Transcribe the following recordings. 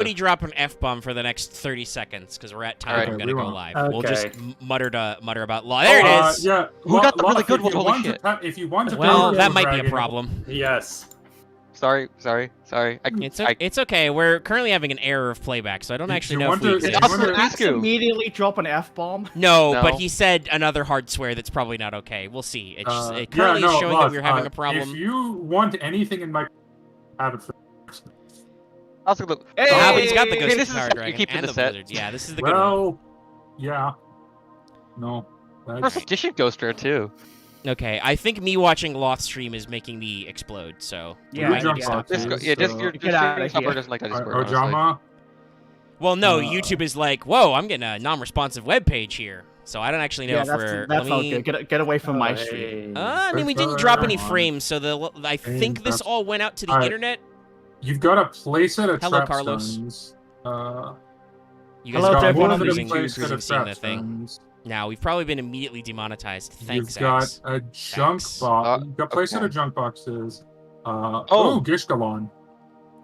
Somebody drop an F-bomb for the next 30 seconds, because we're at time. Alright, I'm going to go live. Okay. We'll just mutter about law. There it is! Yeah. Who got the really good one? Holy shit. If you want to Well, power that might be a dragon, problem. Yes. Sorry. It's okay. We're currently having an error of playback, so I don't actually know if we to- exist. you want to- Ask you. Immediately drop an F-bomb. No, No. but he said another hard swear that's probably not okay. We'll see. It yeah, currently is showing that Lost, we're having a problem. If you want anything in my habit for Also, look. Hey! Oh, he's got the Okay, Ghost this is Power you're Dragon keeping and the the set. Blizzard. Yeah, this is the good one. well, yeah. No. First edition Ghost Rare too. Okay, I think me watching Loth stream is making me explode, so... Yeah, we might jump need to stop off. that. Just your Get outta streaming here. doesn't like that Discord. honestly. Ojama. Well, no, YouTube is like, whoa, I'm getting a non-responsive web page here. So I don't actually know Yeah, if that's we're... not let me... good. Get away from my stream. I mean, we didn't drop any frames, so I think this all went out to the internet. You've got to place it at Hello, trap Carlos. stones. You guys Hello, are everyone. both One losing place users at and seeing the trap thing. stones. Now, we've probably been immediately demonetized. Thanks, You've got Axe. a junk Axe. box. You've got place okay. at junk boxes. Oh. Gishgalon.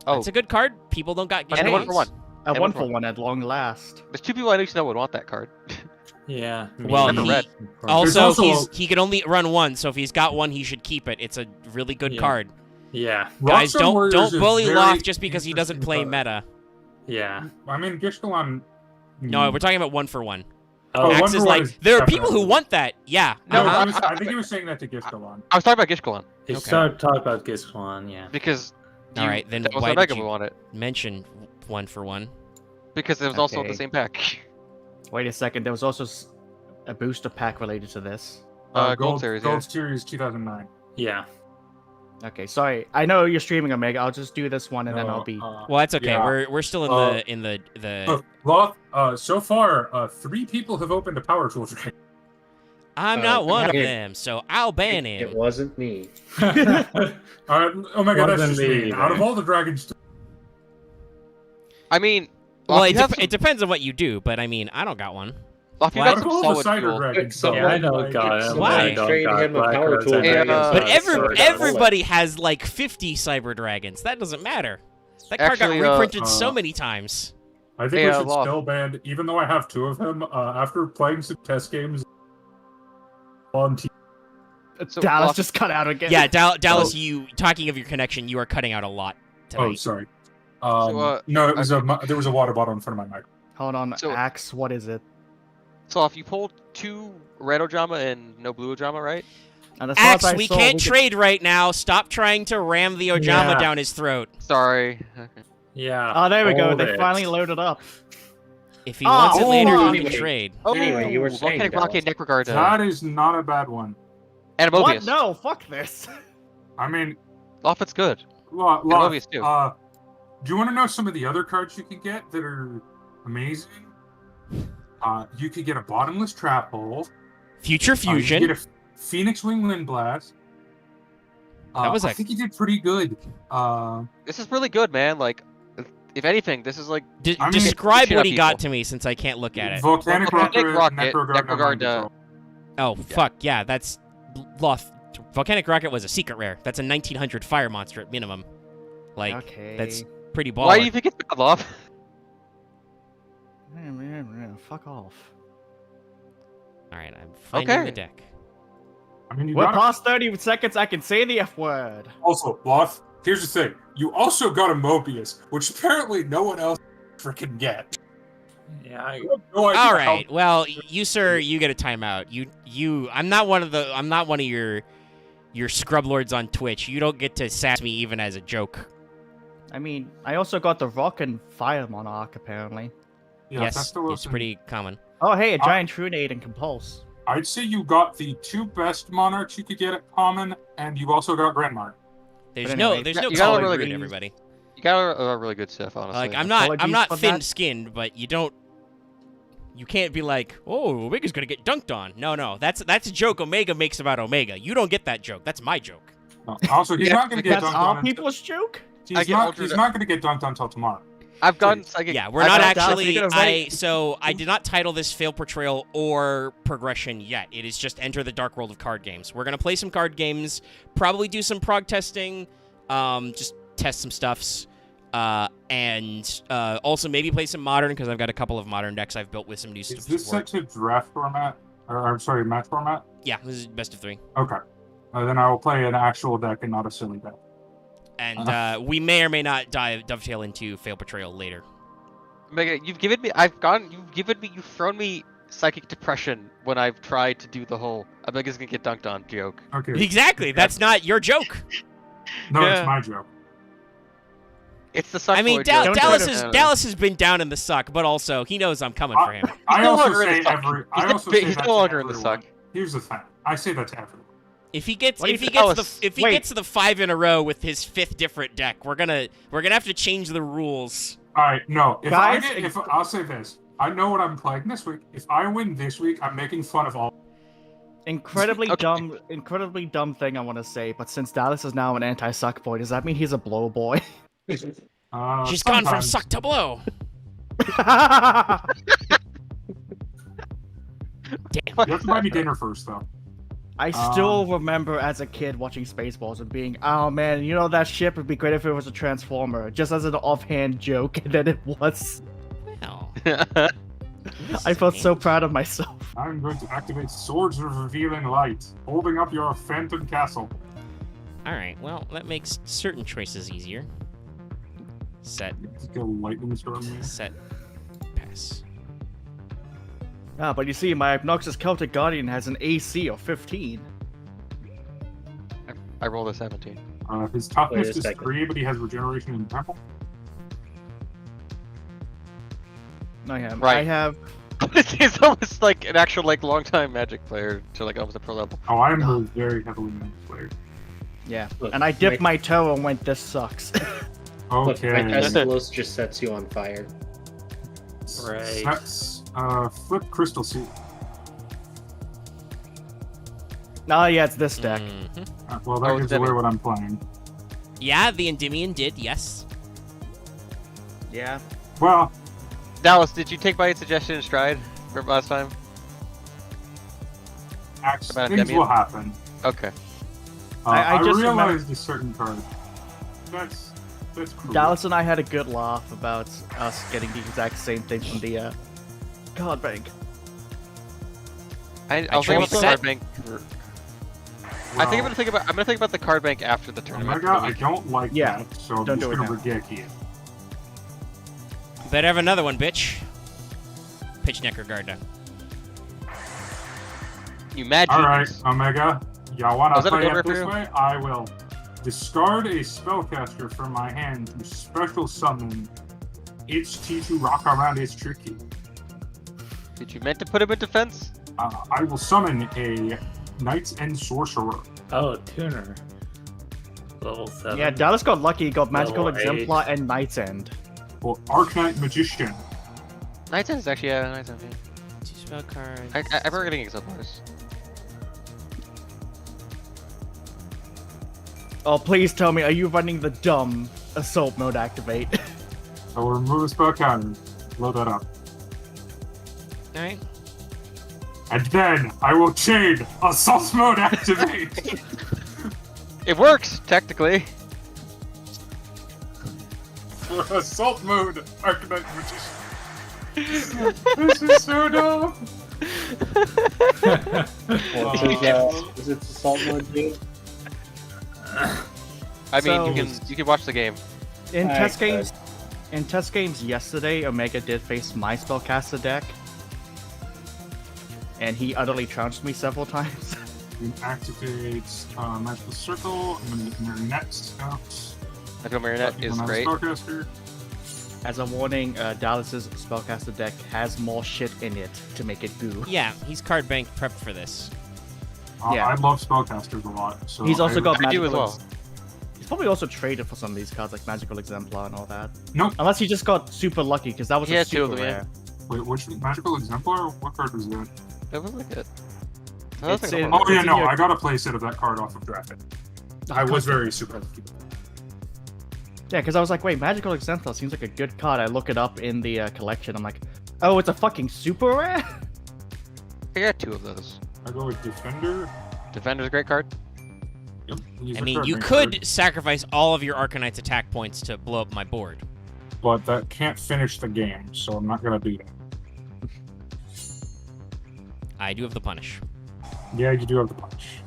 Oh, It's a good card. People don't got... and a one for one. A And one one for one at long last. There's two people I know would want that card. Yeah. Well, Never he- read. Also, also he can only run one, so if he's got one, he should keep it. It's a really good Yeah. card. Yeah. Guys, Rockstone Warriors don't is bully very Loth just because he doesn't interesting play card. meta. Yeah. I mean, Gishgalon. No, we're talking about one for one. Oh, Axe one is for one like, is there are people who definitely- want that. Yeah. No, No, I think he was saying that to Gishgalon. I was talking about Gishgalon You Okay. started talking about Gishgalon, yeah. because. All right, then that was why Omega did you we want it mention one for one? because it was also Okay. the same pack. Wait a second. There was also a booster pack related to this. Gold Series, Gold yeah. Series 2009. Yeah. Okay, sorry. I know you're streaming Omega. I'll just do this one and then I'll be. Well, that's okay. Yeah. We're still in the Loth, so far, 3 people have opened a power tool dragon. I'm not one of it- them, so I'll ban It him. wasn't me. Oh my god, that's Wasn't just me me. either. Out of all the dragons, I mean, Well, if you have it depends on what you do, but I mean, I don't got one. if you Why? got out of some all the solid cider fuel, dragons, Yeah, though, I know, like, God. it's- Why? I don't Trading got him a Black power Cards tool and dragon. Dragons. But Sorry, everybody has like 50 cyber dragons. That doesn't matter. That card Actually, got reprinted so uh, many times. I think Hey, we should Loth. still ban, even though I have 2 of them, after playing some test games on TV. So, Dallas Loth- just cut out again. Yeah, Dallas, you talking of your connection, you are cutting out a lot Oh, tonight. sorry. So, No, it was there was a water bottle in front of my mic. Hold on, So- Axe. What is it? So if you pulled 2 red Ojama and no blue Ojama, right? And as far as Axe, I we saw, can't could- trade right now. Stop trying to ram the Ojama Yeah. down his throat. Sorry. Yeah. Oh, there we go. hold They it. finally loaded up. If he Oh, wants it later, oh, he can anyway. trade. Anyway, you were saying, Volcanic Rocket, Necrogard, That is not a bad one. and What? Mobius. No, fuck this. I mean, Loth, good. Loth, Mobius too. do you want to know some of the other cards you can get that are amazing? You could get a Bottomless Trap Hole. Future You Fusion. get a Phoenix Wing Wind Blast. That was I a- think you did pretty good. This is really good, man. Like, if anything, this is like D- I mean- describe Shit what out he got people. to me since I can't look at it. Volcanic Volcanic Rocket, Rocket, Necrogard, Necrogard, Control. Oh, fuck, yeah, that's... Loth. Volcanic Rocket was a secret rare. That's a 1900 fire monster at minimum. Like, Okay. that's pretty baller. why do you think it's bad, Loth? Fuck off. Alright, I'm finding Okay. the deck. I mean, you We're got past 30 seconds. I can say the F word. also, Loth, here's the thing. You also got a Mobius, which apparently no one else freaking get. Yeah. I- You have no idea All how- right. Well, you sir, you get a timeout. I'm not one of your scrub lords on Twitch. You don't get to sass me even as a joke. I mean, I also got the Rock and Fire Monarch, apparently. Yeah, Yes, that's the it's Wilson. pretty common. Oh, hey, a Giant Trunade and Compulse. I'd say you got the 2 best monarchs you could get at common, and you also got Grandmark. There's But no anyway, there's no you got a color really green, good- everybody. You got a really good stuff, honestly. Like I'm Apologies not for that. thin-skinned, but you can't be like, oh, Omega's gonna get dunked on. No, that's a joke Omega makes about Omega. You don't get that joke. That's my joke. Also, he's Yeah, not going to get That's dunked all on. people's joke? I He's get not altered- going to get dunked on until tomorrow. I've gotten psychic. Yeah, we're I've not gotten- Dallas, actually. you're gonna write- I did not title this fail portrayal or progression yet. It is just enter the dark world of card games. We're gonna play some card games, probably do some prog testing, just test some stuffs. And also maybe play some modern because I've got a couple of modern decks I've built with some new Is stuff. this set to draft format? Or I'm sorry, match format? Yeah, this is best of 3. Okay. Then I will play an actual deck and not a silly deck. And we may or may not dovetail into Fail Betrayal later. Mega, you've thrown me psychic depression when I've tried to do the whole Omega's gonna get dunked on joke. Okay. Exactly. That's not your joke. No, Yeah. it's my joke. It's the suck I mean, boy joke. Dallas has been down in the suck, but also he knows I'm coming for him. I no also longer in say the suck. He's no longer in the suck. Here's the thing. I say that to everyone. If he gets Wait, if he wait. gets to the 5 in a row with his 5th different deck, we're gonna have to change the rules. All right, no. Guys, I'll say this. I know what I'm playing this week. If I win this week, I'm making fun of all. Incredibly Okay. dumb thing I want to say, but since Dallas is now an anti-suck boy, does that mean he's a blow boy? She's gone from sometimes. suck to blow. You have to buy me dinner first, though. I still remember as a kid watching Spaceballs and being, oh man, you know that ship would be great if it was a Transformer, just as an offhand joke, and then it was. Well, I felt so proud of myself. I'm going to activate Swords of Revealing Light, holding up your Phantom Castle. all right. Well, that makes certain choices easier. Set, Just go lightning storm me. set, pass. Ah, but you see, my Obnoxious Celtic Guardian has an AC of 15. I rolled a 17. His toughness Wait a is second. 3, but he has regeneration in Temple. I have. Right. I have. He's almost like an actual like long-time Magic player to like almost a pro level. Oh, I'm a very heavily managed player. Yeah. Look, And I dipped my- my toe and went, this sucks. Look, my Okay. Teslos just sets you on fire. Right. Sets, flip Crystal Seal. Oh yeah, it's this deck. Mhm. Well, that Oh, gives Endymion. away what I'm playing. Yeah, the Endymion did. Yes. Yeah. Well, Dallas, did you take my suggestion in stride from last time? things About Endymion? will happen. Okay. I I just realized a certain card. That's cruel. Dallas and I had a good laugh about us getting the exact same thing from the card bank. I'll think about the trade card set. bank. Well, I'm gonna think about the card bank after the tournament. Omega, I don't like Yeah, that, so I'm don't just do it gonna now. regeki it. Better have another one, bitch. Pitch neck or guard down. You mad Alright, genius. Omega, y'all wanna Was that a play gold it this referee? way? I will discard a spellcaster from my hand to special summon its T2 rock around its tricky. Did you meant to put him in defense? I will summon a Knight's End Sorcerer. Oh, tuner. Level 7. Yeah, Dallas got lucky. He got Magical Level 8. Exemplar and Knight's End. Or Arknight Magician. Knight's End is actually Knight's End. 2 spell cards. I remember getting exemplars. Oh, please tell me, are you running the dumb Assault Mode activate? I will remove a spell counter. Load that up. All right. And then I will chain Assault Mode activate. It works technically. For Assault Mode Arknight Magician. This is so dumb. Is it assault mode, dude? I mean, So- you can watch the game. In Alright, test games, yesterday, Omega did face my spellcaster deck, and he utterly trounced me several times. You activate Magical Circle. I'm gonna get Marionette out. Magical Marionette is When I'm great. Spellcaster. As a warning, Dallas's spellcaster deck has more shit in it to make it goo. Yeah, he's card bank prepped for this. Yeah. I love Spellcasters a lot. So He's also got I do magical. as well. He's probably also traded for some of these cards, like Magical Exemplar and all that. Nope. Unless he just got super lucky, because that was He a had two of super them, yeah. rare. Wait, which Magical Exemplar? What card was that? That was like it. It's in- Oh yeah, in no, your- I got a playset of that card off of Draft It. I was very super lucky. Yeah, because I was like, wait, Magical Exemplar seems like a good card. I look it up in the collection. I'm like, oh, it's a fucking super rare? I got two of those. I go with Defender. Defender's a great card. Yep. Use I the mean, card you bank could card, sacrifice all of your Arcanite's attack points to blow up my board. but that can't finish the game, so I'm not gonna do that. I do have the punish. Yeah, you do have the punch.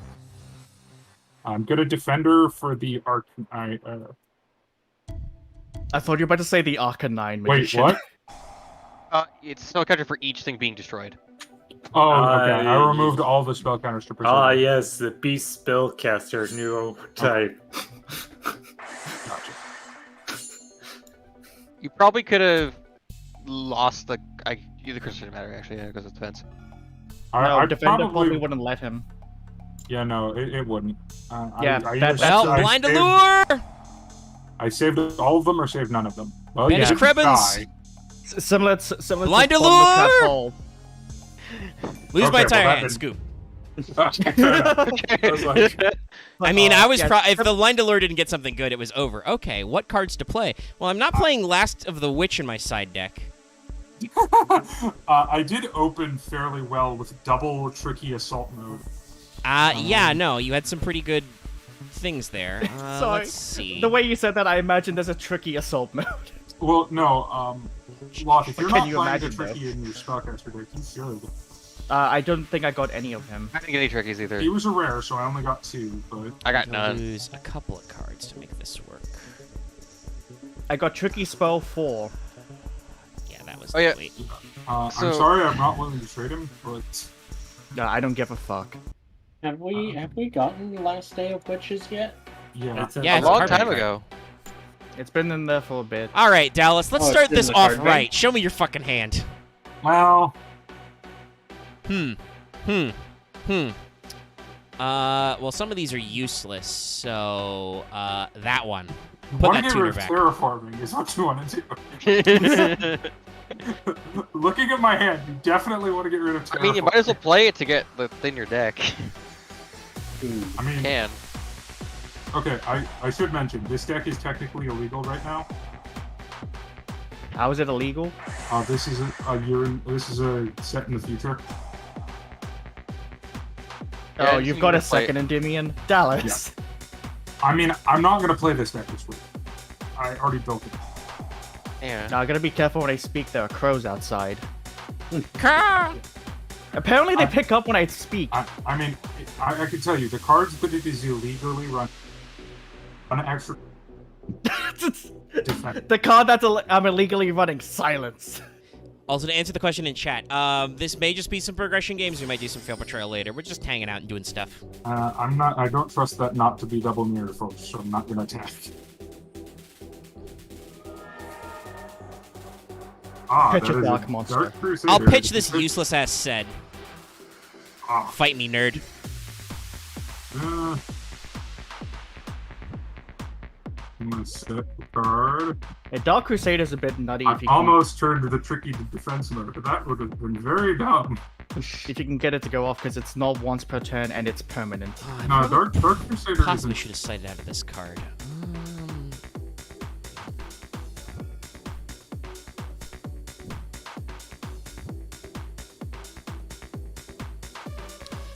I'm gonna defender for the Arcanite. I thought you were about to say the Arcanine Wait, magician. what? It's spell counter for each thing being destroyed. Oh, okay. I removed all the spell counters to preserve. Ah, it. yes, the beast spellcaster, new type. Gotcha. You probably could have lost the. The crystal didn't matter actually, yeah, because it depends. No, I defender probably wouldn't let him. Yeah, no, it wouldn't. Yeah, used- Well, I blind saved- allure. I saved all of them or saved none of them. Well, Banish you didn't Krebens! die. Similar Blind to allure! Hole. Lose Okay, my well, entire that hand. didn't- Scoop. Fair enough. I was like, I mean, I was yeah. if the blind allure didn't get something good, it was over. Okay, what cards to play? Well, I'm not playing Last of the Witch in my side deck. I did open fairly well with double tricky assault mode. Yeah, no, you had some pretty good things there. Sorry. Let's see. The way you said that, I imagine there's a tricky assault mode. Well, no, Locke, if you're Can not you playing the imagine, though? tricky in your spellcaster deck, you should. I don't think I got any of him. I didn't get any trickies either. He was a rare, so I only got 2, but I got to none. lose a couple of cards to make this work. I got tricky spell 4. Yeah, that was Oh, yeah. sweet. I'm So- sorry I'm not willing to trade him, but No, I don't give a fuck. Have we gotten the last day of witches yet? yeah. It's in Yeah, A it's long card time breaker. ago. It's been in there for a bit. All right, Dallas, let's Oh, start it's in this the off card bank? right. Show me your fucking hand. Well, Well, some of these are useless, so that one. you Put want that to get tuner rid of back. terraforming is what you want to do. Looking at my hand, you definitely want to get rid of terraforming. I mean, you might as well play it to get within your deck. I mean, Can. okay, I should mention, this deck is technically illegal right now. How is it illegal? This is this is a set in the future. Yeah, Oh, just you've you got a can play it. second Endymion? Dallas. I mean, I'm not gonna play this deck this week. I already built it. Yeah. Now, I gotta be careful when I speak. There are crows outside. Caw! Apparently, they I- pick up when I speak. I mean, I can tell you, the cards that it is illegally run an extra defense. The card that's I'm illegally running, silence. Also, to answer the question in chat, this may just be some progression games. We might do some Fail Betrayal later. We're just hanging out and doing stuff. I don't trust that not to be double mirror, folks, so I'm not gonna attack. Pitch that a is dark monster. Dark Crusader. I'll pitch this useless ass said. Ah, Fight me, nerd. I'm gonna set the card. A Dark Crusader is a bit nutty I if you can, almost turned to the tricky defense mode, but that would have been very dumb. if you can get it to go off because it's not once per turn and it's permanent. Oh, I No, probably Dark Crusader possibly isn't. should have cited out of this card.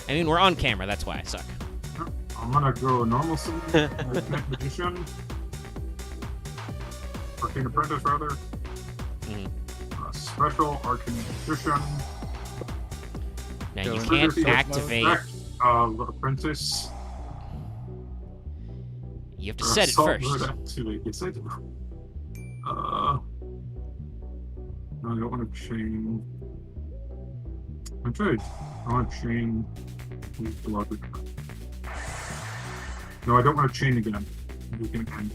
I mean, we're on camera. That's why I suck. I'm gonna go normal summon, magician, arcane apprentice rather, Mhm. special arcane magician, Now you Go can't into activate. apprentice. You have to set it assault first. mode activate. Yes, I do. No, I don't want to chain. I tried. I want to chain. The logic. No, I don't want to chain again. We can end.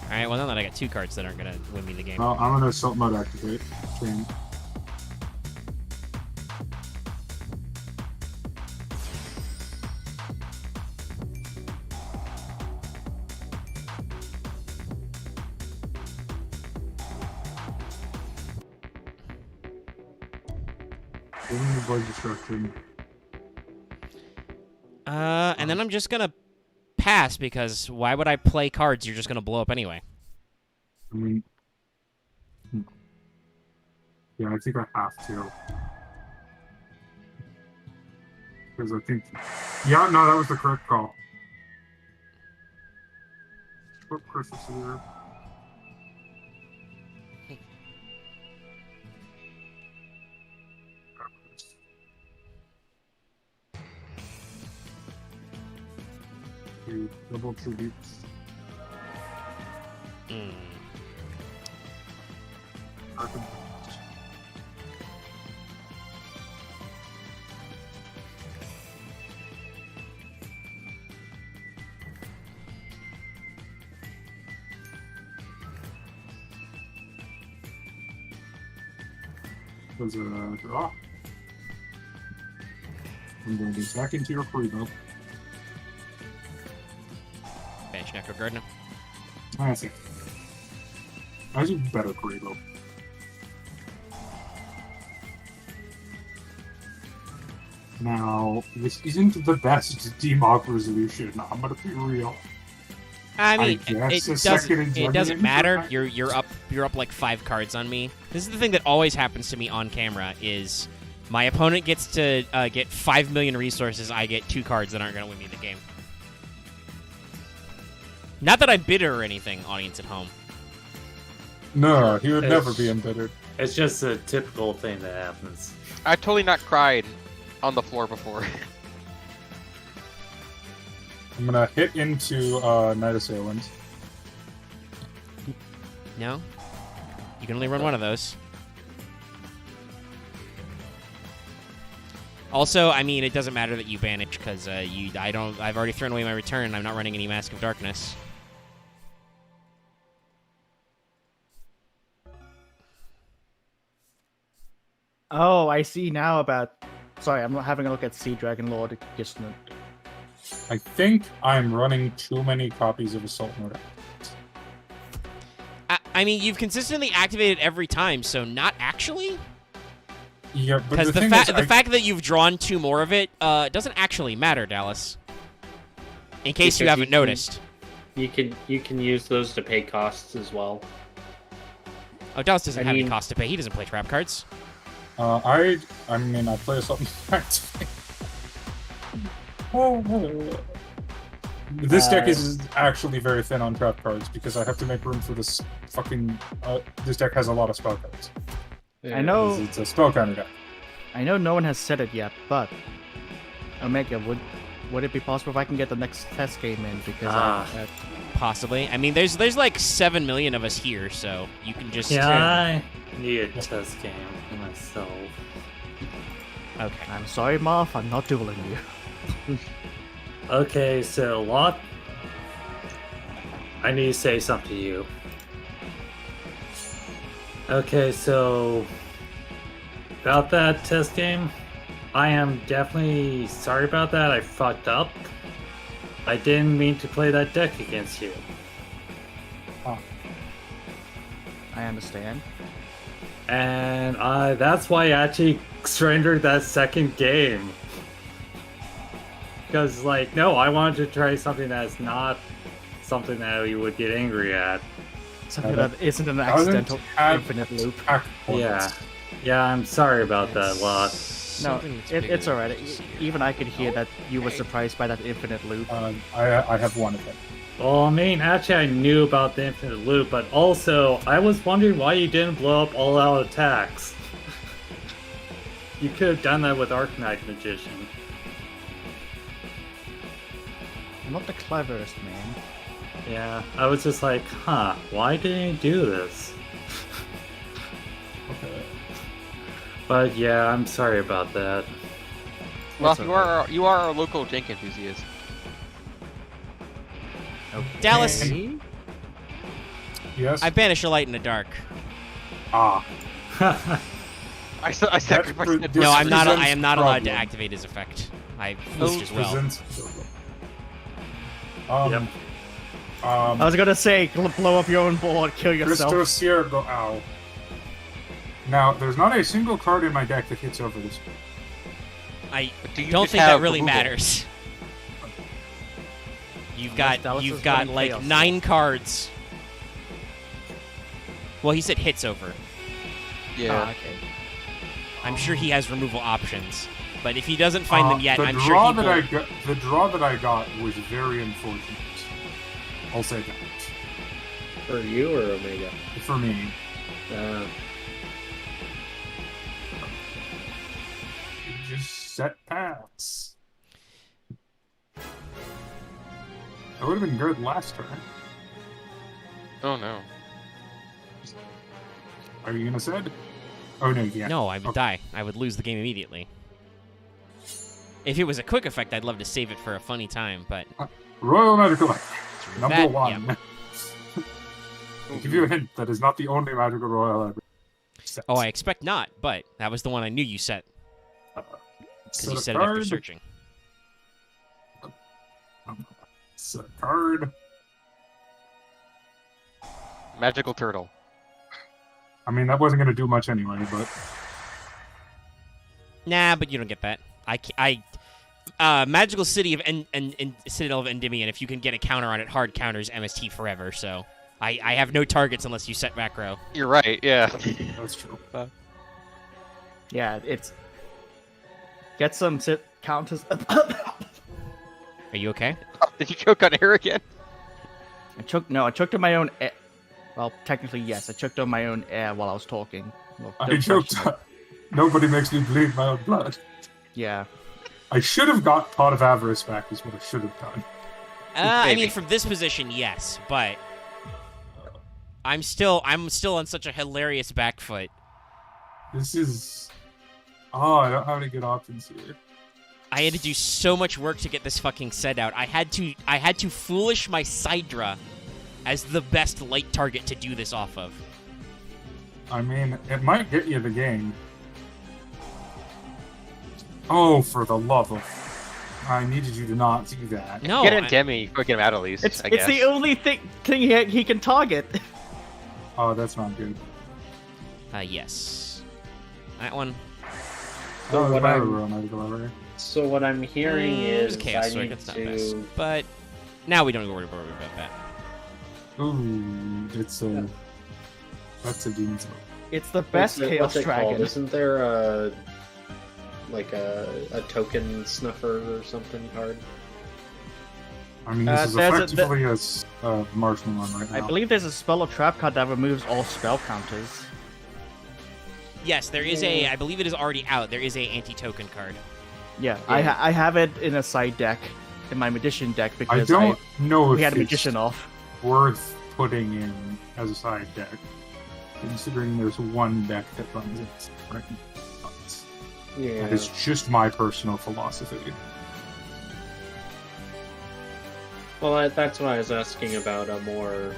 All right. Well, now that I got two cards that aren't gonna win me the game. I'm gonna assault mode activate. Chain. Giving the void destruction. And then I'm just gonna pass because why would I play cards you're just gonna blow up anyway? I mean, yeah, I think I have to. Because I think, yeah, no, that was the correct call. Put Christmas here. Okay, double tributes. Mm. Was a draw. I'm going to be back into your Kuribo. Bench Necro Gardener. I see. I do better Kuribo. Now, this isn't the best demog resolution. I'm gonna be real. I mean, I guess a it second doesn't Juggernaut matter. back? You're up like 5 cards on me. This is the thing that always happens to me on camera is my opponent gets to get 5 million resources. I get 2 cards that aren't gonna win me the game. Not that I'm bitter or anything, audience at home. No, he would It's- never be embittered. It's just a typical thing that happens. I've totally not cried on the floor before. I'm gonna hit into Night Assailant. No, you can only run one of those. Also, I mean, it doesn't matter that you banish because I've already thrown away my return. I'm not running any Mask of Darkness. Oh, I see now about. Sorry, I'm not having a look at Sea Dragon Lord Gisnut. I think I'm running too many copies of Assault Mode. I mean, you've consistently activated every time, so not actually. Yeah, but Because the the thing fact is, the fact that you've drawn 2 more of it doesn't actually matter, Dallas. In case you Because haven't you can- noticed. You can use those to pay costs as well. Oh, Dallas doesn't I have any mean- cost to pay. He doesn't play trap cards. I mean, I play Assault Mode. This deck is actually very thin on trap cards because I have to make room for this fucking. This deck has a lot of spell cards. I know. It's a spell counter deck. I know no one has said it yet, but Omega, would it be possible if I can get the next test game in? Because Possibly. I mean, there's like 7 million of us here, so you can just. Yeah, I need a test game for myself. Okay. I'm sorry, Marth, I'm not dueling you. Okay, so Lot, I need to say something to you. Okay, so about that test game, I am definitely sorry about that. I fucked up. I didn't mean to play that deck against you. I understand. And that's why I actually surrendered that second game. Because, like, no, I wanted to try something that's not something that you would get angry at. Something that that isn't an doesn't accidental have infinite loop. attack points. Yeah. Yeah, I'm sorry about that, Lot. No, it's alright. Even I could hear that you were surprised by that infinite loop. I have one of them. Well, I mean, actually, I knew about the infinite loop, but also, I was wondering why you didn't blow up all-out attacks. You could have done that with Arcanite Magician. I'm not the cleverest, man. Yeah, I was just like, huh, why didn't he do this? Okay. But yeah, I'm sorry about that. Well, It's you are our local Jank enthusiast. Dallas, Okay. Yes. I banish a light in the dark. Ah. I sacrificed pre- it. This No, I am presents not allowed to problem. activate his effect. I This used as well. presents. Yep. I was gonna say, blow up your own board, kill yourself. Cristo Ciervo, ow. Now, there's not a single card in my deck that hits over this. I Do you don't just think that have really removal? matters. Dallas You've is got running like chaos. 9 cards. Well, he said hits over. Yeah. Ah, okay. I'm sure he has removal options. But if he doesn't find them yet, the I'm draw sure he that will. the draw that I got was very unfortunate. I'll say that. For you or Omega? For me. Uh, Just set pass. That would have been good last turn. Oh no. Are you gonna set? Oh no, yeah. No, I would Okay. die. I would lose the game immediately. If it was a quick effect, I'd love to save it for a funny time, but Royal Magical Light. Number that, one. yeah. I'll give you a hint. That is not the only Magical Royal Library. set. Oh, I expect not, but that was the one I knew you set because Set you a set it after card. searching. Set a card. Magical turtle. I mean, that wasn't gonna do much anyway, but Nah, but you don't get that. Magical City of Citadel of Endymion. If you can get a counter on it, hard counters MST forever. So I have no targets unless you set back row. You're right. Yeah. that's true. Yeah, it's get some counters. Are you okay? Did you choke on air again? I choked on my own air. Well, technically, yes. I choked on my own air while I was talking. Well, I don't choked. question it. Nobody makes me bleed my own blood. Yeah. I should have got Pot of Avarice back. Is what I should have done. I Maybe. mean, from this position, yes, but I'm still on such a hilarious back foot. This is. Oh, I don't have any good options here. I had to do so much work to get this fucking set out. I had to foolish my Sidra as the best light target to do this off of. I mean, it might get you the game. Oh, for the love of! I needed you to not do that. No, Get him Demi. Or get him out at least. It's I it's guess. the only thing he can target. Oh, that's not good. Yes, that one. So Oh, what my I'm- Royal Magical Library. so what I'm hearing It was is Chaos I Strike. need It's not best, to. but now we don't worry about that. Ooh, it's a. That's a demon. It's the best what's Chaos it called? Dragon. Isn't there a token snuffer or something card? I mean, this is there's effectively a marshmallow one right now. I believe there's a spell or trap card that removes all spell counters. Yes, there is a. I believe it is already out. There is a anti-token card. Yeah, Yeah. I have it in a side deck, in my magician deck I because don't know we if had a it's magician off. worth putting in as a side deck, considering there's one deck that runs it right now. Yeah. That is just my personal philosophy. Well, that's why I was asking about a more.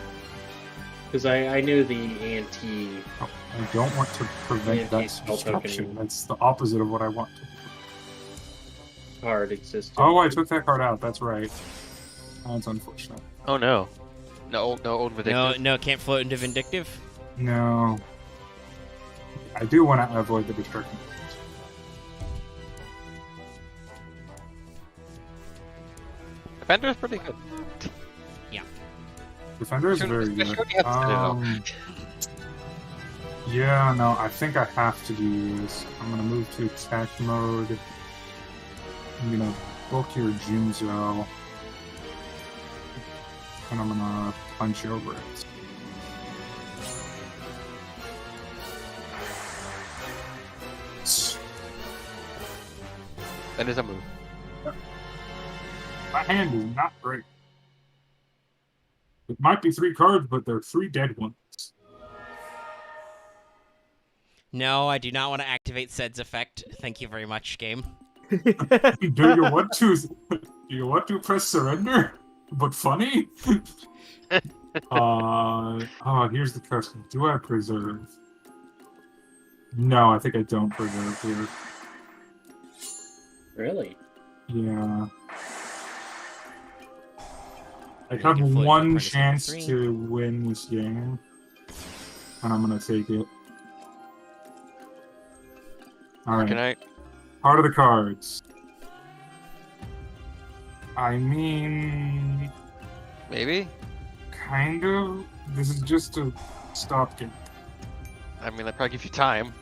Because I knew the anti. Oh, I don't want to prevent Yeah, that it's spell destruction. token. That's the opposite of what I want to do. card existed. Oh, I took that card out. That's right. That's unfortunate. Oh no. No old Vindictive. No, can't float into Vindictive. No. I do want to avoid the destruction. Defender's pretty good. Defender is Should- very should good. we have Citadel? Yeah, no, I think I have to do this. I'm gonna move to attack mode. I'm gonna book your Jinzo. And I'm gonna punch over it. That is a move. My hand is not great. It might be 3 cards, but they're 3 dead ones. No, I do not want to activate Sed's effect. Thank you very much, game. Do you want to? Do you want to press surrender? But funny. Here's the question: do I preserve? No, I think I don't preserve here. Really? Yeah. I You have can float one apprentice number chance 3. to win this game, and I'm gonna take it. All right. Good night. Part of the cards. I mean, Maybe. kind of. This is just a stopgap. I mean, that probably gives you time.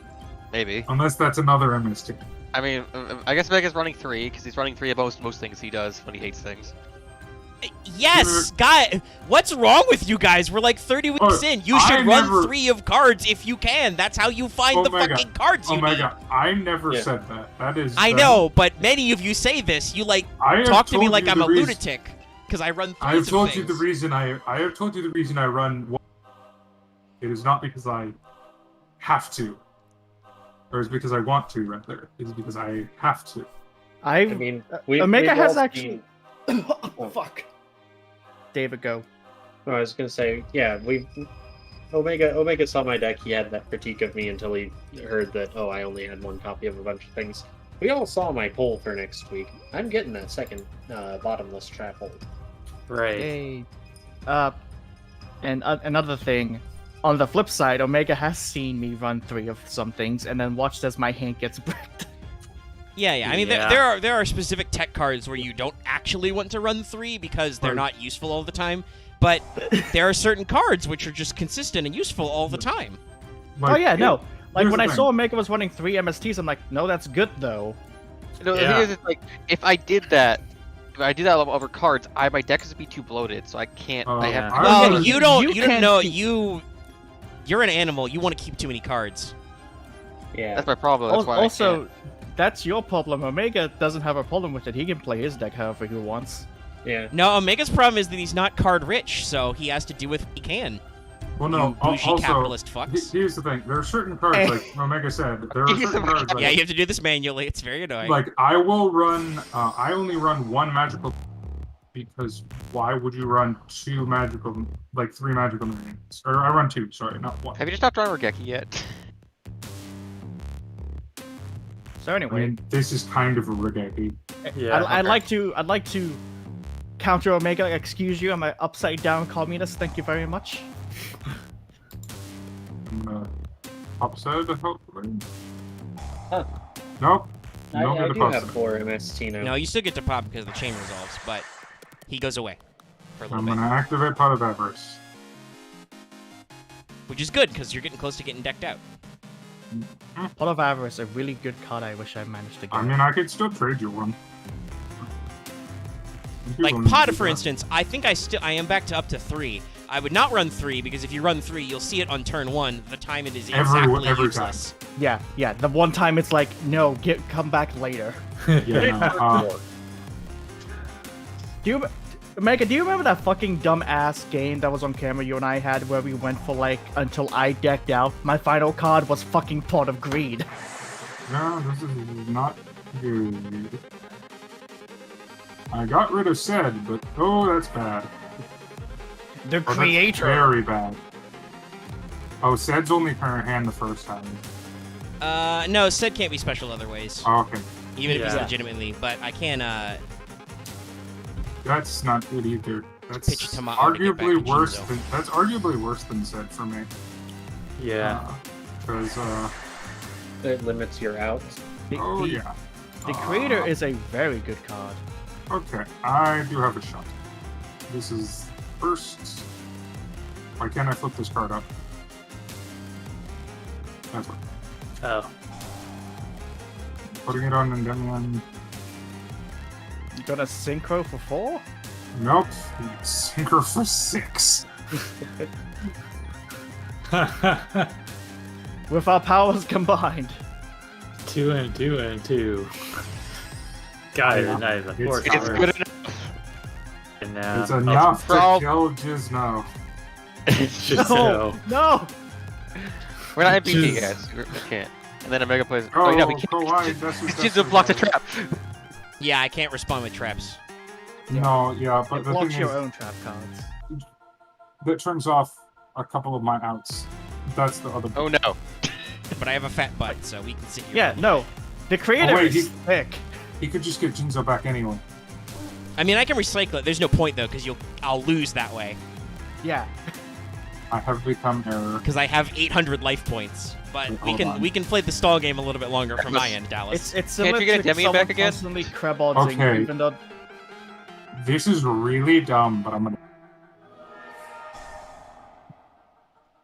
Maybe. Unless that's another MST. I mean, I guess Mega's running 3 because he's running 3 of most things he does when he hates things. Yes, guy. What's wrong with you guys? We're like 30 weeks in. You should run 3 of cards if you can. That's how you find the fucking cards you need. I never said that. That is. I know, but many of you say this. You like talk to me like I'm a lunatic because I run 3 I have told things. you the reason I have told you the reason I run. It is not because I have to, or is because I want to. Rather, it is because I have to. I mean, Omega we've has all actually. seen- Oh, fuck. David, go. No, I was gonna say, yeah, Omega saw my deck. He had that critique of me until he heard that I only had 1 copy of a bunch of things. We all saw my poll for next week. I'm getting that second bottomless trap hole. Right. Yay. And another thing, on the flip side, Omega has seen me run 3 of some things and then watched as my hand gets bricked. Yeah. I mean, Yeah. there are specific tech cards where you don't actually want to run 3 because they're not useful all the time. But there are certain cards which are just consistent and useful all the time. Oh yeah, no. Like here's when the I thing. saw Omega was running 3 MSTs, I'm like, no, that's good though. No, the Yeah. thing is, it's like if I did that over cards, my deck would be too bloated, so I can't. I have. yeah. Well, yeah, you don't can't know. keep- You're an animal. You want to keep too many cards. Yeah. That's my problem. That's why. I Also, can't. that's your problem. Omega doesn't have a problem with it. He can play his deck however he wants. Yeah. No, Omega's problem is that he's not card rich, so he has to do with what he can. Well, no. You bougie Also, capitalist fucks. here's the thing. There are certain cards, like Omega said. There are He's certain a- cards. Like, Yeah, you have to do this manually. It's very annoying. like I will run. I only run 1 magical. Because why would you run 2 magical, like 3 magical marines? Or I run 2. Sorry, not 1. Have you just stopped drawing Regeki yet? So I anyway, mean, this is kind of a Regeki. Yeah. I'd like to counter Omega. Excuse you, I'm an upside down communist. Thank you very much. I'm gonna upset hopefully. Huh. Nope. You I don't get a do pop have set. 4 MST now. no, you still get to pop because the chain resolves, but he goes away for a little I'm bit, gonna activate Pot of Avarice. which is good because you're getting close to getting decked out. Pot of Avarice, a really good card. I wish I managed to get. I mean, I could still trade you one. If you Like wanna Pot, do for that. instance, I think I am back to up to 3. I would not run 3 because if you run 3, you'll see it on turn 1. The time it is exactly every useless. Yeah. The one time it's like, no, come back later. Yeah, no, Do you, Omega? Do you remember that fucking dumb ass game that was on camera you and I had where we went for like until I decked out? My final card was fucking Pot of Greed. no, this is not good. I got rid of Sed, but that's bad. The That's creator. very bad. Oh, Sed's only per hand the first time. No, Sid can't be special other ways, Oh, okay. even if he's Yeah. legitimately. But I can. That's not good either. That's Pitch Tomato to get back arguably to worse Jinzo. than that's arguably worse than Sed for me. Yeah. Because It limits your outs. The, oh the- yeah. the creator is a very good card. Okay, I do have a shot. This is first. Why can't I flip this card up? That's right. Oh. Putting it on Endymion. You got a synchro for 4? Nope. Sinker for 6. With our powers combined. 2 and 2 and 2. Guys, Yeah. nice. Of It's- course, It's we're- good enough. And now, It's enough Bro. to kill Jizno. Just No, so. no. We're not MPT, Just- guys. We can't. And then Omega plays. Oh, no, we can't. Kawhi, that's what It's just a block the trap. Yeah, I can't respond with traps. No, yeah, but It the blocks thing your is, own trap cards. that turns off a couple of my outs. That's the other. Oh no. But I have a fat butt, so we can sit here. Yeah, no. The creator Oh, wait, is thick. He could just get Jinzo back anyway. I mean, I can recycle it. There's no point though, because I'll lose that way, Yeah. I have become error. because I have 800 life points. But Hold on. we can play the stall game a little bit longer from my end, Dallas. It's similar you get a to Demi someone back again? constantly crab-oddsing, Okay. even though... This is really dumb, but I'm gonna.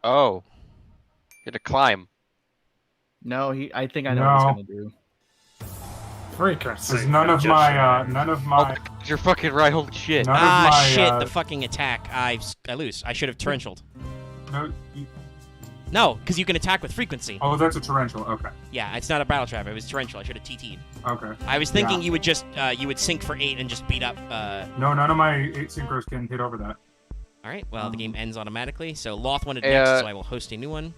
Oh. You had to climb. No, I think I know what he's No. gonna do. frequency. Because none of Oh my God, you're fucking right. Holy shit. none of my Shit, the fucking attack. I lose. I should have torrentialed. no, No, because you can attack with frequency. oh, that's a torrential. Okay, Yeah, it's not a battle trap. It was torrential. I should have TT'd. okay. I was thinking Yeah. you would just you would sync for 8 and just beat up. No, none of my 8 synchros can hit over that. All right. Well, the game ends automatically. So Loth wanted Hey, next, so I will host a new one.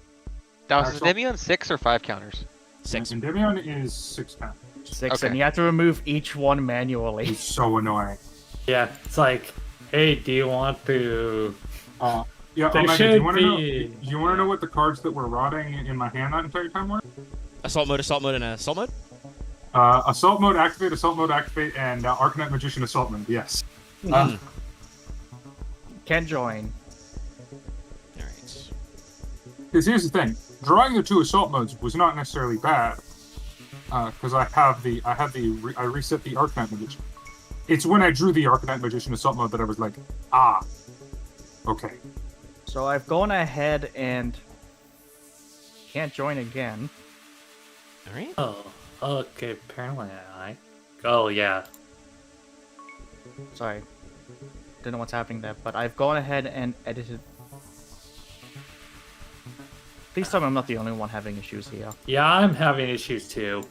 Now, is Actual- Endymion 6 or 5 counters? 6. Endymion is 6 pounds. 6, Okay. and you have to remove each one manually. It's so annoying. Yeah, it's like, hey, do you want to? Yeah, They Omega, do should you want to know? be- You want to know what the cards that were rotting in my hand that entire time were? Assault mode, and assault mode. Assault mode, activate, and Arcanite Magician assault mode. Yes. Mm. Can join. All right. Because here's the thing: drawing the 2 assault modes was not necessarily bad. Because I reset the Arcanite Magician. It's when I drew the Arcanite Magician assault mode that I was like, okay. So I've gone ahead and can't join again. All right. Oh, okay. Apparently, I. Oh yeah. Sorry. Don't know what's happening there, but I've gone ahead and edited. Please tell me I'm not the only one having issues here. Yeah, I'm having issues too.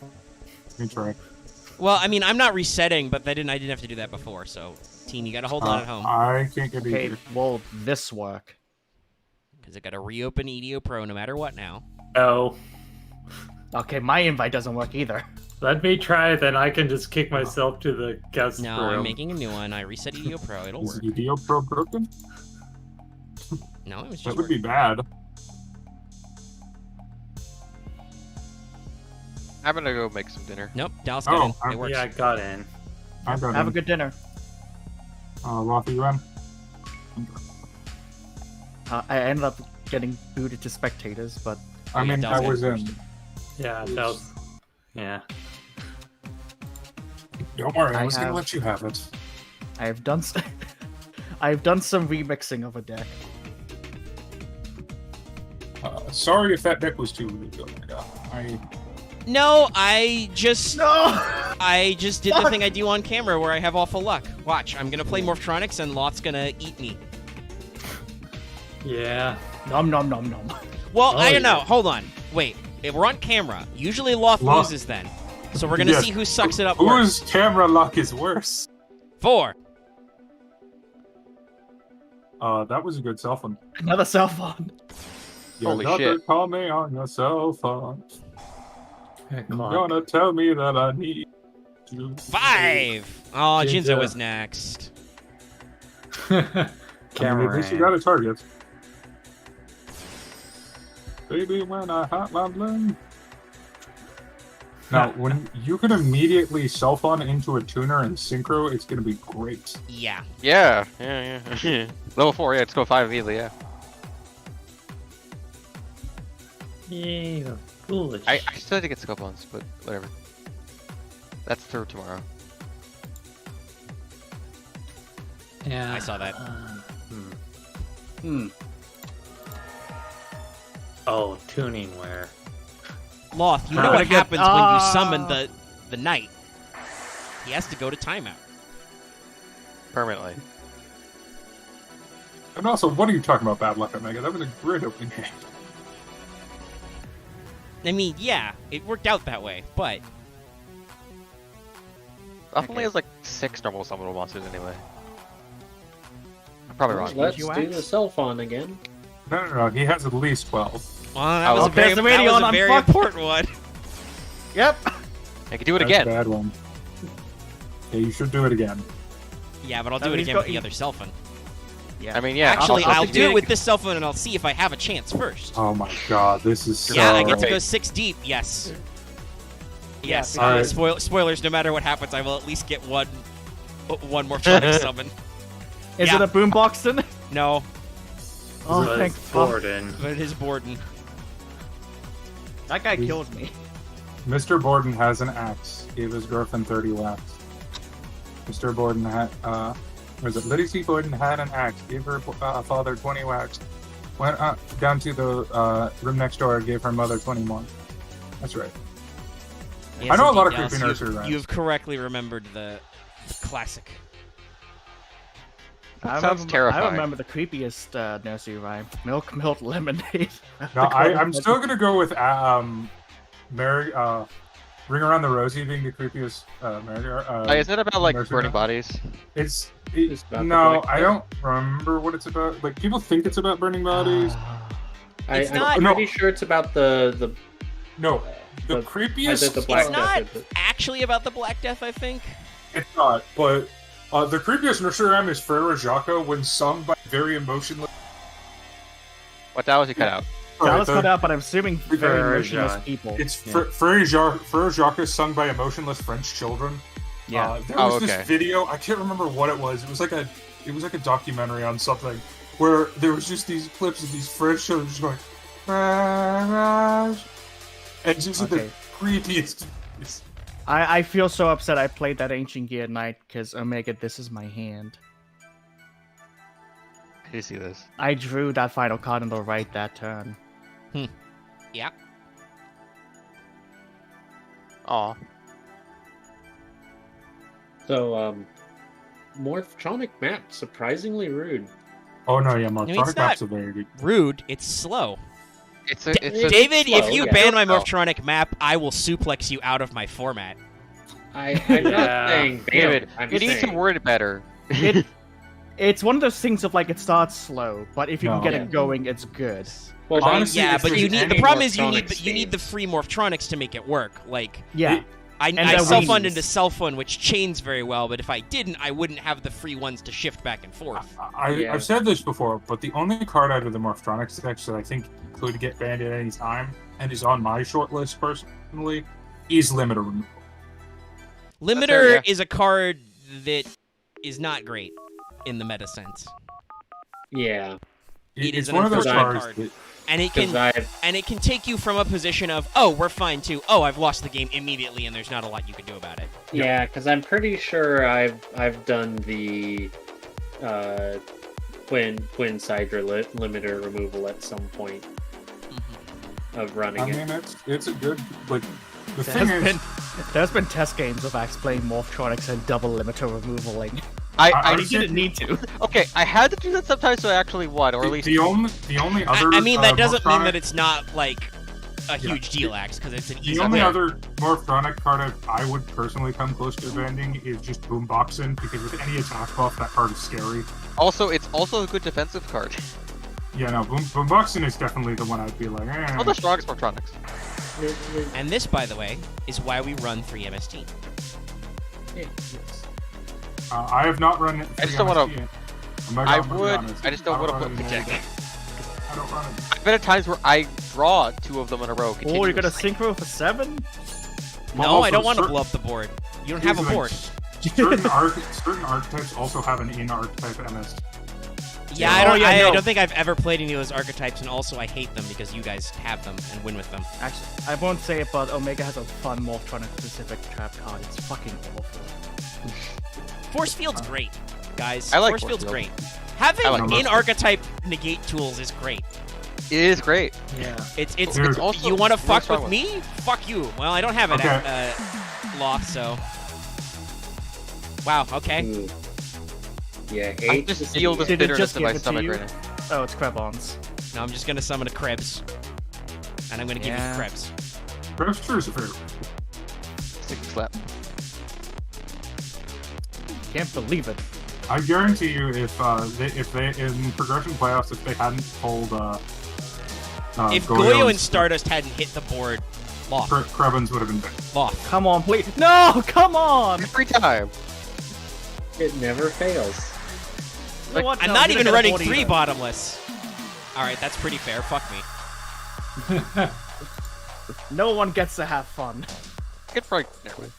Let me try. Well, I mean, I'm not resetting, but I didn't have to do that before. So, team, you got to hold on at home I can't get Okay, either. will this work? because I got to reopen EDO Pro no matter what now. No. Okay, my invite doesn't work either. Let me try, then I can just kick myself to the guest No, room. I'm making a new one. I reset EDO Pro. It'll Is work. EDO Pro broken? No, it was That just would be working. bad. I'm gonna go make some dinner. Nope, Dallas got in. I'm- It works. Yeah, I got in. I got Have a him. good dinner. Lothy, you in? I ended up getting booted to spectators, but I yeah, mean, Dallas I got was in in. first. Yeah, that was. Yeah. Don't worry, I I was gonna have- let you have it. I've done I've done some remixing of a deck. Sorry if that deck was too rude. No, I just No! did the thing I do on camera where I have awful luck. Watch, I'm gonna play Morphtronics and Lot's gonna eat me. Yeah. Nom nom nom nom. Well, Oh, I don't know. yeah. Hold on. Wait, if we're on camera, usually Loth Loth- loses then. So we're gonna Yes. see who sucks it up worse. Whose camera luck is worse? 4. That was a good cell phone. Another cell phone. Your Holy doctor shit. call me on your cell phone. Hey, You're come on. gonna tell me that I need you. 5. Oh, Jinzo Jinzo. was next. I mean, Camera. at least you got a target. Baby, when I hot my bloom. Now, when you can immediately cell phone into a tuner and synchro, it's gonna be great. Yeah. Yeah. Level 4, yeah, just go 5 immediately, yeah. Yay, foolish. I still had to get scope ones, but whatever. That's through tomorrow. Yeah. I saw that. Hmm. Oh, tuning where? Loth, you know Gotta what get- happens when you summon the knight. He has to go to timeout. Permanently. And also, what are you talking about, bad luck, Omega? That was a great opening hand. I mean, yeah, it worked out that way, but Buff only has like 6 normal summonable monsters anyway. I'm probably wrong. Let's You do asked? the cell phone again. No, he has at least 12. well, that Oh, was a okay. very, There's the that radio was a on very fuck. important one. Yep. I can do it That's again. a bad one. Yeah, you should do it again. Yeah, but I'll No, do it he's again got- with the other cell phone. Yeah. I mean, yeah. Actually, I'll I'll have to do it dig. with this cell phone and I'll see if I have a chance first. Oh my god, this is so... Yeah, I get to Right. go 6 deep. Yes. Yes. Yeah, Alright. Spoilers. No matter what happens, I will at least get one more Morphtronic summon. Is Yeah. it a boomboxton? No, Oh, But thank it's fuck. Borden. but it is Borden. That guy killed me. Mr. Borden has an axe. Gave his girlfriend 30 wax. Mr. Borden had, was it Liddy C. Borden had an axe. Gave her father 20 wax. Went down to the room next door. Gave her mother 20 more. That's right. Yes, I know a lot indeed, of creepy Dallas, nursery rhymes. You've correctly remembered the classic. Sounds terrifying. I remember the creepiest nursery rhyme: Milk, milk, lemonade. No, I'm still gonna go with Mary. Ring Around the Rosie being the creepiest. Isn't it about like nursery burning rhyme? bodies? It's about the no, Black I don't remember what it's about. Like people think it's about burning bodies. It's I'm not- pretty sure it's about the No, the the- creepiest. the Black It's not Death, but- actually about the Black Death, I think. It's not, but the creepiest nursery rhyme is Frere Jacques when sung by very emotionless. What that was he cut out? That was the- cut out, but I'm assuming very Frere emotionless Jacques. people. It's Yeah. Frere Jacques is sung by emotionless French children. Yeah. There was okay. this video. I can't remember what it was. It was like a documentary on something where there was just these clips of these French children just going, and just Okay. the creepiest. I feel so upset I played that Ancient Gear Knight because Omega, this is my hand. I did see this. I drew that final card on the right that turn. Yeah. Aw. So, Morphtronic map, surprisingly rude. Oh no, yeah, No, it's Morphtronic not. maps are very good. Rude. It's slow. It's a David, slow, if you yeah. ban my Slow. Morphtronic map, I will suplex you out of my format. I'm Yeah. not saying ban David, it, I'm you need to saying- word it better. It, it's one of those things of like it starts slow, but if you can No. get Yeah. it going, it's good. Well, Honestly, Yeah, if but there's you need the any problem is you Morphtronics need the games- free Morphtronics to make it work. Like Yeah, I And I the self-fund wings. into self-fund, which chains very well, but if I didn't, I wouldn't have the free ones to shift back and forth. Yeah. I've said this before, but the only card out of the Morphtronics decks that I think could get banned at any time and is on my short list personally is Limiter Removal. Limiter fair, yeah. is a card that is not great in the meta sense, Yeah, It is It's an one of those unfortunate cards card. that and it because can I've take you from a position of, oh, we're fine too. Oh, I've lost the game immediately, and there's not a lot you can do about it. yeah, because I'm pretty sure I've done the Quinn Sidra limiter removal at some point of running I it. mean, it's a good like. The there's thing been, is, there's been test games of Axe playing Morphtronics and double limiter removaling. I I You didn't need to. okay. I had to do that sometimes, so I actually won, or at least the only other. I mean, that doesn't mean Morphtronic- that it's not like a huge deal, Axe, because it's an easy. The only win. other Morphtronic card I would personally come close to banning is just Boomboxin, because with any attack buff, that card is scary. also it's also a good defensive card. Yeah, no, Boomboxin is definitely the one I'd be like, eh. One of the strongest Morphtronics. And this, by the way, is why we run 3MST. I have not run it. I just don't wanna- I I'm gonna be would. honest. I just don't want to run put it the in deck. I don't run it. I've been at times where I draw two of them in a row. Oh, you're gonna continuously. synchro for 7? No, Also, I don't want to certain- blow up the board. You don't have a Here's the board. thing, certain archetypes also have an in-archetype MS. Yeah, Oh, I don't. yeah, I no. don't think I've ever played any of those archetypes, and also I hate them because you guys have them and win with them. Actually, I won't say it, but Omega has a fun Morphtronic specific trap card. It's fucking awful. Force Field's great, guys. I like Force Force Field's Field. great. Having I like Force in archetype negate tools is great. It is great. Yeah. It's Dude. Also, you want to really fuck strong with one. me? Fuck you. Well, I don't have it Okay. at loft, so. Wow. Okay. Ooh. Yeah, I hate just to see feel it. this Did it bitterness just in my give it to stomach you? right now. Oh, it's Krebons. Now I'm just gonna summon a Krebs, and I'm gonna give you Yeah. Krebs. Krebs is fair. Sticky slap. Can't believe it. I guarantee you, if they in progression playoffs, if they hadn't pulled If Goyo Goyo and Stardust hadn't hit the board, loft, Krebins would have been big. loft. Come on, please. No, come on. Every time. It never fails. You know what? I'm No, not you even don't get a running board 3 either. bottomless. All right, that's pretty fair. Fuck me. No one gets to have fun. Good for never mind.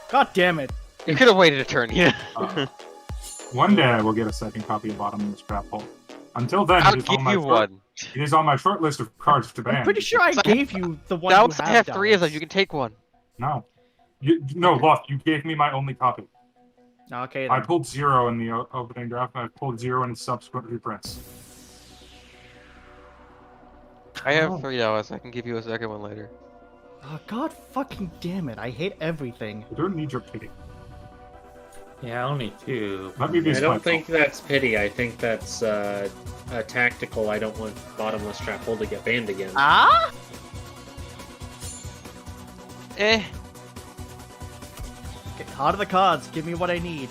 God damn it. You could have waited a turn. Yeah. One day I will get a second copy of Bottomless Trap Hole. Until then, I'll it is on give my you short- one. It is on my short list of cards to ban. I'm pretty sure I gave you the one Now you I have 3 of them. Dallas. You can take one. No, no, Loft. You gave me my only copy. Okay, I then. pulled 0 in the opening draft, and I pulled 0 in its subsequent reprints. I Oh. have 3 dollars. I can give you a second one later. Oh, God fucking damn it. I hate everything. I don't need your pity. Yeah, only 2. Let me be I don't spiteful. think that's pity. I think that's a tactical. I don't want bottomless trap hole to get banned again. Ah? Eh. Get caught of the cards. Give me what I need.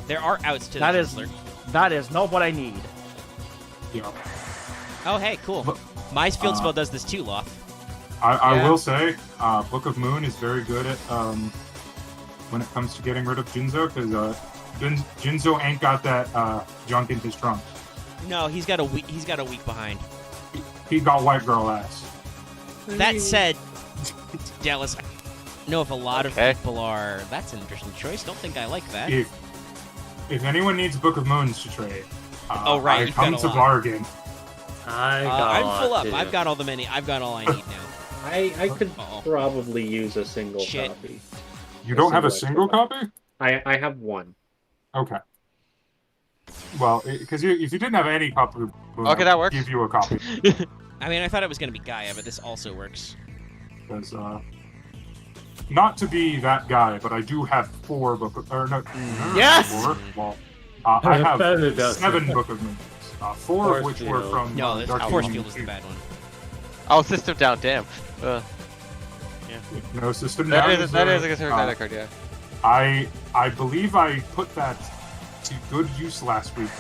There are outs to That the is Chancellor. that is not what I need. Yeah. Oh, hey, cool. But- My field spell does this too, Loth. I Yeah. will say, Book of Moon is very good at when it comes to getting rid of Jinzo, because Jinzo ain't got that junk in his trunk. No, he's got a week behind. He got white girl ass. That said, Dallas, I know if a lot of Okay. people are. That's an interesting choice. Don't think I like that. If anyone needs Book of Moons to trade, Oh, right, I you've got come a to lot. bargain. I got a I'm full lot, up. too. I've got all the many. I've got all I need now. I could Uh-oh. probably use a single Shit. copy. You don't have a single single copy? I have one. Okay. Well, because if you didn't have any copy, of Book of Moon, Okay, that I'd works. give you a copy. I mean, I thought it was gonna be Gaia, but this also works. Because, not to be that guy, but I do have 4 Book of... Or no, Yes! 4. Well, I have Better does 7 it. Book of Moons. 4 of Force which were Field. from No, this Dark Force Kingdom Field was the 2. bad one. Oh, system down. Damn. No system That down is a uh, good card. Yeah. I believe I put that to good use last week.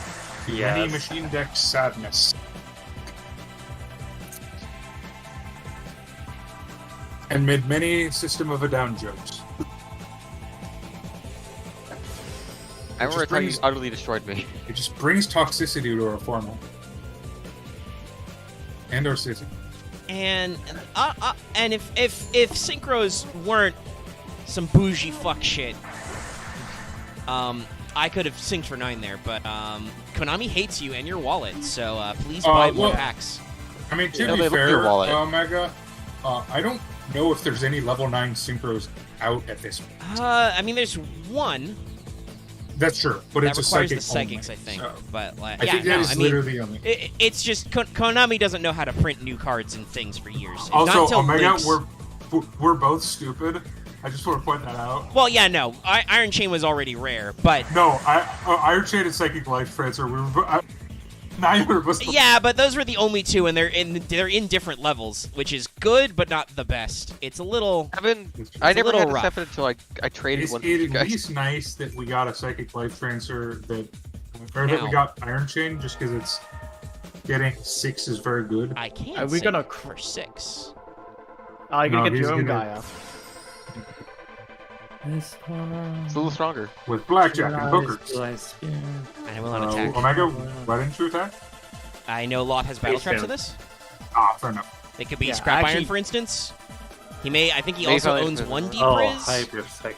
Yes. Many machine deck sadness. And made many System of a Down jokes. I remember just how you brings- utterly destroyed me. It just brings toxicity to our format. And our city. And if synchros weren't some bougie fuck shit, I could have synced for 9 there. But Konami hates you and your wallet, so please buy more well- packs. I mean, to Yeah, they be look at fair, your wallet. Omega, I don't know if there's any level 9 synchros out at this point. I mean, there's one That's true, but that it's a requires psychic the psychics, only, I think. so But like, I yeah, think that no, is I mean, literally only. it's just Konami doesn't know how to print new cards and things for years. Not Also, until Omega, Lynx- we're both stupid. I just want to point that out. Well, yeah, no, Iron Chain was already rare, but No, Iron Chain and Psychic Life Transfer. Neither of us. yeah, but those were the only two, and they're in different levels, which is good, but not the best. It's a little. I a never little had this rough. happen until I traded It's one for you at guys. least nice that we got a Psychic Life Transfer that we Now. got Iron Chain, just because it's getting 6 is very good. I can't. Are we say gonna for 6? Oh, you're gonna No, get he's your own gonna- Gaia. This one. It's a little stronger. With Blackjack and hookers. I will not attack. Omega, why didn't you attack? I know Lot has battle Face traps down. to this. Fair enough. It could be Yeah, Scrap actually- Iron, for instance. He may. I think he Maybe also probably owns doesn't 1 Oh, Depriz. Hyper Psych.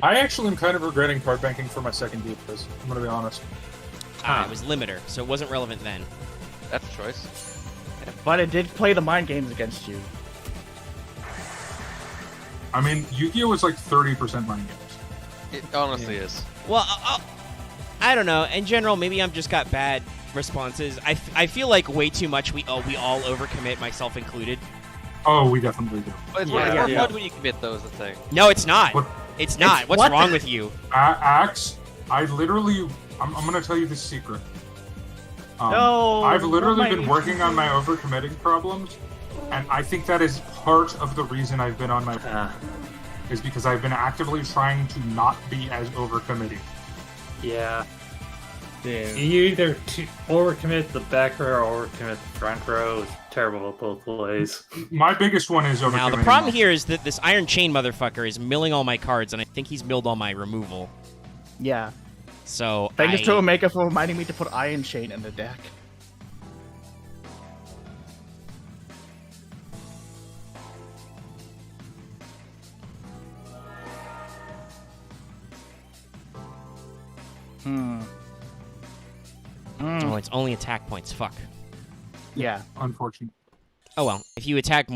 I actually am kind of regretting card banking for my second deal, because I'm going to be honest. It was limiter, so it wasn't relevant then. That's a choice. But it did play the mind games against you. I mean, Yu-Gi-Oh! Was like 30% mind games. It honestly is. Well, I don't know. In general, maybe I'm just got bad responses. I feel like way too much. We all overcommit, myself included. Oh, we definitely do. But it's Yeah, more yeah. fun when you commit those. The thing. No, it's not. What- It's not. What's what wrong the- with you? Axe, I'm going to tell you the secret. No, I've literally not my- been working on my overcommitting problems, and I think that is part of the reason I've been on my is because I've been actively trying to not be as overcommitting. Yeah. Yeah. You either overcommit the back row or overcommit the front row. It's terrible both ways. My biggest one is overcommitting. Now the problem here is that this Iron Chain motherfucker is milling all my cards, and I think he's milled all my removal. Yeah. So Thanks to Omega for reminding me to put Iron Chain in the deck. Oh, it's only attack points. Fuck. Yeah. Unfortunate. Oh well. If you attack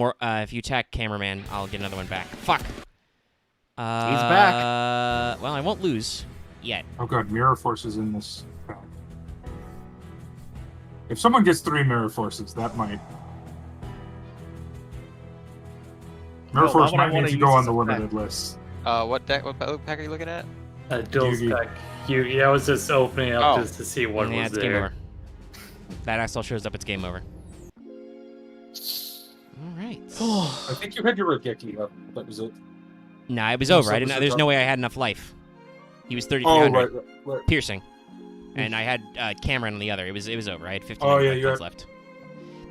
cameraman, I'll get another one back. Fuck. He's back. Well, I won't lose yet. Oh god, Mirror Force is in this. If someone gets 3 Mirror Forces, that might. Mirror why Force would I might wanna need to use go on this the effect? limited list. What deck? What pack are you looking at? Dual Yugi. spec. Yugi. I was just opening up Oh. just to see what yeah, was it's game there. over. That asshole shows up, it's game over. Alright. I think you had your Regeki up. That was it. Nah, it was No, over. so I was didn't. it There's up? no way I had enough life. He was Oh, 3,300 right. piercing, and I had Cameron on the other. It was over. I had 15 Oh, yeah, you had- left.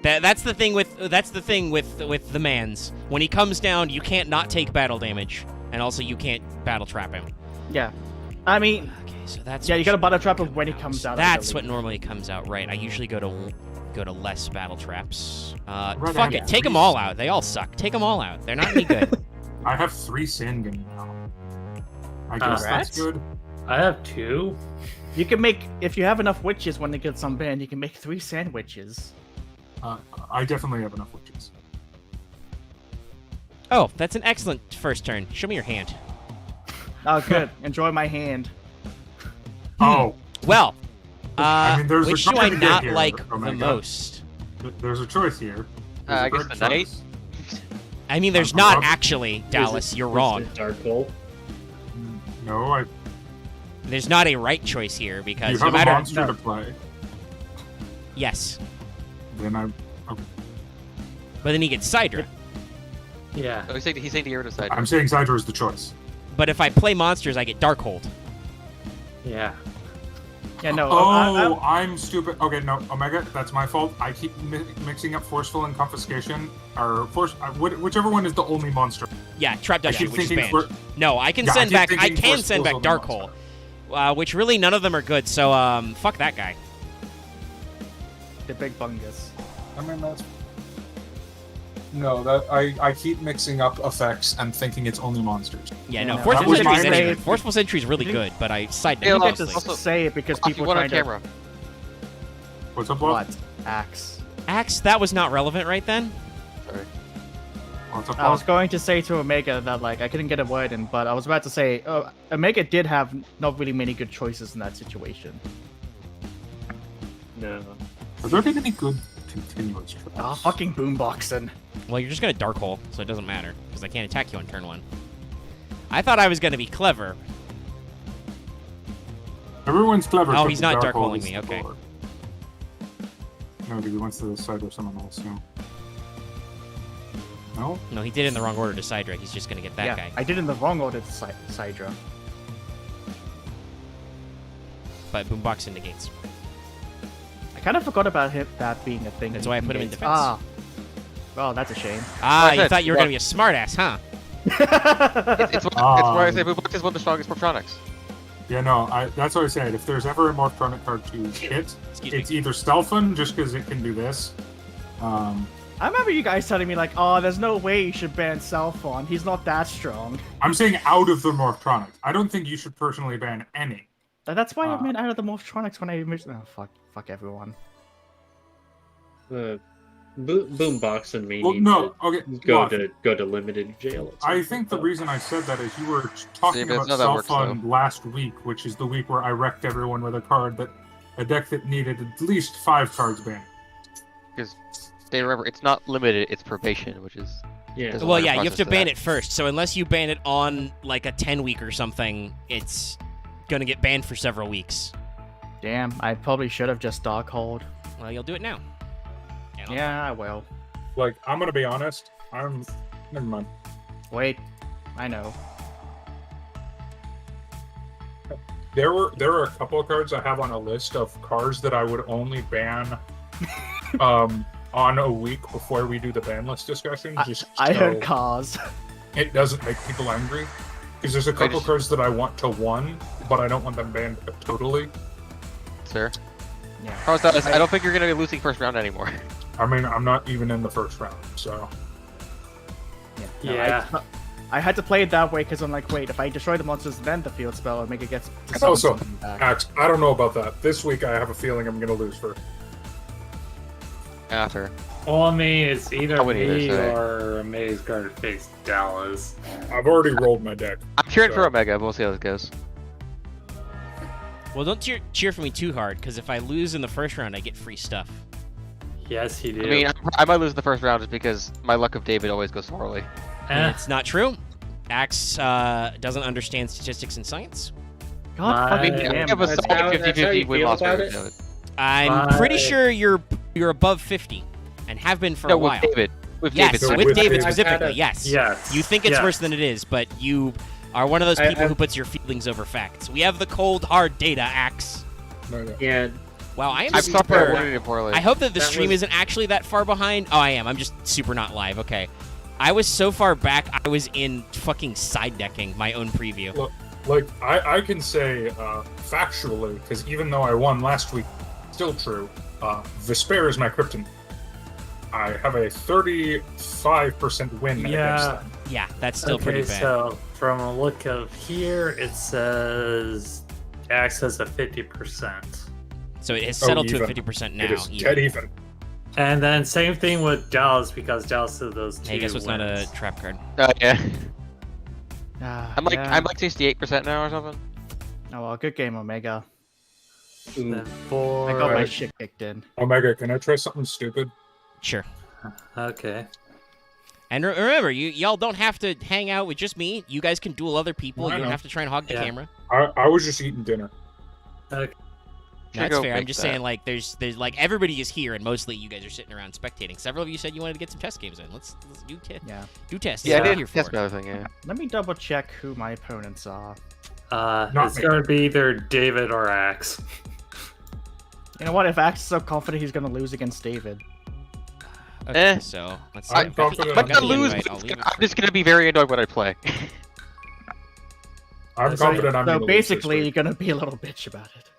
That's the thing with the mans. When he comes down, you can't not take battle damage, and also you can't battle trap him. Yeah. I mean, Okay, so that's yeah, what you gotta should battle trap go him when he now. comes out. That's what normally comes out, right? I usually go to less battle traps. Right, Fuck I it, have take them 3 all out. They all suck. Take them all out. They're not any good. I have 3 Sanding now. I guess that's Congrats. good. I have 2. You can make, if you have enough witches when they get unbanned, you can make 3 sandwiches. I definitely have enough witches. Oh, that's an excellent first turn. Show me your hand. Oh, good. Enjoy my hand. Oh, Well, I mean, there's a which do I couple to get not here, like the Omega. most? there's a choice here. There's I a guess correct the knight. choice. I mean, there's I'm not wrong. actually, Dallas. You're Is wrong. it Dark Hole? No, I. There's not a right choice here You because no have a matter. monster to play. Yes, Then I. but then he gets Sidra. Yeah. Oh, he's saying to get rid of side. I'm saying Zydra is the choice. But if I play monsters, I get Darkhold. Yeah. Yeah, no. Oh, I'm stupid. Okay, no, Omega, that's my fault. I keep mixing up Forceful and Confiscation, or whichever one is the only monster. Yeah, Trap I Dusty, keep which is thinking banned. No, I can Yeah, I send keep back. I thinking can Force send back Fuel's the Darkhold, which really none of them are good. So fuck that guy. the big bungus. I mean, that's. No, that I keep mixing up effects and thinking it's only monsters. Yeah, Yeah, no, no, Forceful that was Sentry is my any main- good. Forceful Sentry is really You good, but I side Hey, You note get also- to also- say it because Off you people one trying on to. camera. What's up, Bob? What? Axe. Axe. That was not relevant right then. Sorry. What's up, I was Bob? going to say to Omega that like I couldn't get a word in, but I was about to say Omega did have not really many good choices in that situation. No. Have there been any good continuous traps? Ah, fucking boomboxing. Well, you're just gonna Darkhole, so it doesn't matter because I can't attack you on turn 1. I thought I was gonna be clever. Everyone's clever. Oh, but he's the not Dark Hole Darkholing is me, the okay. lore. No, because he wants to side with someone else. No. No. No, he did it in the wrong order to Sidra. He's just gonna get that yeah, guy. I did in the wrong order to Sidra. But Boombox negates. I kind of forgot about him that being a thing. That's why I put him in Gates. defense. Ah. Oh, that's a shame. Ah, Like I you said, thought you were well- gonna be a smartass, huh? It's why I say Boombox is one of the strongest Morphtronics. Yeah, no. That's what I said. If there's ever a Morphtronic card to hit, Excuse it's me. either Stealthen, just because it can do this. I remember you guys telling me like, oh, there's no way you should ban Selphon. He's not that strong. I'm saying out of the Morphtronic. I don't think you should personally ban any. That's why I Ah. meant out of the Morphtronics when I mentioned. Oh, fuck everyone. Boombox and me Well, need no. Okay. to Look, go to limited jail. at some I point, think the but- reason I said that is you were talking but about it's not that works, Self-Fund last week, which is the week where I wrecked everyone with a deck that needed at least 5 cards banned. Because they remember it's not limited, it's probation, which is Yeah. There's a Well, longer yeah, you have process to to ban that. it first. So unless you ban it on like a 10 week or something, it's gonna get banned for several weeks. Damn, I probably should have just Darkhold. Well, you'll do it now. And I'll- Yeah, I will. Like, I'm gonna be honest. Never mind. Wait, I know. There are a couple of cards I have on a list of cards that I would only ban on a week before we do the ban list discussion. Just I so heard cars. it doesn't make people angry. Because there's a couple just- cards that I want to 1, but I don't want them banned totally. sir. Yeah. How's that? I don't think you're gonna be losing first round anymore. I mean, I'm not even in the first round, so No, Yeah. I had to play it that way because I'm like, wait, if I destroy the monsters then the field spell, and make it gets. And also, back. Axe, I don't know about that. This week, I have a feeling I'm gonna lose first. After. Well, I mean, it's either I wouldn't me either say. or Maze Guard face Dallas. I've already rolled my deck. I'm cheering for So- Omega, but we'll see how this goes. Well, don't cheer for me too hard, because if I lose in the first round, I get free stuff. Yes, you do. I mean, I might lose the first round just because my luck of David always goes poorly. Eh, It's not true. Axe doesn't understand statistics and science. God I I mean, fucking I damn. have a That's solid how- that's how 50-50 you win feel loss about rate it? with David. I'm pretty sure you're above 50, and have been for No, a while. with David. With Yes, David. So with with David David. specifically. I've had a- Yes. yes. You think it's yes. worse than it is, but you are one of those people I- who puts your feelings over facts. We have the cold, hard data, Axe. No. Yeah, Wow, I am I'm sorry super. I worded it poorly. I hope that the That stream was- isn't actually that far behind. Oh, I am. I'm just super not live. Okay. I was so far back, I was in fucking side decking my own preview. Look, like I can say factually, because even though I won last week, still true. Vesper is my krypton. I have a 35% win against Yeah. them. Yeah, that's still Okay, pretty bad. so from a look of here, it says Axe has a 50%. So it has Oh, settled to a even. 50% now. It is even. dead even. And then same thing with Dallas because Dallas did those two. Hey, guess what's not a wins. trap card? Yeah. I'm like Yeah. I'm like 68% now or something. Oh well, good game, Omega. ooh, Then for I got my Alright. shit kicked in. Omega, can I try something stupid? Sure. okay. And remember, y'all don't have to hang out with just me. You guys can duel other people. I You don't know. have to try and hog the Yeah. camera. I was just eating dinner. Okay. Should That's go fair. I'm make just that. saying, like, there's like everybody is here, and mostly you guys are sitting around spectating. Several of you said you wanted to get some test games in. Let's do Yeah. tests. Yeah, I That's what I'm did here test for. another thing. Yeah. Let me double check who my opponents are. Not It's me. going to be either David or Axe. You know what? If Axe is so confident he's gonna lose against David. Okay, Eh. so let's see. I'm I've got the- confident I've I'm got gonna the lose. invite. But I'll leave it I'm for just you. gonna be very annoyed when I play. I'm So- confident I'm So gonna lose this basically, you're week. gonna be a little bitch about it.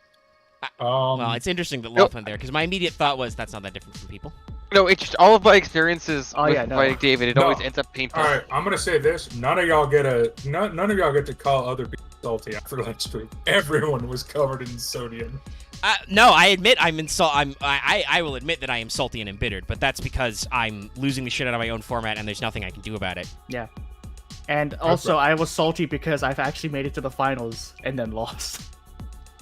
Well, it's interesting that Nope. Loth went there because my immediate thought was that's not that different from people. No, it's just all of my experiences Oh, with yeah, no. fighting David. It No. always ends up painful. All right, I'm gonna say this: none of y'all get to call other people salty after last week. Everyone was covered in sodium. No, I admit I will admit that I am salty and embittered, but that's because I'm losing the shit out of my own format and there's nothing I can do about it. Yeah. And also, I was salty because I've actually made it to the finals and then lost.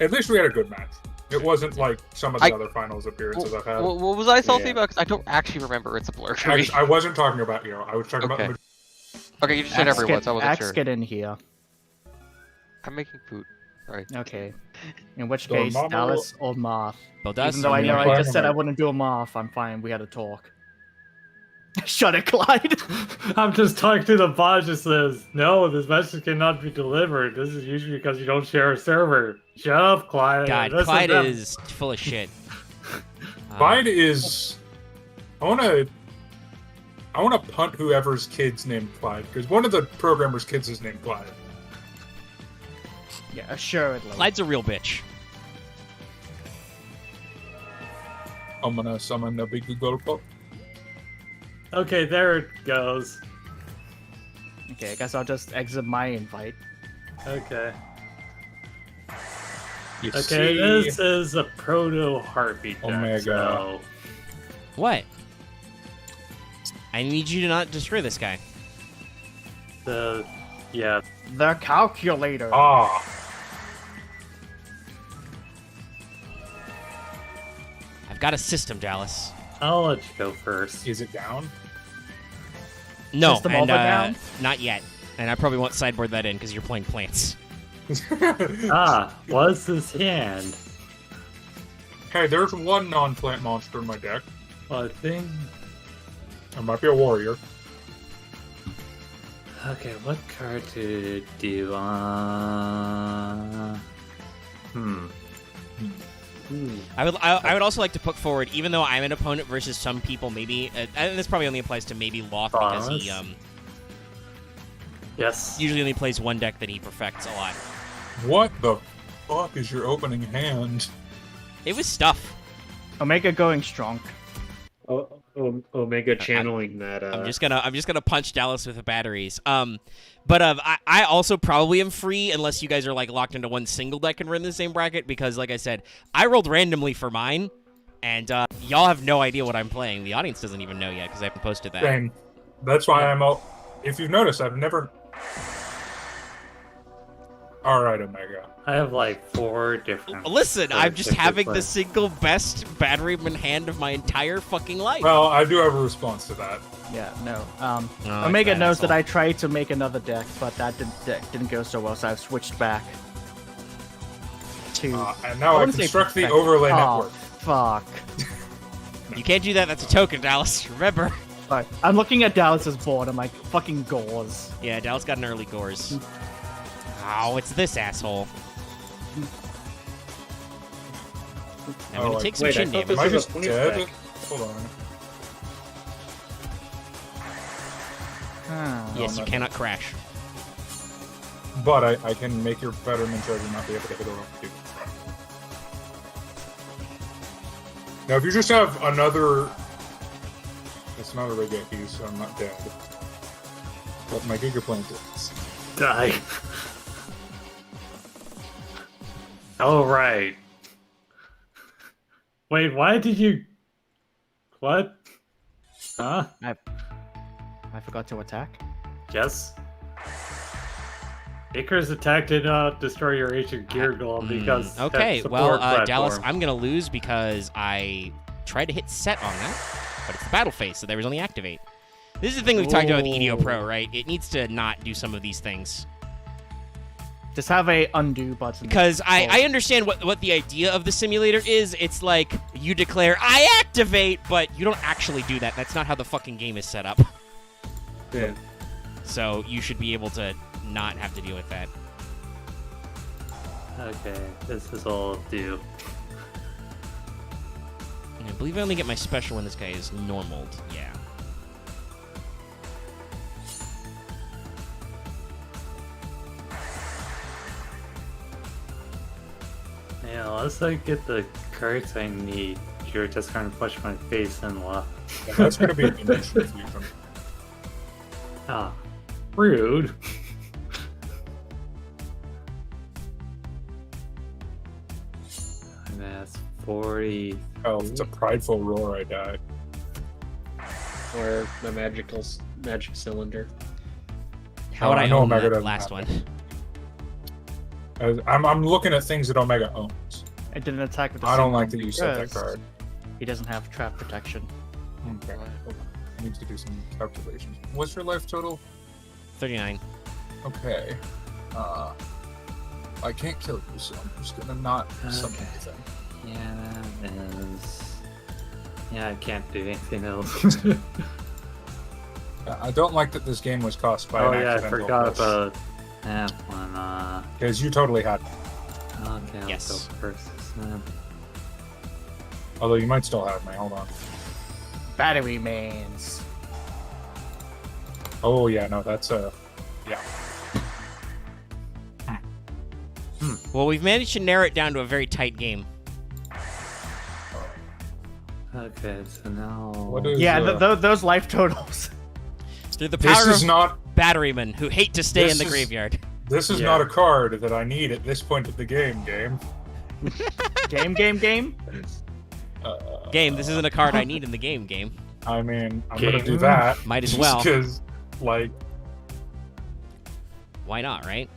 At least we had a good match. It wasn't like some of the I- other finals appearances I've had. What was I salty Yeah. about? Because I don't actually remember. It's a blur for me. I wasn't talking about you. I was talking Okay. about. Okay, you just said everyone, so I wasn't Axe sure. get in here. I'm making food. Sorry. Okay. In which So case, Mama- Dallas or Marth. Well, does Even though I mean, know I'm I just said I fine. wouldn't do a Marth, I'm fine. We had a talk. Shut it, Clyde. I'm just talking to the bot. Just says, no, this message cannot be delivered. This is usually because you don't share a server. Shut up, Clyde. God, Listen Clyde to them. is full of shit. Clyde is. I wanna punt whoever's kid's named Clyde because one of the programmers' kids is named Clyde. Yeah, assuredly. Clyde's a real bitch. I'm gonna summon a big Google Pop. Okay, there it goes. Okay, I guess I'll just exit my invite. Okay. You Okay, see, this is a proto heartbeat deck. Omega. So What? I need you to not destroy this guy. yeah. The calculator. Ah, I've got a system, Dallas. I'll let you go first. is it down? No, System and over down? not yet. And I probably won't sideboard that in because you're playing plants. What's his hand? Hey, there's one non-plant monster in my deck. I think. It might be a warrior. Okay, what card to do? I would also like to put forward, even though I'm an opponent versus some people, maybe, and this probably only applies to maybe Loth because he Yes. usually only plays one deck that he perfects a lot. What the fuck is your opening hand? It was stuff. Omega going strong. Omega channeling that. I'm just gonna punch Dallas with the batteries. But I also probably am free unless you guys are like locked into one single deck and we're in the same bracket because, like I said, I rolled randomly for mine, and y'all have no idea what I'm playing. The audience doesn't even know yet because I haven't posted that. Same. That's why I'm. If you've noticed, I've never. All right, Omega. I have like 4 different. Listen, I'm just different having the plans. single best batteryman hand of my entire fucking life. Well, I do have a response to that. Yeah, no. Oh, Omega that knows that asshole. I tried to make another deck, but that didn't go so well, so I've switched back to. And now I wouldn't say construct the perfect. overlay Oh, network. fuck. You can't do that. That's a token, Dallas. Remember? Alright, I'm looking at Dallas's board. I'm like, fucking gauze. Yeah, Dallas got an early Gores. Oh, it's this asshole. I'm Oh, gonna like, take some wait, I chin thought damage. Am I This is just a police dead? deck. Hold on. Yes, no, you no. cannot crash. But I can make your Betterman charger not be able to hit off you. Now, if you just have another... It's not a Regeki, so I'm not dead. But my Gigaplant is. Die. All right. Wait, why did you? What? Huh? I forgot to attack. Yes. Icarus attack did not destroy your ancient gear golem because Okay, that well, support Dallas, platform. I'm gonna lose because I tried to hit set on that, but it's the battle phase, so there was only activate. This is the thing we've talked about with EDO Pro, right? It needs to not do some of these things. Just have a undo button. Because I understand what the idea of the simulator is. It's like you declare, I activate, but you don't actually do that. That's not how the fucking game is set up. Yeah. So you should be able to not have to deal with that. Okay, this is all due. And I believe I only get my special when this guy is normaled. Yeah. Yeah, unless I get the cards I need, you're just gonna push my face and left. And that's going to be a dimension fusion. Ah, rude. And that's 40. Oh, it's a prideful roar, I die. Or the magic cylinder. How would I I know own Omega that doesn't last have one? I'm looking at things that Omega owns. It didn't attack with the I don't single like that you said that because card. He doesn't have trap protection. Okay. I need to do some calculations. What's your life total? 39. Okay. I can't kill you, so I'm just gonna not summon Okay. anything. Yeah, that is. Yeah, I can't do anything else. I don't like that this game was cost by Oh an yeah, I accidental forgot plus. about that one. Because you totally had it. Okay, I'll Yes. go first. Although you might still have me. Hold on. Battery mains. Oh yeah, no, that's yeah. Well, we've managed to narrow it down to a very tight game. Okay, so now. What is Yeah, those life totals. Through the this power is of not batterymen who hate to stay This in the is- graveyard. this is Yeah. not a card that I need at this point of the game. Game. Game, this isn't a card I need in the game. I mean, I'm gonna do Game. that. Might as just well. Because, like, Why not, right?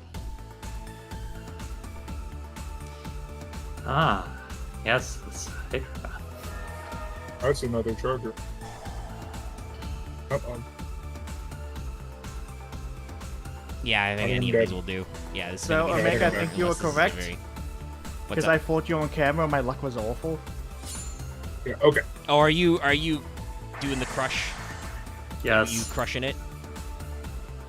Ah, yes, it's Hydra. that's another charger. Uh-oh. Yeah, I think I'm any of dead. these will do. Yeah, this is So, gonna be Omega, I very- think you were unless this is a correct. very- What's Because up? I fought you on camera, my luck was awful. Yeah, okay. Oh, are you doing the crush? Yes, You crushing it?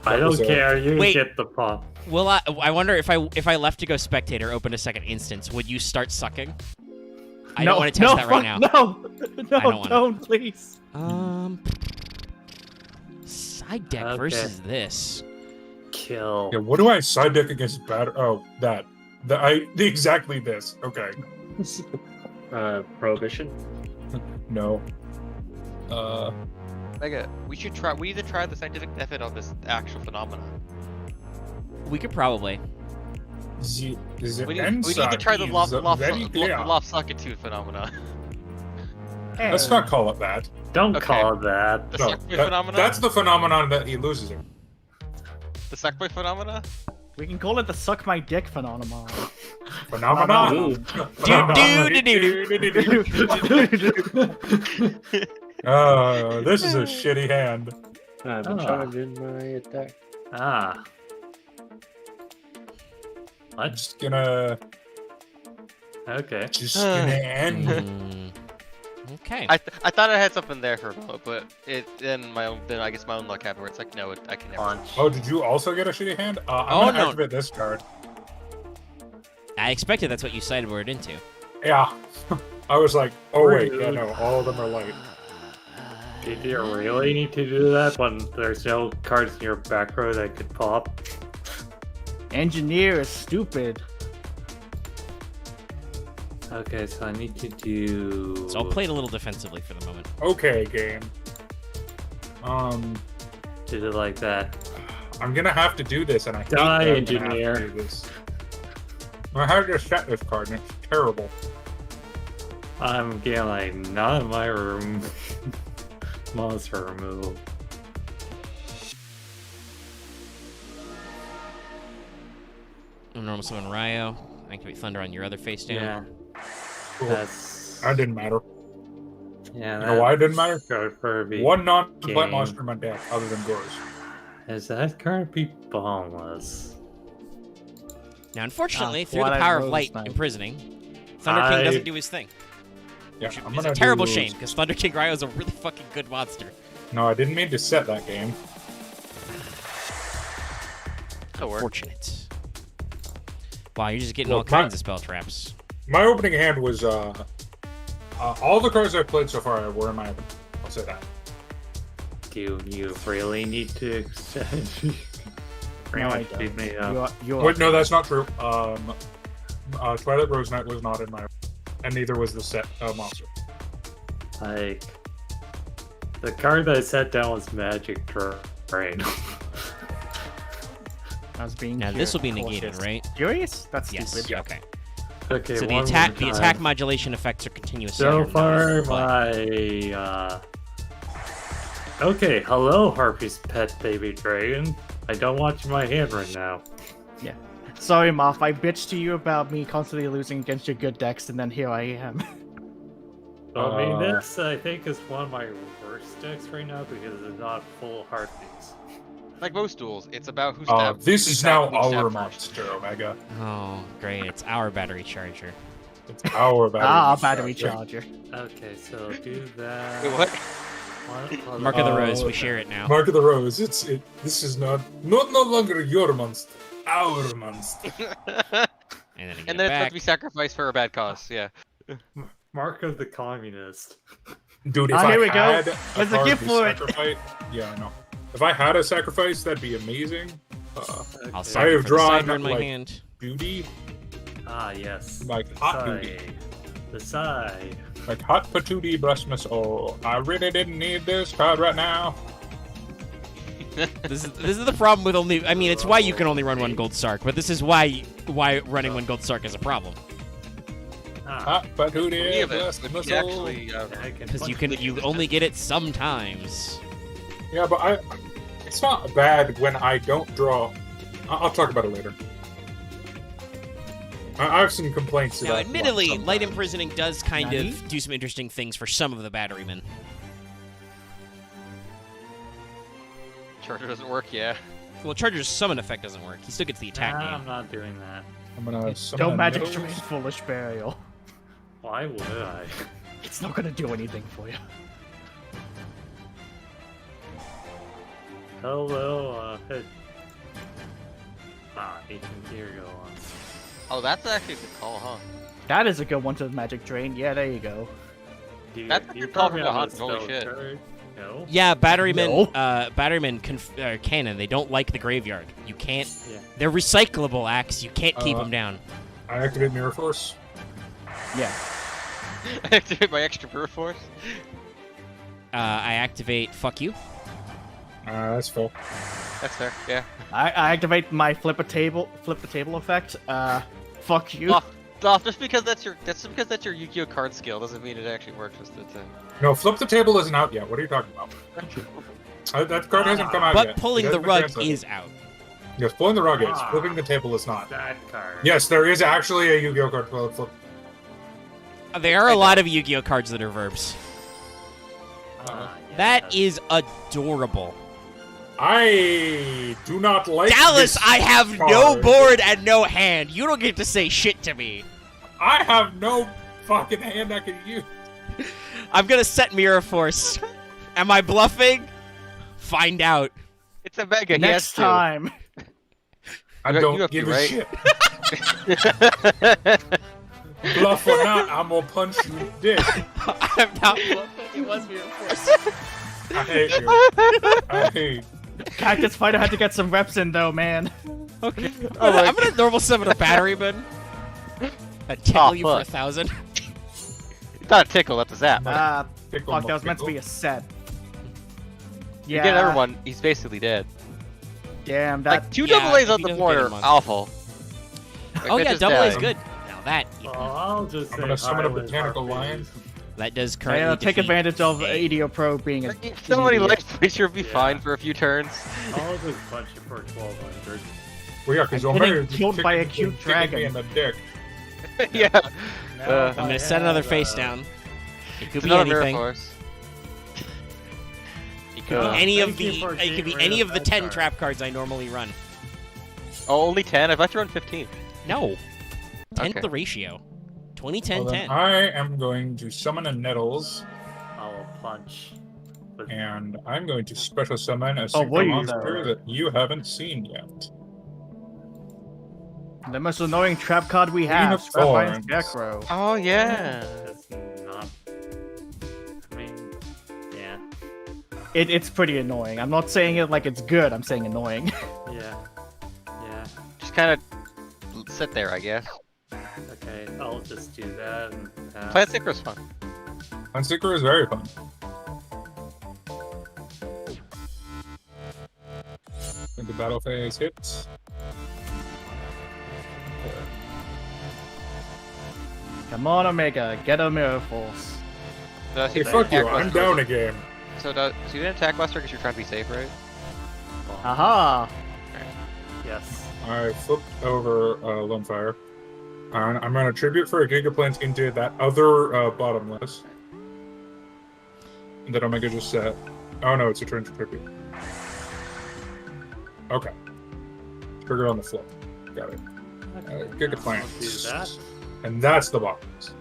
I That was don't a- care. You Wait. get the pop. Well, I wonder if I left to go spectator, open a second instance, would you start sucking? I don't want to test that right now. No, don't wanna. don't, please. Side deck Okay. versus this. Kill. Yeah, what do I side deck against batter? Oh, that. Exactly this. Okay. Prohibition. No. Mega, we need to try the scientific method of this actual phenomenon. We could probably. We We need to try the Lopsakitude phenomenon. Hey. Let's not call it that. Don't Okay. call it that. The No, Sackboy that- phenomenon? That's the phenomenon that he loses in. The Sackboy phenomena? We can call it the suck my dick phenomenon. Phenomenon. Ooh. This is a shitty hand. I'm Ah. charging my attack. Ah. I'm What? just gonna Okay. end. Mm. Okay. I thought I had something there for a moment, but then I guess my own luck happened where it's like, no, I can never. Punch. Oh, did you also get a shitty hand? I'm Oh, gonna no. activate this card. I expected that's what you sideboarded into. Yeah. I was like, oh wait, yeah, Rude. no, all of them are light. Did you really need to do that when there's no cards in your back row that could pop? Engineer is stupid. Okay, so I need to do. So I'll play it a little defensively for the moment. Okay, game. Did it like that. I'm gonna have to do this, and I hate Die, that I'm gonna have engineer. to do this. I had to set this card, and it's terrible. I'm getting like not in my room. Monster removal. Normal summon Ryo. Activate Thunder on your other face down. Yeah, Cool. that's. That didn't matter. Yeah, You know why it didn't matter? Card for be. One non-compliant game. monster in my deck, other than Gorz. Is that card be boneless? Now, unfortunately, through the Twilight power of Rose light Knight. imprisoning, Thunder King I- doesn't do his thing. Yeah, Which I'm is gonna a terrible do- shame, because Thunder King Ryo is a really fucking good monster. No, I didn't mean to set that game. That'll work. Fortunate. Wow, you're just getting Well, all kinds of spell traps. My opening hand was all the cards I've played so far were in my opening. I'll say that. Do you really need to? Pretty No, I much beat me You up. are, you are Wait, no, that's not true. Twilight Rose Knight was not in my, and neither was the set monster. Like, the card that I set down was Magic Drain. I was being Now, this will be cautious. negated, right? Curious? That's Yes. stupid. Yeah. Okay. Okay, So the one attack, more the attack time. modulation effects are continuous. So standard far, numbers, but- my okay, hello, Harpy's pet baby dragon. I don't want you in my hand right now. Sorry, Moth. I bitched to you about me constantly losing against your good decks, and then here I am. I mean, Uh, this I think is one of my worst decks right now because it's not full Harpies. Like most duels, it's about who's This who's is now stabbed, who's our stabbed first. monster, Omega. Oh, great! It's our battery charger. It's our battery. Battery charger. charger. Okay, so do that. Wait, what? One Mark of the Uh, Rose, we share it now. Mark of the Rose. This is no longer your monster. Our monster. And then, I get And it then it's back. supposed to be sacrificed for a bad cause. Yeah. Mark of the Communist. Dude, if Ah, I here we go. had There's a card gift be for it. sacrificed- Yeah, I know. If I had a sacrifice, that'd be amazing. I'll Okay. sack I it have for the drawn, sidebar in my like- hand. Duty, Ah, yes. like The hot duty. side. The side. Like hot patootie breast missile. I really didn't need this card right now. This is the problem with only. I mean, it's why you can only run one Gold Sark, but this is why running one Gold Sark is a problem. Ah, Hot patootie Three of it breast would be missile. actually. I can Because punch you only get it sometimes. Yeah, but it's not bad when I don't draw. I'll talk about it later. I have some complaints Now, about. admittedly, sometimes. Light Imprisoning does kind Nani? of do some interesting things for some of the batterymen. Charger doesn't work. Yeah. Well, Charger's summon effect doesn't work. He still gets the attack Nah, game. I'm not doing that. I'm gonna summon Don't a magic Nose. drain foolish burial. Why would I? It's not gonna do anything for you. Hello, hit. Ah, ancient gear go on. Oh, that's actually a good call, huh? That is a good one to the magic drain. Yeah, there you go. Do you, That's a you good call probably from the have a hunt, holy spell shit. card? No? Yeah, batterymen, No. batterymen canon. They don't like the graveyard. You can't. Yeah. They're recyclable acts. You can't keep Uh, them down. I activate Mirror Force. Yeah. I activate my extra Brew Force. I activate. Fuck you. That's full. That's fair. Yeah. I activate my flip the table effect. Fuck you. Off, just because that's your Yu-Gi-Oh card skill doesn't mean it actually works. Just it's a... No, Flip the Table isn't out yet. What are you talking about? That card hasn't come out But yet. pulling It the hasn't been rug translated. is out. Yes, pulling the rug is. Flipping the table is not. That card. Yes, there is actually a Yu-Gi-Oh card for flip. There are a lot of Yu-Gi-Oh cards that are verbs. Yeah, That is adorable. I do not like Dallas, this I have no card. board and no hand. You don't get to say shit to me. I have no fucking hand I can use. I'm gonna set Mirror Force. Am I bluffing? Find out. It's a mega. he Next has to. time. I You don't have to, give a right? shit. Bluff or not, I'm gonna punch you in the dick. I'm not bluffing. It was Mirror Force. I hate you. I hate. Cactus Fighter had to get some reps in though, man. Okay. Oh my I'm gonna normal summon a battery bin. That tickle Oh, you for fuck. 1,000. It's not a tickle. That's a zap. Pickle Fuck, that was meant to pickle. be a set. You Yeah. get everyone. He's basically dead. Damn, that. Like two yeah, double A's if on he the doesn't board get are him on. awful. Oh yeah, just double A is died. good. Now that Oh, I'll just I'm say gonna summon a hi with botanical Harpies. lion. that does currently Yeah, take defeat advantage of a- EDO Pro being a. So many idiot. life points, you'll be Yeah. fine for a few turns. I'll just punch you for 1,200. Well, yeah, because I'm getting Omega just killed by a kicking- cute kicking me dragon. in the dick. Yeah. Now I'm if I'm I gonna set another had, face down. It could It's be another Mirror anything. Force. It could be Uh, any of thank you the. for It could be getting any rid of of the that 10 card. trap cards I normally run. Oh, only 10? I'd like to run 15. No. 10's Okay. the ratio. 20, 10, Well, then 10. I am going to summon a Nettles, I'll punch. With and I'm going to special summon a Oh, single will you, monster though? that you haven't seen yet. The most annoying trap card we have, of Scraplion's Thorns. Scarecrow. Oh, yeah. It's not. I mean, yeah. It's pretty annoying. I'm not saying it like it's good, I'm saying annoying. Yeah. Yeah. Just kind of sit there, I guess. Okay, I'll just do that. And, Plant Synchro's fun. Unseeker is very fun. And the battle phase hits. Come on, Omega, get a Mirror Force. Does Hey, he fuck you, attack I'm Buster? down again. So you didn't attack Buster because you're trying to be safe, right? Aha! Yes. I flipped over Lunefire. And I'm going to tribute for a Gigaplant into that other bottomless. And then Omega just set. Oh no, it's a turn to tribute. Okay. Trigger on the flip. Got it. Gigaplant. I'll do that. And that's the bottomless.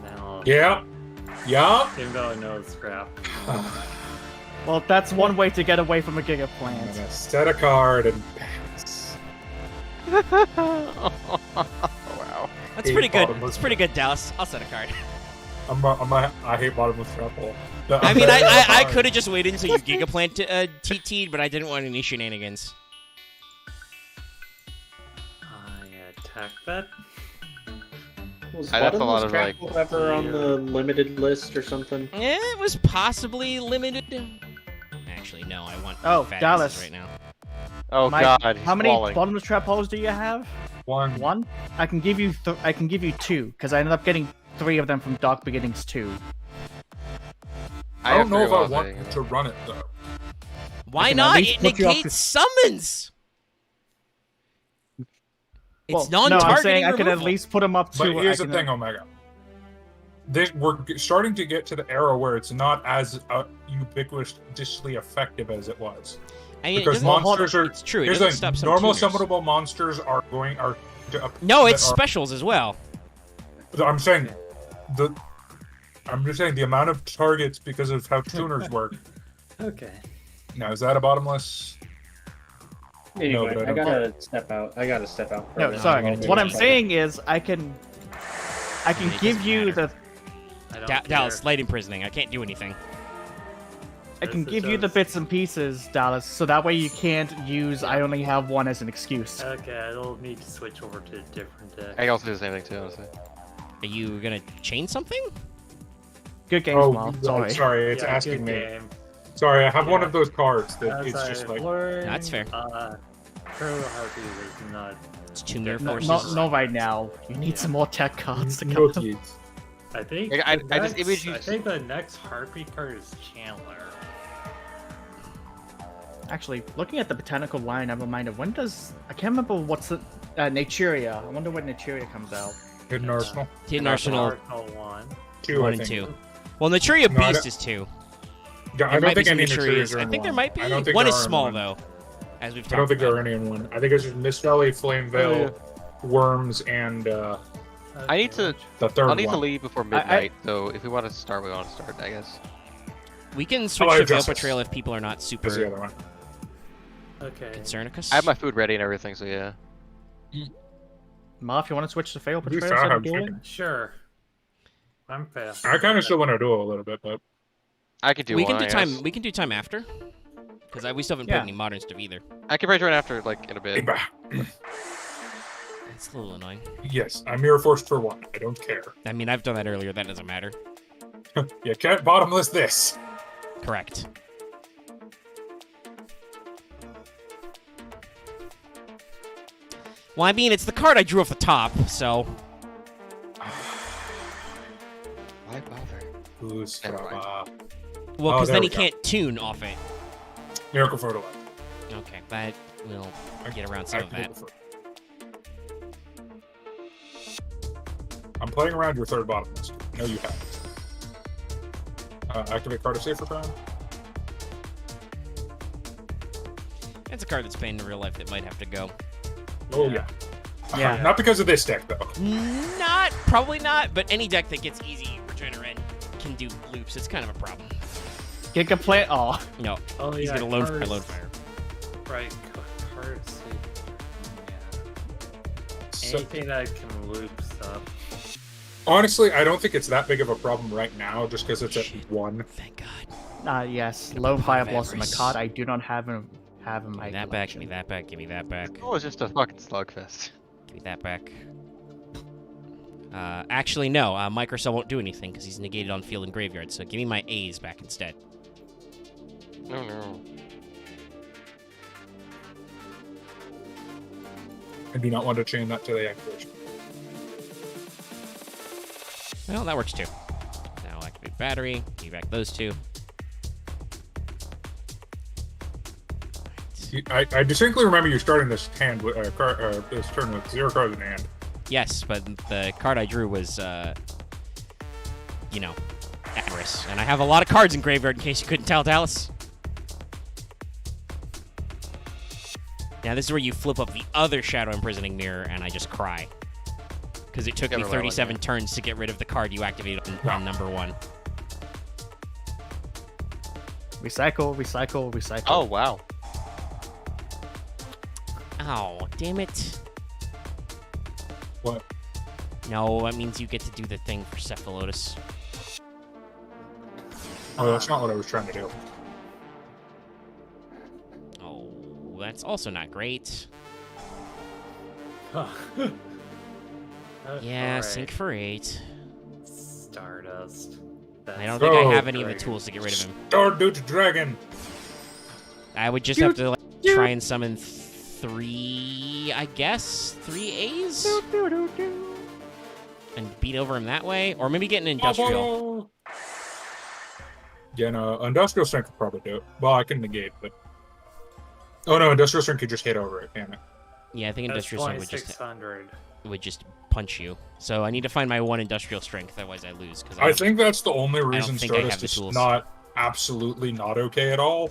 Now, Yeah. Yeah. even though I know it's crap. Well, that's one way to get away from a I'm Gigaplant. gonna set a card and pass. Wow. That's Eight pretty good. bottomless. It's pretty good, Dallas. I'll set a card. I hate bottomless grapple. I mean, I could have just waited until you Gigaplant TT'd, but I didn't want any shenanigans. I attack that. Was That's a lot Bottomless of, like- Grapple ever on the limited list or something? Eh, it was possibly limited. Actually, no, I want Oh, fat Dallas. aces right now. Oh, My- God. How many Falling. bottomless trap holes do you have? One. One? I can give you I can give you two, because I ended up getting 3 of them from Dark Beginnings 2. I don't have know three if I walls want there, to run it though. Why can at not? least It put you up negates summons. It's Well, no, non-targeting I'm saying I can at removal. least put them up to. But here's I the can- thing, Omega. We're starting to get to the era where it's not as ubiquitously effective as it was. I mean, it Because doesn't- well, hold monsters on, are. It's true. It Here's doesn't the stop thing, some normal tuners. summonable monsters are going are. No, it's that are- specials as well. I'm saying I'm just saying the amount of targets because of how tuners work. Okay. Now is that a bottomless? Anyway, but I I don't- gotta step out. I gotta step out. for a No, minute. sorry. gonna do What it. I'm saying is I can It give doesn't you matter. the I don't Dallas, care. light imprisoning. I can't do anything. I can This give is you the just- bits and pieces, Dallas, so that way you can't use I only have one as an excuse. Okay, I'll need to switch over to a different deck. I can also do the same thing, too, honestly. Are you gonna chain something? Good games, Oh, Mal. Sorry. sorry, it's Yeah, asking good me. game. Sorry, I have one Yeah. of those cards that As it's I just like. learned, That's fair. Pearl Harpy was not. It's two mirror No, forces. Not right now. You need some more tech cards to No come. teeth. I think. I the just image you- I think the next Harpy card is Chandler. Actually, looking at the botanical line, I'm reminded, when does... I can't remember what's the... Naturia. I wonder when Naturia comes out. Hidden Arsenal. Hidden Arsenal Arsenal 1. 2, 1 I and think. 2. Well, Naturia No, I Beast don't- is 2. Yeah, I There might don't be think some any Naturias. Naturias are in I think there one. might be. I don't think One there is are in small, one. though, as we've talked I don't think there about. are any in one. I think it's just Mist Valley, Flame Veil, Worms, and I need to. the third I'll need to one. leave before midnight, so if we want to start, we want to start, I guess. We can switch I to Veil Justice. Betrayal if people are not Is the super other one. Okay. concernicus. I have my food ready and everything, so yeah. Ma, if you want to switch to Fail At least Betrayal I instead have of dueling? chicken. Sure. I'm fast. I kind of still want to duel a little bit, but I can do we one. can do I time. guess. We can do time after, because we still haven't Yeah. played any modern stuff either. I can probably join after, like, in a bit. It's a little annoying. yes, I'm Mirror Forced for 1. I don't care. I mean, I've done that earlier. That doesn't matter. You can't bottomless this. Correct. Well, I mean, it's the card I drew off the top, so Why bother? Who's Never mind. well, Oh, because there then we he go. can't tune off it. Miracle Fertilizer. Okay, but we'll get around some of that. Activate the I'm playing around your third bottomless. No, you haven't. Activate card of Safer Crown. It's a card that's banned in real life that might have to go. Oh yeah. Yeah. Not because of this deck though. Probably not, but any deck that gets easy Return Ren can do loops. It's kind of a problem. Giga Plant. Oh, No, Oh, he's yeah. gonna load fire, cars- load fire. Right. Card safe. So, Anything that can loop stuff. honestly, I don't think it's that big of a problem right now, just because it's at 1. Thank God. yes. Low Fire Blossom, a Avarice. card I do not have in my Give me that back. Give me that back. Give me that back. Oh, it's just a fucking slugfest. Give me that back. Actually, no. Microcell won't do anything because he's negated on field and graveyard. So give me my A's back instead. No. I do not want to chain that to the activation. Well, that works too. Now I'll activate battery. Give me back those two. I distinctly remember you starting this hand with this turn with 0 cards in hand. Yes, but the card I drew was, Avarice. And I have a lot of cards in graveyard in case you couldn't tell, Dallas. Now, this is where you flip up the other Shadow Imprisoning Mirror, and I just cry. Because it took me Never mind, 37 yeah. turns to get rid of the card you activated on number 1. Recycle, recycle, recycle. Oh, wow. Oh, damn it. What? No, that means you get to do the thing for Cephalotus. Oh, that's not what I was trying to do. Oh, that's also not great. Yeah, Alright. sync for 8. Stardust. I don't think I Oh, have any of the great. tools to get rid of him. Stardude Dragon. I would just have to try and summon 3, I guess, 3 A's? And beat over him that way? Or maybe get an industrial. Yeah, no, Industrial Strength could probably do it. Well, I can negate, but... Oh no, Industrial Strength could just hit over it, damn it. Yeah, I think That's industrial strength would 2600. just punch you. So I need to find my 1 industrial strength, otherwise I lose. Because I think that's the only reason think I have Stardust the is tools. not absolutely not okay at all.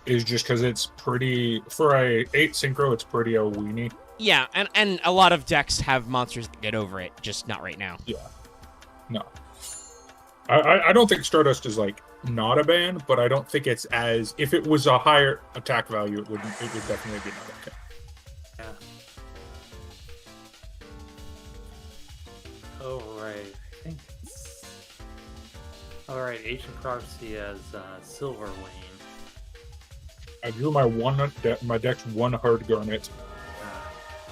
Is just because it's pretty... For a 8 Synchro, it's pretty a weenie. Yeah, and a lot of decks have monsters that get over it, just not right now. Yeah. No. I don't think Stardust is, like, not a ban, but I don't think it's as... If it was a higher attack value, it would definitely be not okay. Yeah. Oh, right. I think it's... Alright, Ancient Prophecy as Silver Wayne. I drew my my deck's 1 hard garnet,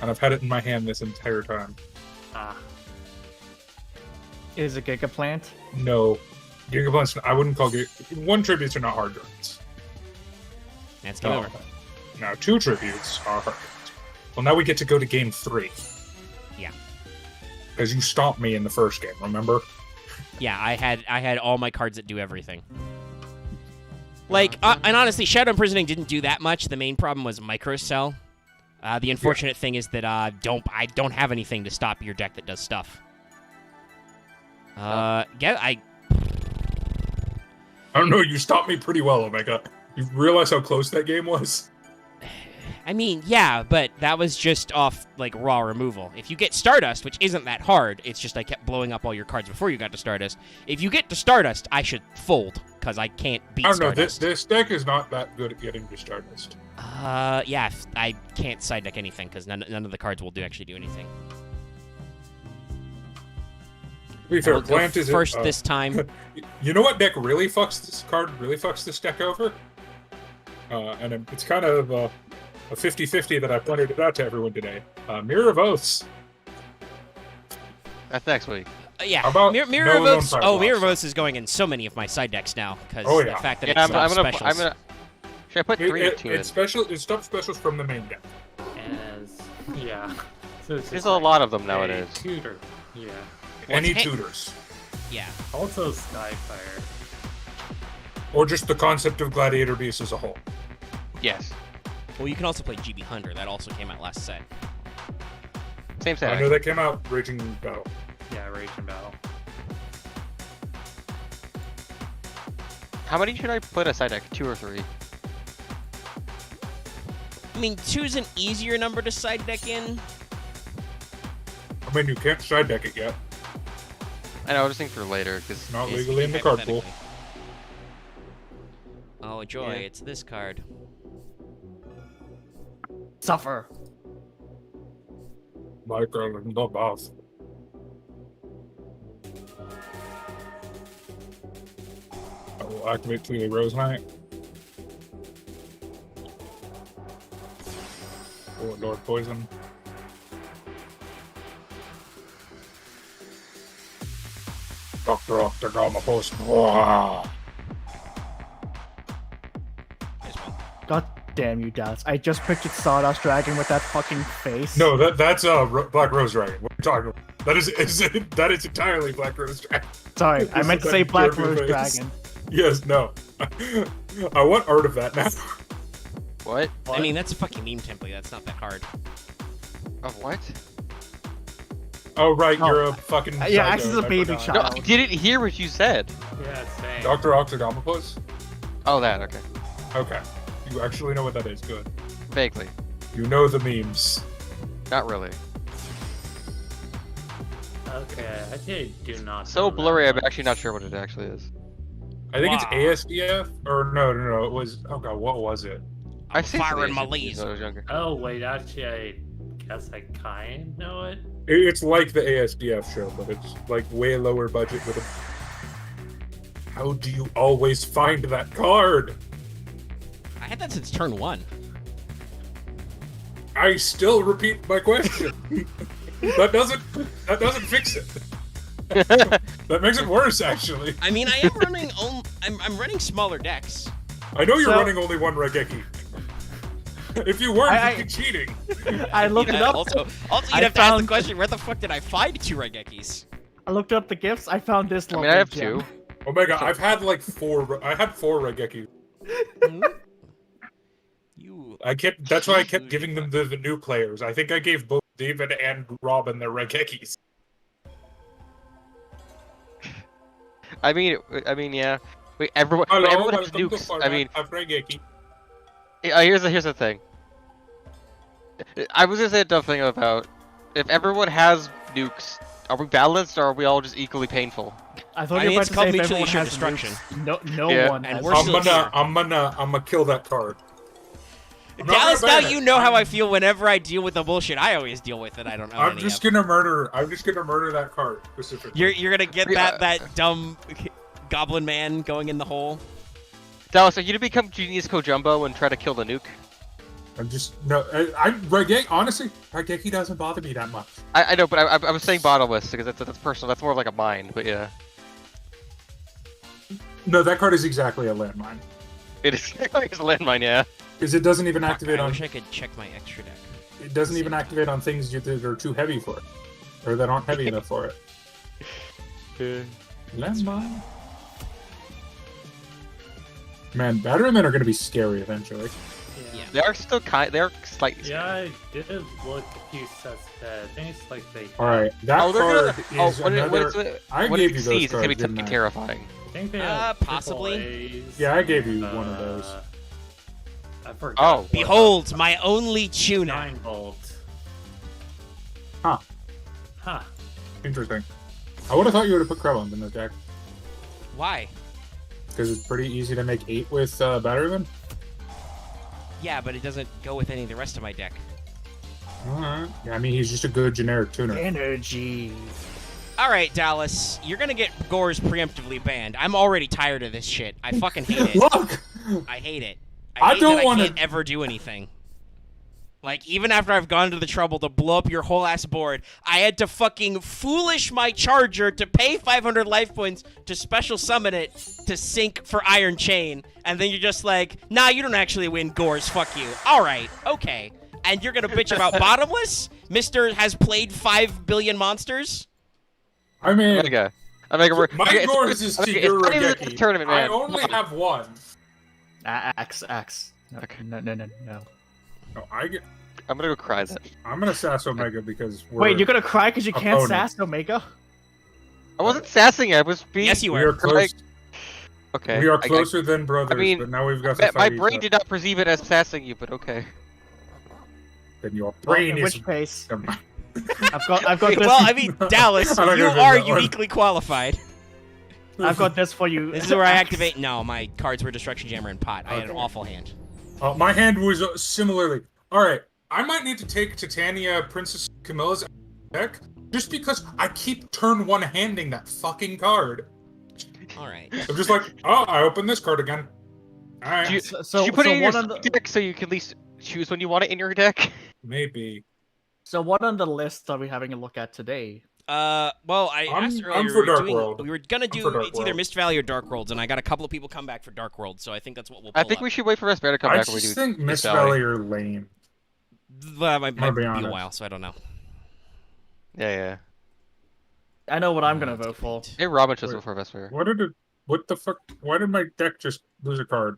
and I've had it in my hand this entire time. Is it Giga Plant? No. Gigaplants, I wouldn't call... 1 tributes are not hard garnets. That's game over. Now 2 tributes are hard garnets. Well, now we get to go to game 3. Yeah. Because you stomped me in the first game, remember? Yeah, I had all my cards that do everything. Like, and honestly, Shadow Imprisoning didn't do that much. The main problem was Microcell. The unfortunate thing is that I don't have anything to stop your deck that does stuff. I don't know. You stopped me pretty well, Omega. You realize how close that game was? I mean, yeah, but that was just off, like, raw removal. If you get Stardust, which isn't that hard, it's just I kept blowing up all your cards before you got to Stardust. If you get to Stardust, I should fold, because I can't beat I don't know. Stardust. This deck is not that good at getting to Stardust. Yeah, I can't side deck anything, because none of the cards will actually do anything. To be fair, I'll go Plant is first this time. You know what deck really fucks this card? Really fucks this deck over? And it's kind of a 50-50 that I pointed it out to everyone today. Mirror of Oaths. That's next week. Yeah, How about Mirror of Noah Oaths. Lone Oh, Mirror of Firebox? Oaths is going in so many of my side decks now because Oh, the yeah. fact that Yeah, it's I'm specials. gonna. Should I put 3 or 2 in? It's special. It stops specials from the main deck. Yeah. So it's There's just a like lot of them a nowadays. Tutor. Yeah. Any hey- tutors. Yeah. Also Skyfire. Or just the concept of Gladiator Beast as a whole. Yes. Well, you can also play GB Hunter. That also came out last set. Same set. I know that came out Raging Battle. Yeah, Rage and Battle. How many should I put a side deck? 2 or 3? I mean, 2's an easier number to side deck in. I mean, you can't side deck it yet. I know. I was just thinking for later because Not legally in the card pool. Oh, joy! Yeah. It's this card. Suffer. Michael and the boss. I will activate Tweely Rose Knight. Or Lord Poison. Dr. Octagama Post. Nice one. God damn you, Dallas. I just pictured Stardust Dragon with that fucking face. No, that's Black Rose Dragon. What are you talking about? That is entirely Black Rose Dragon. Sorry, I This meant is to say that Black derpy Rose face. Dragon. Yes, no. I want art of that now. what? I mean, that's a fucking meme template. That's not that hard. Of what? Oh, right, Oh. you're a fucking Yeah, psycho, Axe is a I baby forgot. child. No, I didn't hear what you said. Yeah, same. Dr. Octagamopus? Oh, that. Okay. Okay. You actually know what that is. Good. Vaguely. You know the memes. Not really. Okay, I actually do not. So know that blurry. I'm one. actually not sure what it actually is. I think Wow. it's ASDF? Or no. It was... Oh, God, what was it? I've seen fire in some my of these leaves. when I was younger. Oh wait, actually, I guess I kind of know it. It's like the ASDF show, but it's like way lower budget with a... How do you always find that card? I had that since turn 1. I still repeat my question. that doesn't fix it. That makes it worse, actually. I mean, I am running. I'm running smaller decks. I know you're So- running only one Regeki. If you weren't, I- you'd be cheating. I looked it Yeah, up. Also, you'd I have to ask the found- question: where the fuck did I find 2 Regekis? I looked up the gifts. I found this. I mean, lovely I have gem. 2. Oh my god, I've had like 4. I had 4 Regeki. You. That's why I kept giving them to the new players. I think I gave both David and Robin their Regekis. I mean, yeah. Wait, everyone has nukes. I mean, Regeki. here's the thing. I was gonna say a dumb thing about if everyone has nukes, are we balanced or are we all just equally painful? I thought I you mean, were it's about to called say if mutually everyone assured has destruction. nukes. No Yeah. one And has. we're I'm still here. gonna kill that card. I'm not Dallas, gonna now ban it. you know how I feel whenever I deal with the bullshit. I always deal with it. I don't know. I'm just gonna murder that card specifically. You're gonna get Yeah. that dumb goblin man going in the hole. Dallas, are you to become Genius Kojumbo and try to kill the nuke? Honestly, Regeki doesn't bother me that much. I know, but I was saying bottomless because that's personal. That's more of like a mind, but yeah. No, that card is exactly a landmine. It is it's a landmine, yeah. Because it doesn't even Fuck, activate I on. wish I could check my extra deck. It doesn't even activate on things that are too heavy for it, or that aren't heavy enough for it. Landmine. Man, Battermen are gonna be scary eventually. Yeah. They are still they're slightly Yeah, scary. I did look a few sets ahead. I think it's like they. All right, that Oh, they're card gonna. Oh, is when another. it I when gave it you those succeeds, it's gonna be cards, didn't fucking I? terrifying. I think they have Possibly. AAAs, Yeah, I gave you one of those. I forgot. Oh. what Behold, my only tuna. 9-volt. Huh. Huh. Interesting. I would have thought you would have put Krellin in this deck Why? because it's pretty easy to make 8 with Batterman. Yeah, but it doesn't go with any of the rest of my deck. Alright. Yeah, I mean, he's just a good generic tuner. Energy. All right, Dallas, you're gonna get Gores preemptively banned. I'm already tired of this shit. I fucking hate it. Look! I hate it. I hate don't that wanna- I can't ever do anything. Like, even after I've gone to the trouble to blow up your whole ass board, I had to fucking foolish my charger to pay 500 life points to special summon it to sync for Iron Chain. And then you're just like, nah, you don't actually win, Gores, fuck you. All right, okay. And you're gonna bitch about Bottomless? Mister has played 5 billion monsters? I mean, Omega. Omega. my okay, Gores is Omega, to it's your not even Raigeki. a tournament, I man. only Come on. have one. X. No, Okay. no. No, I'm gonna go cry then. I'm gonna sass Omega because we're, Wait, you're gonna cry because you can't Opponent. sass Omega? I wasn't sassing. I was being. Yes, you we are were. close. Okay. We are I- closer than brothers, mean, but now we've got to my fight brain each did not perceive it as sassing you, but okay. Then your brain In is. which case? Never mind. I've got this. Well, I mean, Dallas, I'm not you gonna do are that one. uniquely qualified. I've got this for you. This is where I activate. No, my cards were Destruction Jammer and Pot. I had an Okay. awful hand. My hand was similarly. All right, I might need to take Titania, Princess Camilla's deck just because I keep turn one handing that fucking card. All right. I'm just like, oh, I opened this card again. All right, Do you, So you put it in your one on the deck so you can at least choose when you want it in your deck. maybe. so what on the list are we having a look at today? Well, I I'm- asked I'm earlier. for we were Dark doing- World. We were gonna I'm do for Dark it's either World. Mist Valley or Dark Worlds, and I got a couple of people come back for Dark World, so I think that's what we'll. I pull think up. we should wait for Vesper to come I back when we just do think Mist Valley. Valley are lame. That might I'll be be a honest. while, so I don't know. Yeah. I know what I'm gonna vote for. Hey, Robin just Wait. vote for Vesper. What the fuck? Why did my deck just lose a card?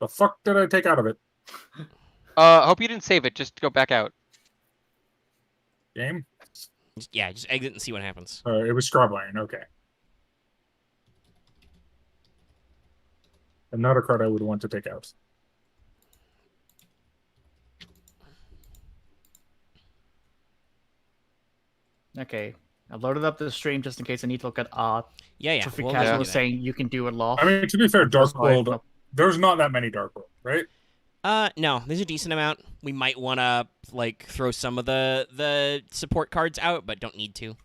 The fuck did I take out of it? Hope you didn't save it. Just go back out. Game? Just exit and see what happens. It was Scrubline, okay. Another card I would want to take out. Okay, I loaded up the stream just in case I need to look at Yeah. Traffic we'll Casual do was that. saying you can do it law. I mean, to be fair, Dark That's fine. World, there's not that many Dark World, right? No, there's a decent amount. We might want to like throw some of the support cards out, but don't need to.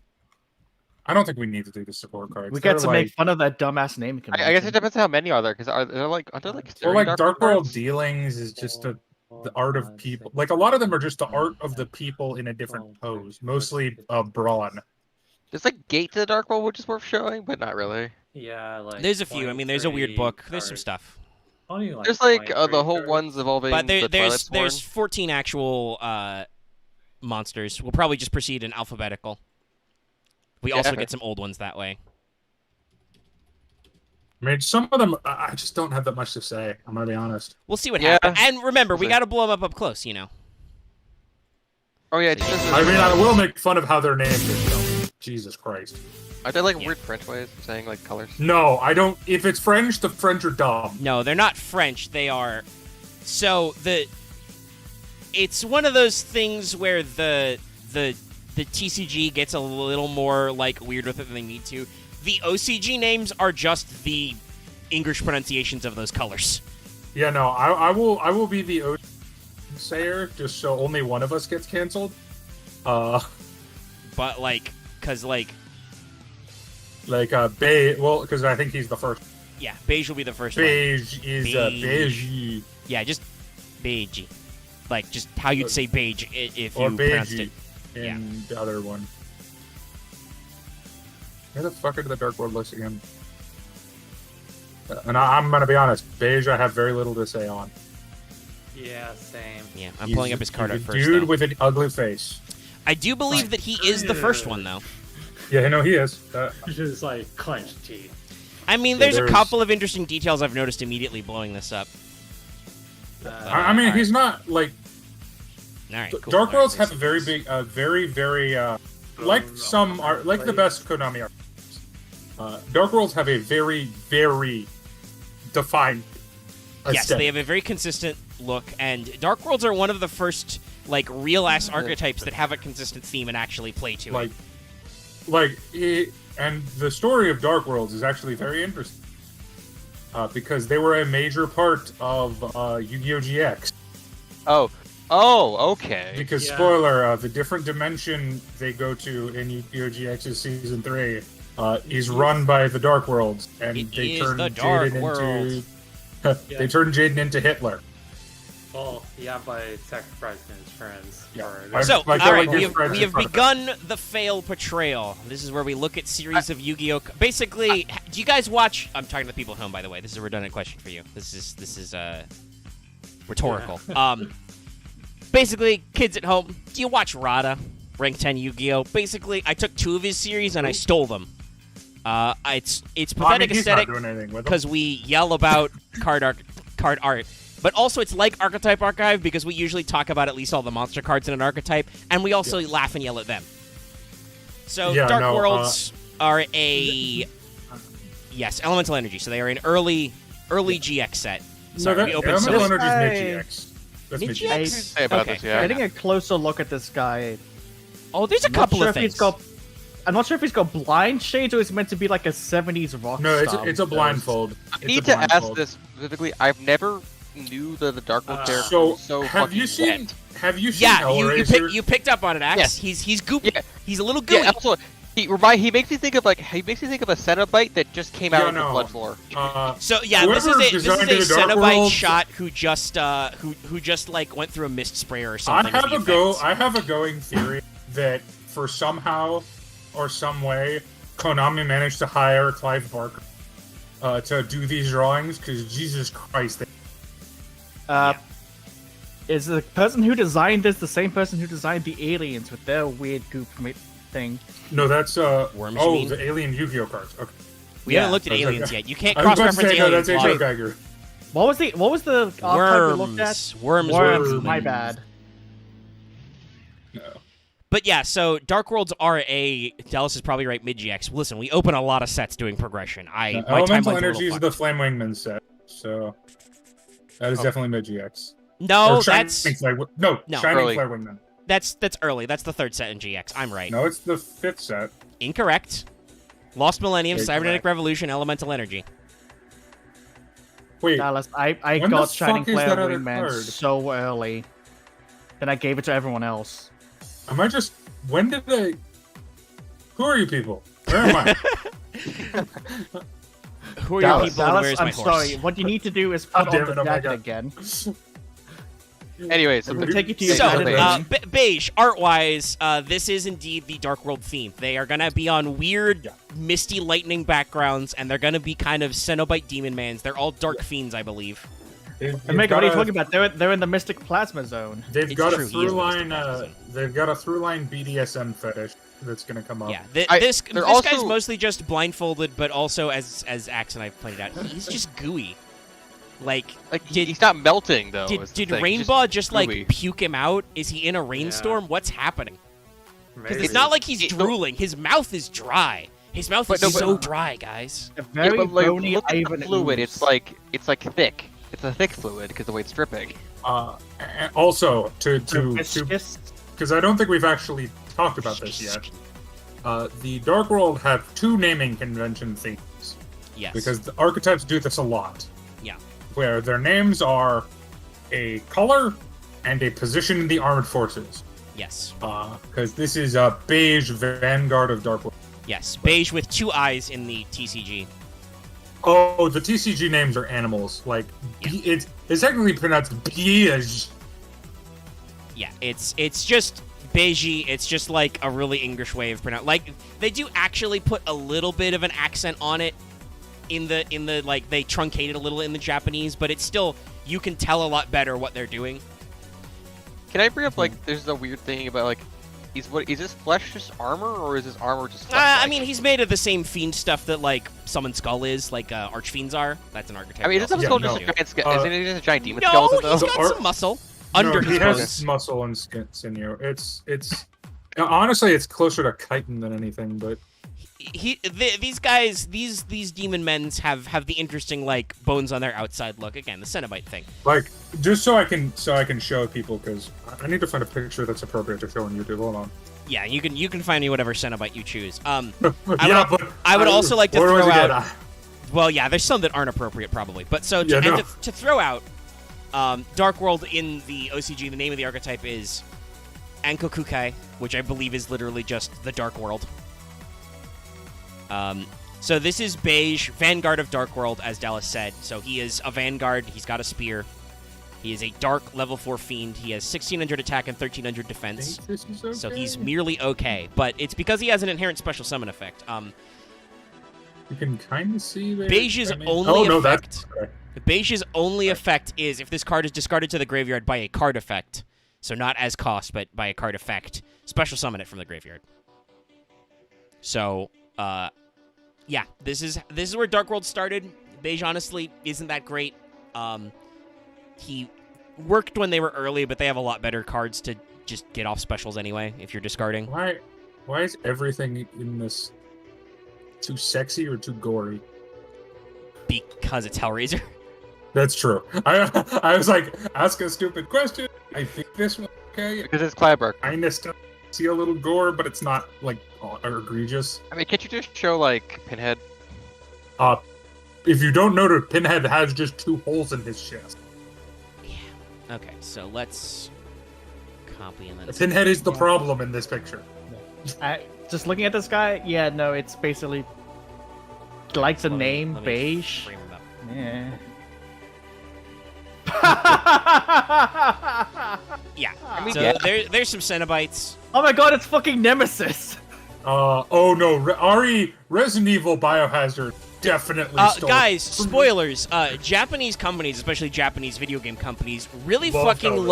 I don't think we need to do the support cards. We get They're to make fun of that dumbass name. I guess it depends on how many are there, because are there like 30 Well, like Dark World cards? Dealings is just the art of people. Like a lot of them are just the art of the people in a different pose, mostly brawn. There's like Gate to the Dark World, which is worth showing, but not really. Yeah, like. There's a few. I mean, there's a weird 23 book. There's some cards. stuff. Only, There's like 23 the whole cards. ones involving But the Twilight Sworn. there's 14 actual monsters. We'll probably just proceed in alphabetical. We also Yeah. get some old ones that way. I mean, some of them I just don't have that much to say. I'm gonna be honest. We'll see what Yeah. happens. And remember, we Okay. got to blow them up close. You know. Oh yeah, it's just I mean, I will make fun of how they're named. Though. Jesus Christ. are there like Yeah. weird French ways of saying like colors? No, I don't. If it's French, the French are dumb. No, they're not French. They are. So it's one of those things where the TCG gets a little more like weird with it than they need to. The OCG names are just the English pronunciations of those colors. Yeah, no, I will be the sayer just so only one of us gets canceled. But like, cause like, Well, because I think he's the first. yeah, beige will be the first one. Beige is Beige. beige Yeah, just beige. Like just how you'd say beige if or you pronounced beige it. in the other one. Where the fuck are the Dark World lists again? And I'm gonna be honest, beige I have very little to say on. Yeah, same. Yeah, I'm pulling up his card He's at a first. dude though. with an ugly face. I do believe that he is the first one though. Yeah, no, he is. Just like clenched teeth. I mean, there's a couple of interesting details I've noticed immediately blowing this up. I mean, he's not like All right, cool. Dark All Worlds right, have a very big, very like some art, like the best Konami art. Dark Worlds have a very defined Yes, aesthetic. they have a very consistent look, and Dark Worlds are one of the first like real-ass archetypes that have a consistent theme and actually play to it. And the story of Dark Worlds is actually very interesting because they were a major part of Yu-Gi-Oh! GX. Oh, okay. Because Yeah. spoiler, the different dimension they go to in Yu-Gi-Oh! GX's season 3 is run by the Dark Worlds, and It they is turn the Dark Jaden World. into they turn Jaden into Hitler. Well, yeah, by sacrificing his friends. Yeah. For I- So, like, all right, like we his have, friends we in have front of begun the fail portrayal. This is where we look at series of Yu-Gi-Oh! Basically, do you guys watch? I'm talking to the people at home, by the way. This is a redundant question for you. This is rhetorical. Basically, kids at home, do you watch Rada, Rank 10 Yu-Gi-Oh? Basically, I took 2 of his series and I stole them. It's I mean, pathetic he's not aesthetic doing anything with them. because we yell about card art. But also, it's like Archetype Archive because we usually talk about at least all the monster cards in an archetype, and we also laugh and yell at them. So, Yeah, Dark no, Worlds are a elemental energy. So they are an early GX set. Sorry, no, we that, opened Elemental so. Energy's I- mid-GX. That's Mid-GX? mid-GX. Say about Okay. this, yeah. Getting a closer look at this guy. Oh, there's a I'm not couple sure of if things. I'm not sure if he's got blind shades or it's meant to be like a 70s rock No, star. it's a blindfold. I need to ask this specifically. I've never knew that the Dark World character So, was so have fucking you seen? wet. Have you seen Yeah, Hellraiser? you picked up on it, Axe. Yeah. He's goopy. Yeah. He's a little gooey. Yeah, also, he makes me think of a Cenobite that just came out Yeah, of the no. blood floor. So yeah, this Whoever is a designed the Dark Cenobite Worlds- shot who just who just like went through a mist sprayer or something. I with have the a effects. I have a going theory that for somehow or some way, Konami managed to hire Clive Barker to do these drawings because Jesus Christ, Is the person who designed this the same person who designed the aliens with their weird goop thing? no, that's Worms, you oh mean? the Alien Yu-Gi-Oh cards. Okay, We Yeah. haven't looked at I was like- aliens yet. You can't I was about to cross-reference say no, aliens. that's Why? H.O. Geiger. What was the archive we looked at? Worms. Worms, my bad. No. But yeah, so Dark Worlds are a Dallas is probably right mid GX. Listen, we open a lot of sets doing progression. My Elemental timeline's a Energy is little the fucked. Flame Wingman set, so that is definitely mid GX. No, Or Shining that's Flare, No. Shining Early. Flare Wingman. that's early. That's the 3rd set in GX. I'm right. No, it's the 5th set. Incorrect. Lost Millennium, Okay, Cybernetic correct. Revolution, Elemental Energy. Wait, Dallas, I When the got Shining fuck is Flare that other Wingman card? so early. Then I gave it to everyone else. am I just? When did I? Who are you people? Where am I? Who are your Dallas, people and Dallas, where's I'm my horse? sorry. What you need to do is Oh, put damn on it, the oh my jacket God. again. Anyway, so We'll take you to So, your So, United United Nation. Beige, art-wise, this is indeed the Dark World theme. They are going to be on weird, misty lightning backgrounds, and they're going to be kind of Cenobite demon mans. They're all dark fiends, I believe. And Mega, what are you talking about? They're in the Mystic Plasma Zone. They've It's got true, a he through is line. Mr. They've got a through line BDSM fetish that's gonna come up. Yeah, I- this they're guy's also- mostly just blindfolded, but also, as Axe and I pointed out, he's just gooey. Like, he's not melting though. did is the thing. Rainbow just like gooey. puke him out? Is he in a rainstorm? What's happening? Because Maybe. it's not like he's It- drooling. His mouth is dry. His mouth But is no, but- so dry, guys. A Yeah, very but like, bony look at Ivan the fluid. ooze. It's like thick. It's a thick fluid because the way it's dripping. And also to Viscous. because I don't think we've actually talked about this yet. The Dark World have 2 naming convention themes Yes. because the archetypes do this a lot. Yeah. Where their names are a color and a position in the armed forces. Yes. Because this is a beige Vanguard of Dark World. Yes. Beige with 2 eyes in the TCG. Oh, the TCG names are animals. Like it's technically pronounced beige. Yeah. It's just beigey. It's just like a really English way of pronouncing. Like they do actually put a little bit of an accent on it in the like they truncate it a little in the Japanese, but it's still you can tell a lot better what they're doing. Can I bring up like there's a weird thing about like is his flesh just armor, or is his armor just? Flesh I mean, he's made of the same fiend stuff that like Summon Skull is, like Archfiends are. That's an archetype. I mean, isn't we Summon also Skull do. just a giant? Isn't it just a giant demon No, skeleton he's though? got some muscle under no, his he has bones. muscle and sinew. It's honestly, it's closer to chitin than anything, but These guys, these demon men's have the interesting like bones on their outside look. Again, the Cenobite thing. like just so I can show people, because I need to find a picture that's appropriate to show on YouTube. Hold on. Yeah, you can find me whatever Cenobite you choose. Yeah, but I would also like to where was throw it out. at? Well, yeah, there's some that aren't appropriate probably, but so to, Yeah, and no. to throw out, Dark World in the OCG, the name of the archetype is Ankokukai, which I believe is literally just the Dark World. So this is Beige, Vanguard of Dark World, as Dallas said. So he is a Vanguard. He's got a spear. He is a Dark level 4 fiend. He has 1600 attack and 1300 I defense. think this is okay. So he's merely okay, but it's because he has an inherent special summon effect. You can kind of see there. Beige's I mean- only oh, no, effect. that's okay. Beige's only effect is if this card is discarded to the graveyard by a card effect. So not as cost, but by a card effect. Special summon it from the graveyard. So, yeah, this is where Dark World started. Beige honestly isn't that great. He worked when they were early, but they have a lot better cards to just get off specials anyway if you're discarding. Why is everything in this too sexy or too gory? Because it's Hellraiser. That's true. I was like, ask a stupid question. I think this one okay. Because it's Clyburn. Kind of still see a little gore, but it's not like egregious. I mean, can't you just show like Pinhead? If you don't know that Pinhead has just 2 holes in his chest. Okay, so let's copy and then... Pinhead is the problem in this picture. Just looking at this guy, yeah, no, it's basically like the Let me- name, let me beige. frame him up. Yeah. Yeah. I mean, So yeah. there's some Cenobites. Oh my god, it's fucking Nemesis! Oh no, Resident Evil Biohazard definitely stole. Guys, spoilers. Japanese companies, especially Japanese video game companies, really Love fucking Hellraiser.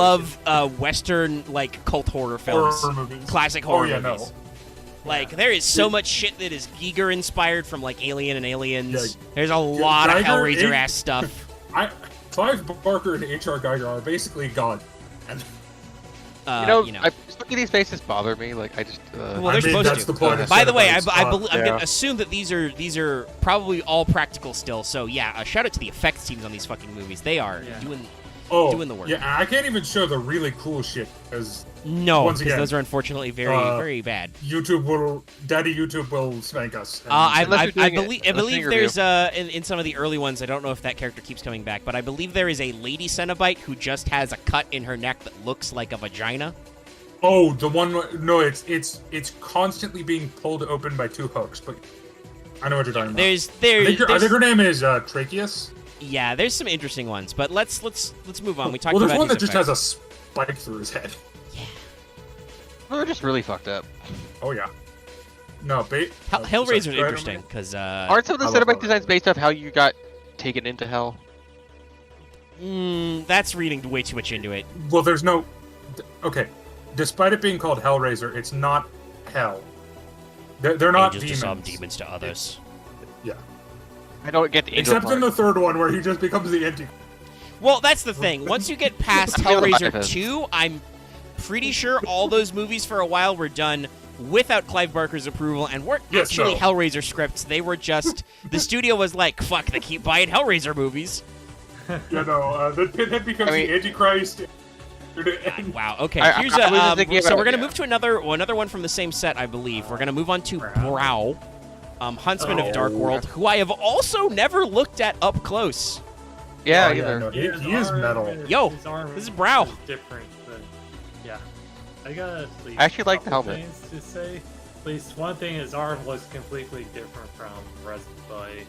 love Western like cult horror films, Horror movies. classic horror yeah, movies. no. Like there is so much shit that is Giger inspired from like Alien and Aliens. Yeah, There's a lot of Giger, Hellraiser ass stuff. Clive Barker and H.R. Geiger are basically God. And Just looking at these faces bother me. Like I just. Well, they're I mean, supposed that's to. the point of By the way, I'm Cenobites. going yeah. to assume that these are probably all practical still. So yeah, shout out to the effects teams on these fucking movies. They are doing the work. Yeah, I can't even show the really cool shit because no, once because again, those are unfortunately very bad. Daddy YouTube will spank us. I Unless you're doing believe a sneak there's in some of the early ones. I don't know if that character keeps coming back, but I believe there is a lady Cenobite who just has a cut in her neck that looks like a vagina. Oh, the one. No, it's constantly being pulled open by 2 hooks. But I know what you're talking about. There's I think her name is Tracheus. yeah, there's some interesting ones, but let's move on. We talked Well, there's about one that these just has a effects. spike through his head. They're just really fucked up. Oh yeah. No, Hellraiser's interesting because Aren't some of the I love Cenobite Hellraiser. designs based off how you got taken into hell? that's reading way too much into it. Well, there's no. Okay, despite it being called Hellraiser, it's not hell. They're not Angels to demons. some, demons to others. Yeah. I don't get the angel Except in part. the 3rd one where he just becomes the anti. Well, that's the thing. Once you get past I feel the Hellraiser bias. 2, I'm pretty sure all those movies for a while were done without Clive Barker's approval and weren't Yes, actually no. Hellraiser scripts. They were just the studio was like, "Fuck, they keep buying Hellraiser movies." You know, the Pinhead becomes I mean- the Antichrist. Wow. Okay. I Here's was just a. thinking So about- we're gonna yeah. move to another one from the same set, I believe. We're gonna move on to Brow, Huntsman of Dark World, who I have also never looked at up close. Yeah, Oh, yeah, either. no, he is metal. Yo, his arm this is Brow. different, but yeah. I got at least I actually like the couple helmet. things to say. At least one thing, his arm looks completely different from Resident Body.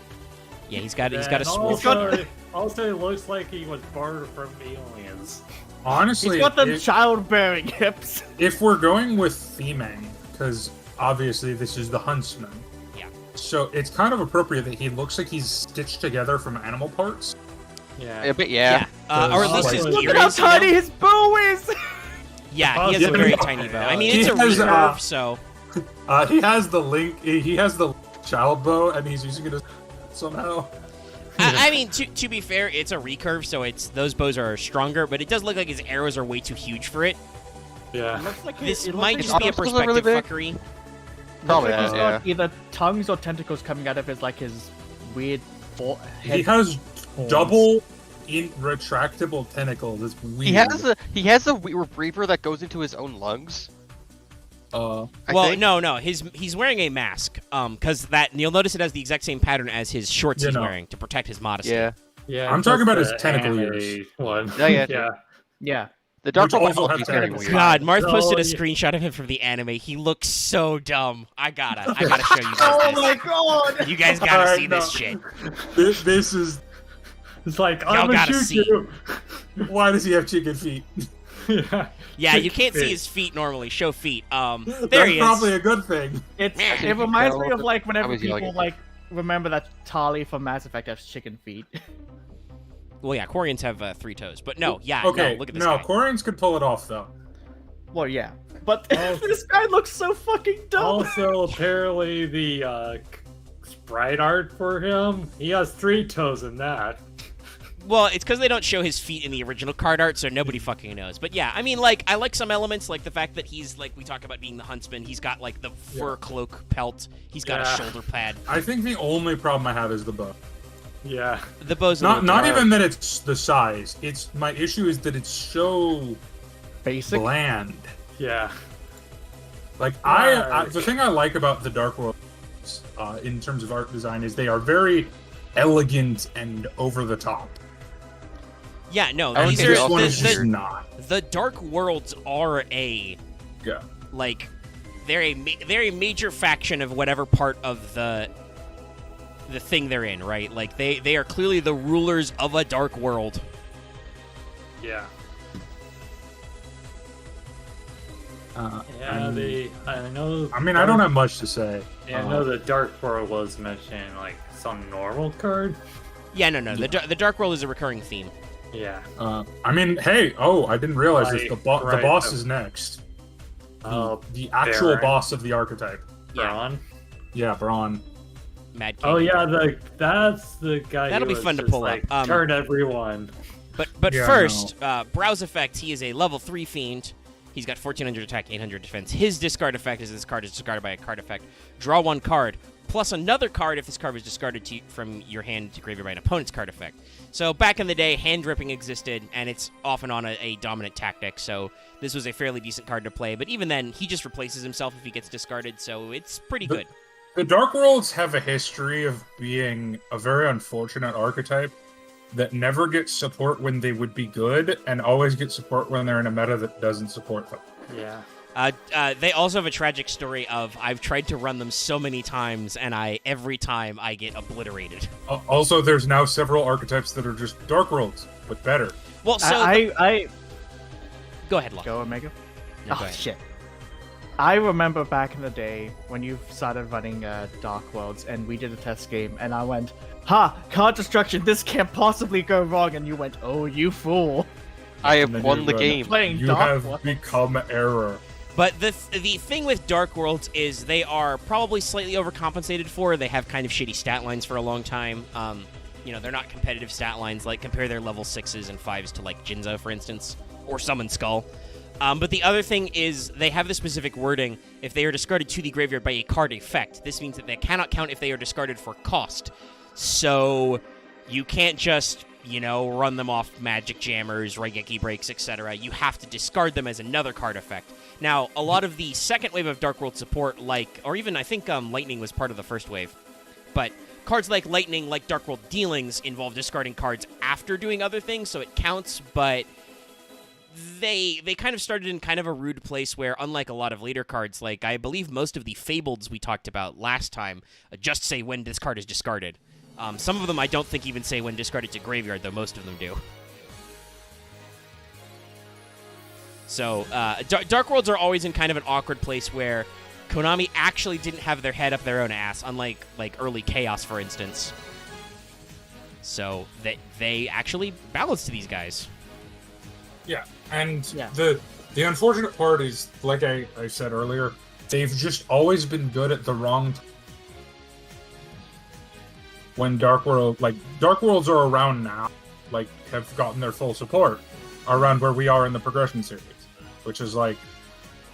Yeah, he's got a And swoop. also, it looks like he was borrowed from aliens. Honestly, He's got them if- childbearing hips. if we're going with theming, because obviously this is the Huntsman. Yeah. So it's kind of appropriate that he looks like he's stitched together from animal parts. Yeah. A bit, yeah. Or at least his Look Look ear at how is, you know? tiny his bow is! Yeah, he has a very tiny bow. I mean, it's a recurve, so He has the link. He has the child bow, and he's using it somehow. I mean, to be fair, it's a recurve, so those bows are stronger. But it does look like his arrows are way too huge for it. Yeah. Looks like This it looks might like just be a obstacles are really perspective big. fuckery. Probably, looks like he's yeah. got either tongues or tentacles coming out of his his weird He has double retractable tentacles. It's weird. He has a reaper that goes into his own lungs. I Well, think. no, he's wearing a mask. Because that you'll notice it has the exact same pattern as his shorts You he's know. wearing to protect his modesty. Yeah. Yeah. I'm talking about just his the tentacle anime ears. one. Yeah, yeah. yeah. Yeah. The Dark Which World also is has very tentacles. weird. God, Marth No, posted a yeah. screenshot of him from the anime. He looks so dumb. I gotta show you guys Oh this. my god! You guys gotta Alright, see no. this shit. This is. It's like, Y'all I'm gonna gotta shoot see. you. Why does he have chicken feet? Yeah. Yeah, you can't see Fit. his feet normally. Show feet. There That's he is. probably a good thing. It Actually, reminds me no, of like I whenever was yelling people at like remember that Tali from Mass Effect has chicken feet. Well, yeah, Quarians have 3 toes, but no, yeah, Okay, no, look at this no, guy. Quarians could pull it off though. Well, yeah, but Oh. this guy looks so fucking dumb. Also, apparently, the sprite art for him, he has 3 toes in that. Well, it's because they don't show his feet in the original card art, so nobody fucking knows. But yeah, I mean, like, I like some elements, like the fact that he's, like, we talk about being the huntsman. He's got, like, the fur cloak pelt. He's got Yeah. a shoulder pad. I think the only problem I have is the bow. Yeah. The bow's a Not little dark. even that it's the size. It's my issue is that it's so Basic. bland. Yeah. Like Right. the thing I like about the Dark World, in terms of art design, is they are very elegant and over the top. Yeah, no, I would these say are the This one is the, just the, not. the Dark Worlds are Yeah. like, they're a major faction of whatever part of the thing they're in, right? Like, they are clearly the rulers of a dark world. Yeah. I know. mean, I don't have much to say. Yeah, I know the Dark World was mentioned, like, some normal card. Yeah, no, the Dark World is a recurring theme. Yeah. I mean, hey, I didn't realize this. The Right. boss is next. The actual Baron. boss of the archetype. Yeah, Braun. Yeah, Braun. Mad King. Oh yeah, that's the guy. That'll who be was fun to just, pull like, up. Turn everyone. But Yeah, first, Browse Effect, he is a level 3 fiend. He's got 1400 attack, 800 defense. His discard effect is this card is discarded by a card effect. Draw 1 card, plus another card if this card was discarded from your hand to graveyard by an opponent's card effect. So back in the day, hand ripping existed, and it's off and on a dominant tactic, so this was a fairly decent card to play. But even then, he just replaces himself if he gets discarded, so it's pretty good. The Dark Worlds have a history of being a very unfortunate archetype that never gets support when they would be good, and always get support when they're in a meta that doesn't support them. Yeah. They also have a tragic story of I've tried to run them so many times, and every time I get obliterated. Also, there's now several archetypes that are just Dark Worlds, but better. Well, so I go ahead, Locke. go Omega. No, go Oh ahead. shit. I remember back in the day when you started running Dark Worlds and we did a test game and I went, "Ha! Card destruction. This can't possibly go wrong." And you went, "Oh, you fool!" I And have then won you the run. game. Playing You Dark have Worlds. become error. But the thing with Dark Worlds is they are probably slightly overcompensated for. They have kind of shitty stat lines for a long time. They're not competitive stat lines. Like, compare their level 6s and 5s to, like, Jinzo, for instance, or Summon Skull. But the other thing is they have the specific wording, if they are discarded to the graveyard by a card effect. This means that they cannot count if they are discarded for cost. So you can't just, run them off Magic Jammers, Raigeki Breaks, etc. You have to discard them as another card effect. Now, a lot of the second wave of Dark World support, or even I think Lightning was part of the first wave, but cards like Lightning, like Dark World Dealings, involve discarding cards after doing other things, so it counts, but they kind of started in kind of a rude place where, unlike a lot of later cards, like I believe most of the Fableds we talked about last time just say when this card is discarded. Some of them I don't think even say when discarded to graveyard, though most of them do. So, Dark Worlds are always in kind of an awkward place where Konami actually didn't have their head up their own ass, unlike early Chaos, for instance. So, they actually balanced these guys. Yeah, and Yeah. The unfortunate part is, like I said earlier, they've just always been good at the wrong time. When Dark Worlds are around now, like, have gotten their full support, around where we are in the progression series, which is like,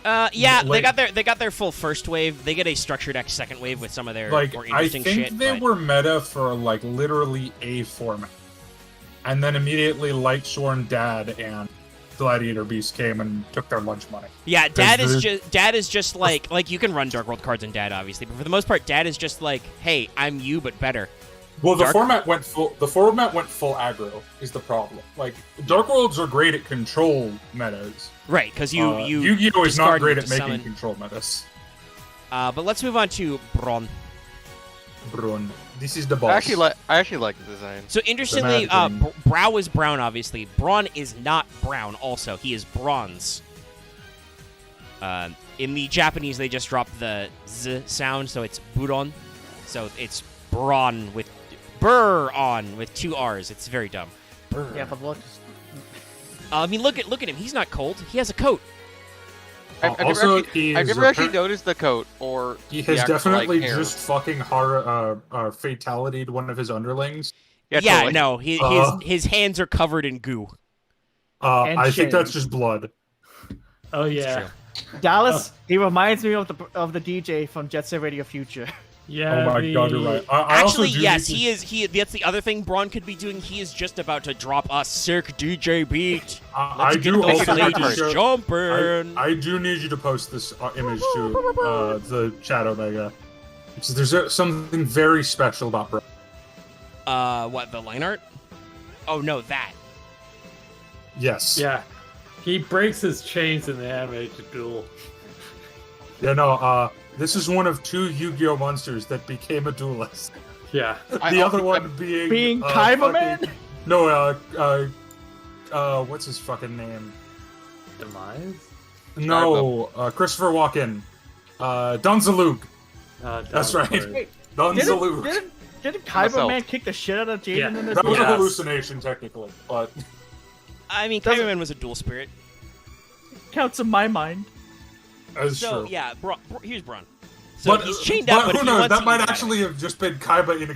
Yeah, Like- they got their full first wave. They get a structured X second wave with some of their like more I interesting think shit. they but- were meta for like literally a format, and then immediately Lightsworn Dad and Gladiator Beast came and took their lunch money. Yeah, Dad is the- just like you can run Dark World cards in Dad obviously, but for the most part, Dad is just like, hey, I'm you but better. Well, the Dark- format went full. The format went full aggro. Is the problem? Like Dark Worlds are great at control metas. Right, because Yu-Gi-Oh is not discard great to at making summon. control metas. But let's move on to Braun. Brun, this is the boss. I actually like the design. So interestingly, mad thing. Brow is brown, obviously. Braun is not brown. Also, he is bronze. In the Japanese, they just dropped the z sound, so it's Buron. So it's Braun with burr on with 2 R's. It's very dumb. Burr. Yeah, but look. I mean, look at him. He's not cold. He has a coat. I've Also, I've never actually noticed the coat or He the has actual, definitely like, hair. just fucking fatality'd one of his underlings. Yeah, totally. no, Uh. his hands are covered in goo. And I think shame. that's just blood. Oh yeah, true. Dallas, he reminds me of the DJ from Jet Set Radio Future. yeah. Oh my god, you're right. I also Actually, do yes, need to- he is. That's the other thing Braun could be doing. He is just about to drop a sick DJ beat. I Let's do get those also need to ladies show. jumping. I do need you to post this image to the chat, Omega. There's something very special about Bro. What, the line art? Oh no, that. Yes. Yeah, he breaks his chains in the animated duel. Yeah. No. This is one of 2 Yu-Gi-Oh monsters that became a duelist. Yeah, The other one being Kaiba Man? fucking- No. What's his fucking name? demise. No. Christopher Walken. Don Zalug. That's right. Wait, Don Didn't, Zalug. didn't Kaiba Myself. Man kick the shit out of Jaden Yeah. in this That was game? a Yes. hallucination, technically, but I mean, Doesn't- Kaiba Man was a dual spirit. Counts in my mind. that's So true. yeah, here's Braun. So But he's chained up, but who he knows? wants That to might use actually have just been Kaiba in a.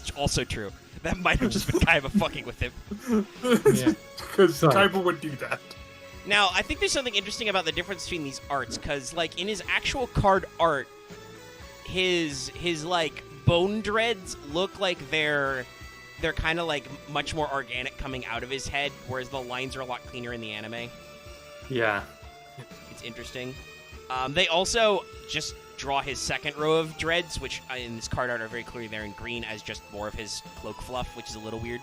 It's also true. That might have just been Kaiba fucking with him. Yeah. Because Sorry. Kaiba would do that. Now, I think there's something interesting about the difference between these arts, because, like, in his actual card art, his like, bone dreads look like they're kind of, like, much more organic coming out of his head, whereas the lines are a lot cleaner in the anime. Yeah, It's interesting. They also just draw his second row of dreads, which in this card art are very clearly there in green as just more of his cloak fluff, which is a little weird.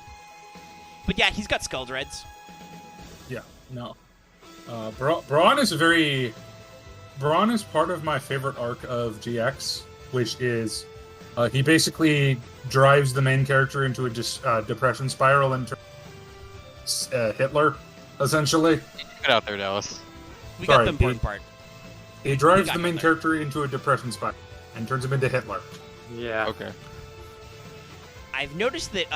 But yeah, he's got skull dreads. Yeah, no. Braun is Braun is part of my favorite arc of GX, which is he basically drives the main character into a depression spiral and turns Hitler, essentially. Get out there, Dallas. We got Sorry, the important part. He drives got the main Hitler. character into a depression spiral and turns him into Hitler. yeah. Okay. I've noticed that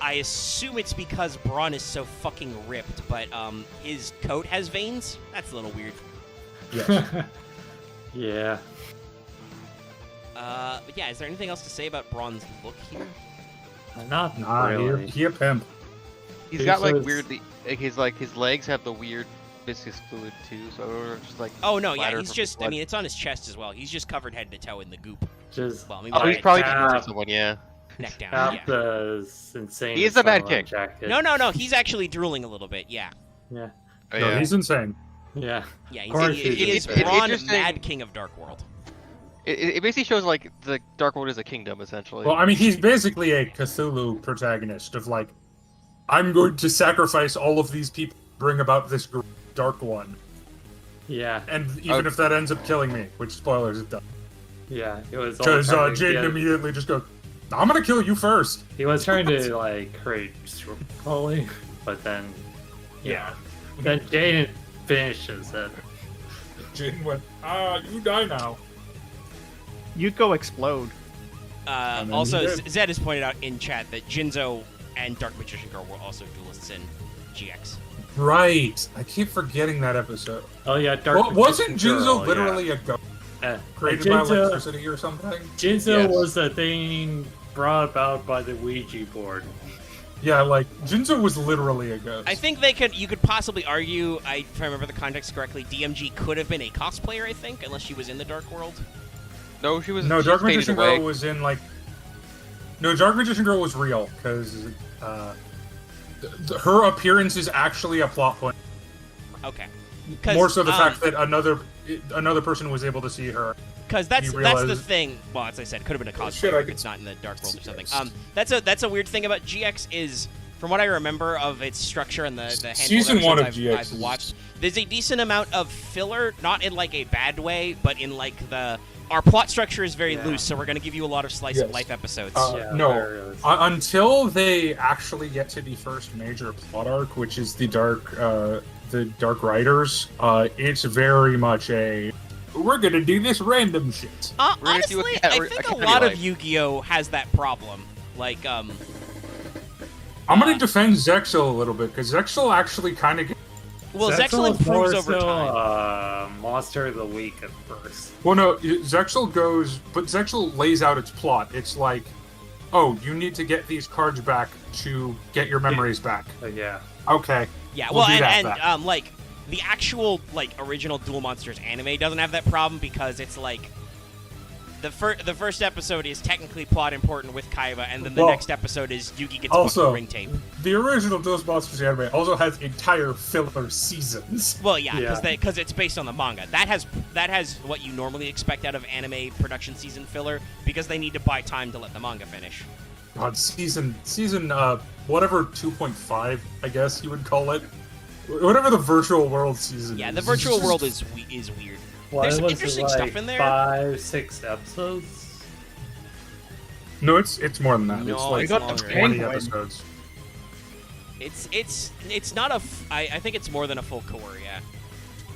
I assume it's because Braun is so fucking ripped, but his coat has veins. That's a little weird. Yes. Yeah. But yeah, is there anything else to say about Braun's look here? Not Nah, really. he a pimp. He's He got like says- weirdly, like his legs have the weird viscous fluid too, so we're just like. Oh no, yeah, splatter he's from just. I blood. mean, it's on his chest as well. He's just covered head to toe in the goop. Just Well, maybe Oh, not he's head probably to been toe, murdering someone. Yeah. neck down. have Yeah. the insane. He is a bad asylum king. jacket. No, he's actually drooling a little bit. Yeah, Yeah. Oh, No, yeah. he's insane. Yeah. yeah. course He he's is a bad Braun, interesting- Mad King of Dark World. It basically shows like the Dark World is a kingdom essentially. Well, I mean, he's basically a Cthulhu protagonist of like, I'm going to sacrifice all of these people, bring about this dark one, Yeah. and even if that ends up killing me, which spoilers it does, Yeah. It was all because trying to Jaden get- immediately just goes, "I'm gonna kill you first." He was trying to like create Holy, but then Yeah. then Jaden finishes it. Jaden went, you die now. Yuko explode. then Also, he did. Zed has pointed out in chat that Jinzo and Dark Magician Girl were also duelists in GX. Right. I keep forgetting that episode. Oh yeah, Dark. Well, wasn't Magician Jinzo Girl, literally a ghost yeah. created by Jinzo, electricity or something? Jinzo Yes. was a thing brought about by the Ouija board. Yeah, like Jinzo was literally a ghost. I think you could possibly argue, if I remember the context correctly, DMG could have been a cosplayer, I think, unless she was in the Dark World. No, she was. No, she Dark faded Magician away. Girl was in like. No, Dark Magician Girl was real because her appearance is actually a plot point. Okay. More so the fact that another person was able to see her. Because that's you the realize- thing. Well, as I said, it could have been a Oh, cosplayer shit, I if could it's not in the Dark World or something. Yes. That's a weird thing about GX is, from what I remember of its structure and the handful Season of one of episodes GX I've is- watched, there's a decent amount of filler, not in like a bad way, but in like our plot structure is very Yeah. loose, so we're going to give you a lot of slice of Yes. life episodes. Yeah, No, there it is. until they actually get to the first major plot arc, which is the Dark Riders, it's very much we're gonna do this random shit. We're gonna do Honestly, a I cat think a lot life. of Yu-Gi-Oh has that problem. Like, I'm gonna defend Zexel a little bit because Zexel actually kind of. well, Zexal Zexal is improves more over so, time. Monster of the Week at first. Well, no, Zexal goes, but Zexal lays out its plot. It's like, oh, you need to get these cards back to get your memories back. Yeah. Okay. Yeah, We'll well, do that and back. like the actual like original Duel Monsters anime doesn't have that problem because it's like the first episode is technically plot important with Kaiba, and then the Well, next episode is Yugi gets also, fucking ring tape. The original Duel Monsters anime also has entire filler seasons. Well, yeah, Yeah. because it's based on the manga. That has what you normally expect out of anime production season filler because they need to buy time to let the manga finish. God, season whatever 2.5, I guess you would call it. Whatever the virtual world season Yeah, is. the It's virtual just- world is weird. Well, There's it some was interesting like stuff in there. 5-6 episodes. No, it's more than that. No, it's like it's longer. 20 Penguin. episodes. It's not a. I think it's more than a full core. Yeah.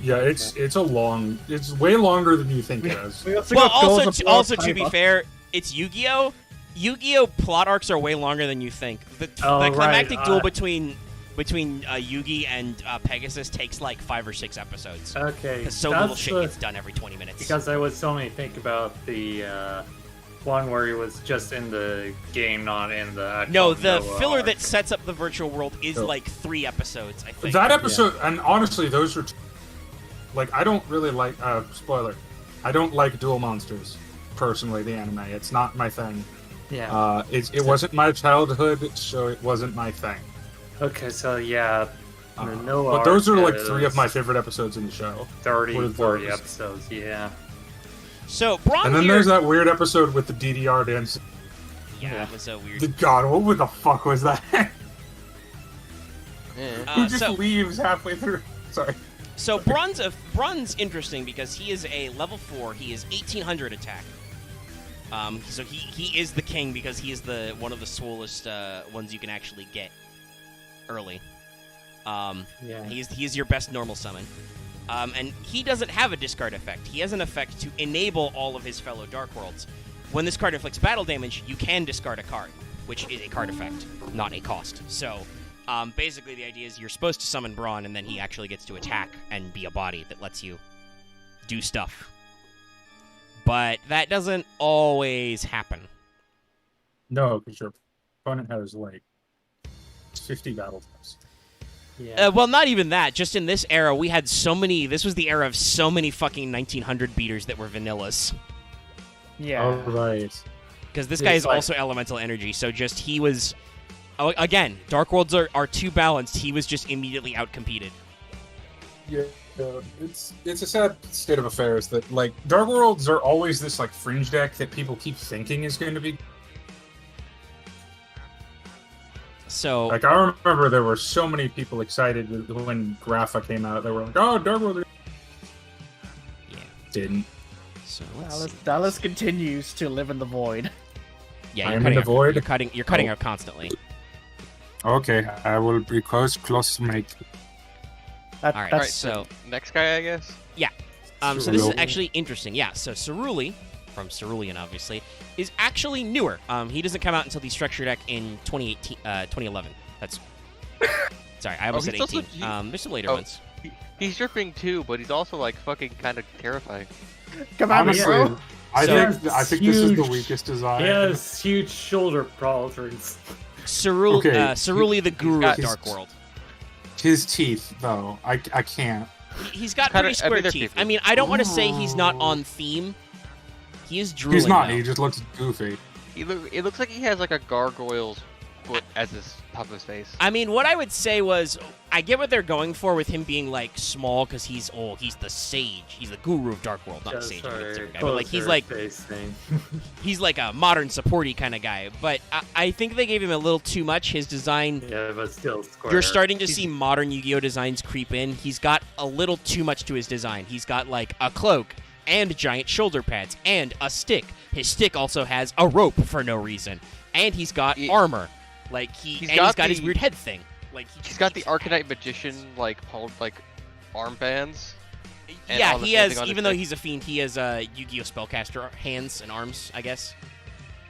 Yeah, it's way longer than you think it is. We also Well, got Girls of War to be Kaiba. fair, it's Yu-Gi-Oh. Yu-Gi-Oh plot arcs are way longer than you think. The Oh, right, climactic duel between Yugi and Pegasus takes like 5 or 6 episodes. Okay. Because so little that's shit the- gets done every 20 minutes. Because I was only think about the one where he was just in the game, not in the actual no, the Noah filler arc. that sets up the virtual world is Oh. like 3 episodes, I think. That episode, and honestly, those are like I don't really like. Spoiler, I don't like Duel Monsters personally. The anime, it's not my thing. Yeah. It wasn't my childhood, so it wasn't my thing. Okay, so yeah, the Noah But those are arc like 3 of is my favorite episodes in the show. 30, What are 40 those? episodes, yeah. So Bronze And then here- there's that weird episode with the DDR dance. Yeah, it was so weird. God, what the fuck was that? Yeah. Who just so- leaves halfway through? Sorry. So Bronze interesting because he is a level 4. He is 1800 attack. So he is the king because he is the one of the swollest ones you can actually get early. Yeah. He is your best normal summon. And he doesn't have a discard effect. He has an effect to enable all of his fellow Dark Worlds. When this card inflicts battle damage, you can discard a card, which is a card effect, not a cost. So, basically the idea is you're supposed to summon Brawn, and then he actually gets to attack and be a body that lets you do stuff. But that doesn't always happen. No, because your opponent has like 50 battle types. Yeah. Well, not even that. Just in this era, we had so many. This was the era of so many fucking 1900 beaters that were vanillas. Yeah. All right. Because this guy It's is like- also elemental energy, so just he was. Oh, again, Dark Worlds are too balanced. He was just immediately outcompeted. Yeah, it's a sad state of affairs that like Dark Worlds are always this like fringe deck that people keep thinking is going to be. So Like I remember there were so many people excited when Grapha came out. They were like, "Oh, Dark World." yeah. Didn't. So let's Dallas, see. Dallas continues to live in the void. Yeah, I you're am in cutting the out, void. You're cutting Oh. out constantly. Okay, I will be close, mate. That, All right, that's so Next guy, I guess. so this is Cerule. actually interesting. Yeah, so Cerule, from Cerulean obviously, is actually newer. He doesn't come out until the structure deck in 2011. That's Sorry, I almost said he's also- 18. There's some later Oh. ones. He's dripping too, but he's also like fucking kind of terrifying. Come on, Honestly, bro. I So- think this is the Huge. weakest design. He has huge shoulder problems. Cerule, Okay, Cerule the Guru of got- Dark World. His teeth, though, I can't. He's got Kinda- pretty square they're teeth. creepy. I mean, I don't want to say he's not on theme. He is drooling. He's not. though. He just looks goofy. It looks like he has like a gargoyle's foot as his top of his face. I mean, what I would say was, I get what they're going for with him being like small because he's the sage, he's the guru of Dark World, not the sage, guy, but like he's like he's like a modern supporty kind of guy. But I think they gave him a little too much. His design, Yeah, but still square. you're starting to see modern Yu-Gi-Oh designs creep in. He's got a little too much to his design. He's got like a cloak and giant shoulder pads and a stick. His stick also has a rope for no reason, and he's got He- armor. Like he's got his the- weird head thing. Like He's got the Arcanite Magician like armbands. and Yeah, all the he same has. thing on Even his though stick. he's a fiend, he has Yu-Gi-Oh spellcaster hands and arms, I guess.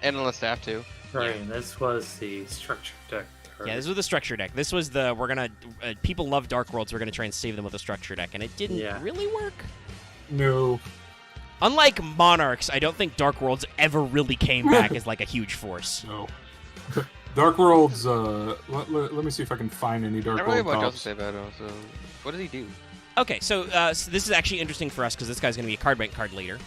And on the staff too. Right, and this was the structure deck. Yeah, this was the structure deck. This was the people love Dark Worlds. We're gonna try and save them with a structure deck, and it didn't Yeah. really work. No. Unlike Monarchs, I don't think Dark Worlds ever really came back as like a huge force. No. Dark Worlds. Let me see if I can find any I Dark don't really have World much else to tops. say about him. So, what does he do? Okay, so this is actually interesting for us because this guy's going to be a card bank card later.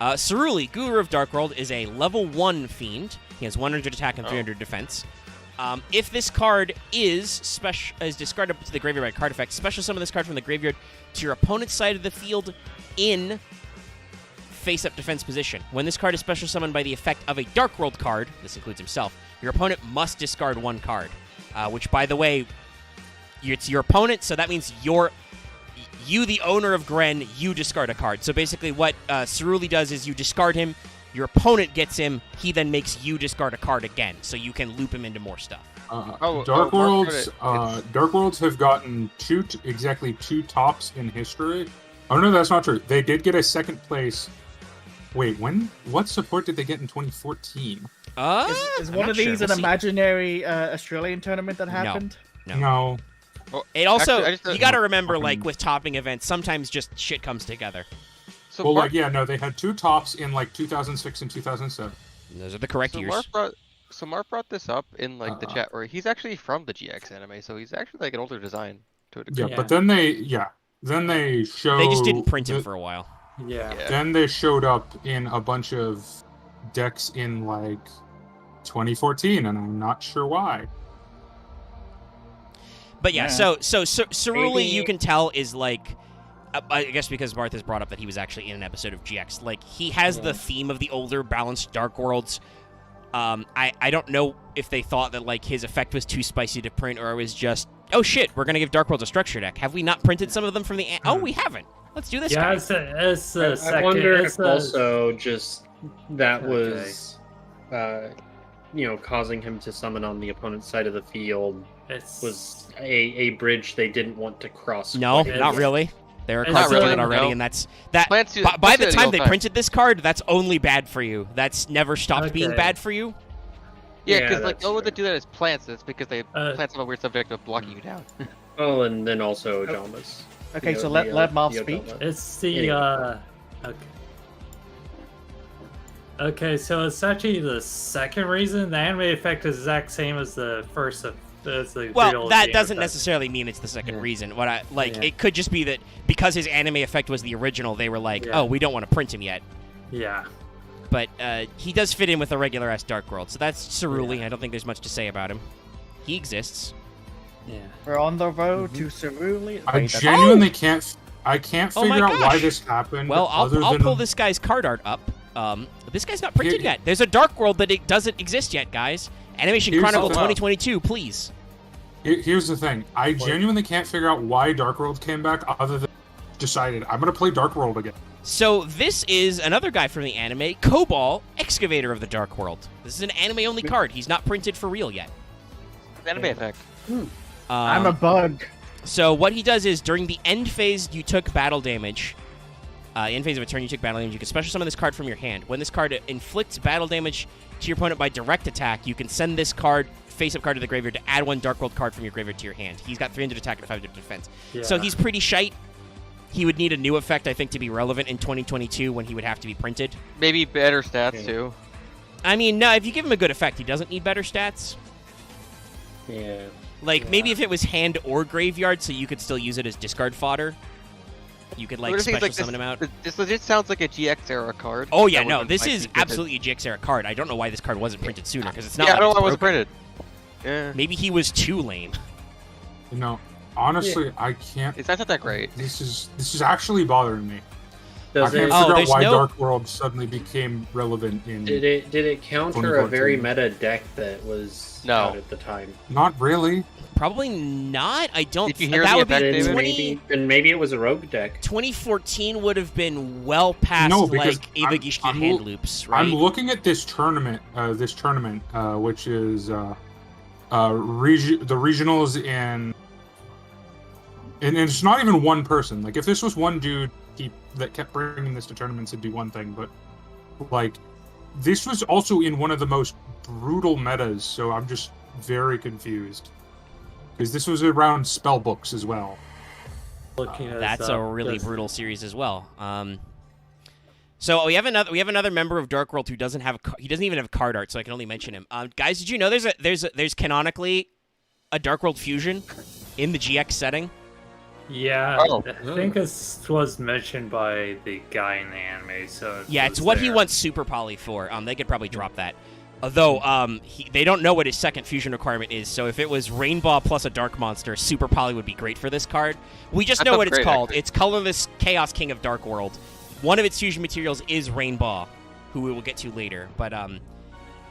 Cerule, Guru of Dark World, is a level 1 fiend. He has 100 attack and 300 defense. If this card is discarded to the graveyard by card effect, special summon this card from the graveyard to your opponent's side of the field in face-up defense position. When this card is special summoned by the effect of a Dark World card, this includes himself, your opponent must discard 1 card. Which, by the way, it's your opponent, so that means you, the owner of Gren, you discard a card. So basically what Cerule does is you discard him, your opponent gets him, he then makes you discard a card again, so you can loop him into more stuff. Dark Mark Worlds. put it. Dark Worlds have gotten exactly two tops in history. Oh no, that's not true. They did get a second place. Wait, what support did they get in 2014? Is I'm one not of these sure. an We'll see. imaginary Australian tournament that happened? No. No. It also, Actually, I just- you got to remember, Fucking- like with topping events, sometimes just shit comes together. So Well, Mark, they had 2 tops in like 2006 and 2007. Those are the correct so years. Mark brought this up in like the chat where he's actually from the GX anime, so he's actually like an older design to a degree. Yeah, but then they showed. They just didn't print him for a while. Yeah. Yeah. Then they showed up in a bunch of decks in like 2014, and I'm not sure why. But yeah, Yeah. so Cerule, Maybe- you can tell, is like, I guess because Martha's brought up that he was actually in an episode of GX. Like, he has the theme of the older, balanced Dark Worlds. I don't know if they thought that, like, his effect was too spicy to print, or it was just, oh shit, we're gonna give Dark Worlds a structure deck. Have we not printed some of them from the... Oh, we haven't. Let's do this Yeah, guy. it's a I second. wonder it's if a- also just that Okay. was, causing him to summon on the opponent's side of the field it's was a bridge they didn't want to cross. No, quite not yet. really. There are It's cards not printed really, already, no. and that's... that. Plants do- By the plants do that time all they the time. printed this card, that's only bad for you. That's never stopped being Okay. bad for you. Yeah, Yeah, because like that's the only way they true. do that is plants. It's because they plants have a weird subject of blocking you down. Oh, and then also Ojamas. Okay, The- so the, let Marv the speak. Ojama. It's the Anyway. okay. Okay, so it's actually the second reason. The anime effect is the exact same as the first. As the Well, real that game doesn't effect. necessarily mean it's the second Yeah. reason. What I like, Yeah. it could just be that because his anime effect was the original, they were like, Yeah. "Oh, we don't want to print him yet." Yeah. But he does fit in with a regular ass Dark World, so that's Cerule. Yeah. I don't think there's much to say about him. He exists. Yeah. We're on the road to Cerule. I Wait, that's- genuinely can't. I can't Oh my figure out why gosh. this happened. Well, other I'll than pull this guy's card art up. This guy's not printed Here- yet. There's a Dark World that it doesn't exist yet, guys. Animation Here's Chronicle the- 2022, please. Here's the thing. I genuinely can't figure out why Dark World came back, other than decided I'm gonna play Dark World again. So this is another guy from the anime, Cobal, Excavator of the Dark World. This is an anime-only card. He's not printed for real yet. Anime effect. I'm a bug. So what he does is, during the end phase, you took battle damage. In phase of a turn, you take battle damage. You can special summon this card from your hand. When this card inflicts battle damage to your opponent by direct attack, you can send this card, face-up card, to the graveyard to add one Dark World card from your graveyard to your hand. He's got 300 attack and 500 defense. So Yeah. he's pretty shite. He would need a new effect, I think, to be relevant in 2022 when he would have to be printed. Maybe better stats Yeah. too. I mean, no, if you give him a good effect, he doesn't need better stats. Yeah. Like, maybe if it was hand or graveyard, so you could still use it as discard fodder. You could, like, But the thing is, special this, summon him out. This legit sounds like a GX era card. Oh, yeah, That no, would've this been is spicy with it. absolutely a GX era card. I don't know why this card wasn't printed sooner, because it's not Yeah, I like don't know it's why it wasn't broken. printed. Yeah. Maybe he was too lame. You know, honestly, I can't. It's not that great. This is actually bothering me. I Does can't it, Oh, figure out there's why no- Dark World suddenly became relevant in. did it counter a very 2014. meta deck that was No. out at the time? Not really. Probably not. I don't. Did you hear that the would be effect, David? 20, Maybe it was a rogue deck. 2014 would have been well past No, because like Eva Gishki I'm hand lo- loops, right? I'm looking at this tournament. Which is the regionals and it's not even one person. Like if this was one dude that kept bringing this to tournaments, it'd be one thing. But like this was also in one of the most brutal metas, so I'm just very confused because this was around spell books as well. Looking at That's a really brutal series as well. So we have another member of Dark World who doesn't have he doesn't even have card art, so I can only mention him. Guys, did you know there's canonically a Dark World fusion in the GX setting? Yeah, Oh. I think this was mentioned by the guy in the anime. So Yeah, it's was what he there. wants Super Poly for. They could probably drop that. Although they don't know what his second fusion requirement is, so if it was Rainbow plus a Dark Monster, Super Poly would be great for this card. We just That know sounds what it's great, called. actually. It's Colorless Chaos King of Dark World. One of its fusion materials is Rainbow, who we will get to later. But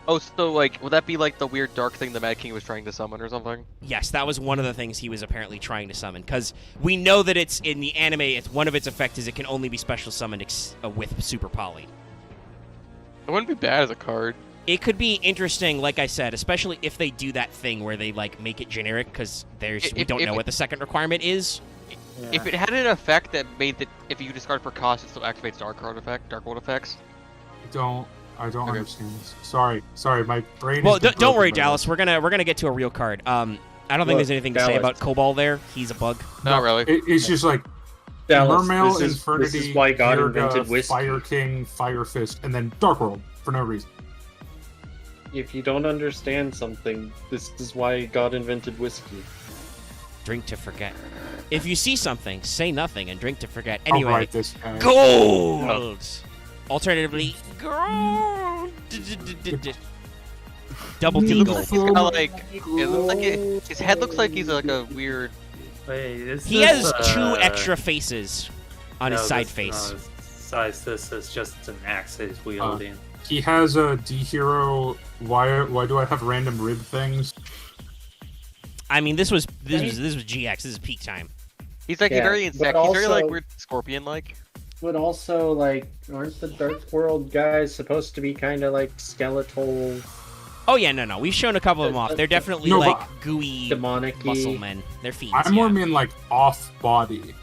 Oh, so like, would that be like the weird dark thing the Mad King was trying to summon or something? yes, that was one of the things he was apparently trying to summon. Because we know that it's in the anime. It's one of its effects is it can only be special summoned with Super Poly. It wouldn't be bad as a card. It could be interesting, like I said, especially if they do that thing where they like make it generic because we don't know what the second requirement is. If it had an effect that made that if you discard for cost, it still activates Dark World effects. I don't Okay. understand this. Sorry, my brain. Well, has been don't worry, broken by Dallas. this. We're gonna get to a real card. I don't think Look, there's anything to say Dallas. about Cobalt there. He's a bug. Not really. It's just like Dallas, Mermail, this Infernity, is why God Virga, invented whiskey. Fire King, Fire Fist, and then Dark World for no reason. If you don't understand something, this is why God invented whiskey. Drink to forget. If you see something, say nothing and drink to forget. I'll Anyway, write this guy. gold. Alternatively, gold. Double D gold. He's got like it looks like his head looks like he's like a weird. Wait, is He this, has two extra faces on his no, side this- face. No, this is just an axe he's wielding. He has a D hero. Why do I have random rib things? I mean, this was GX. This is peak time. He's like Yeah, very but insect. He's very like also- weird scorpion like. But also, like, aren't the Dark World guys supposed to be kind of like skeletal, Oh yeah, no. We've shown a couple of them off. They're definitely No, like but- gooey demonic-y? muscle men. They're fiends. I more yeah. mean like off body.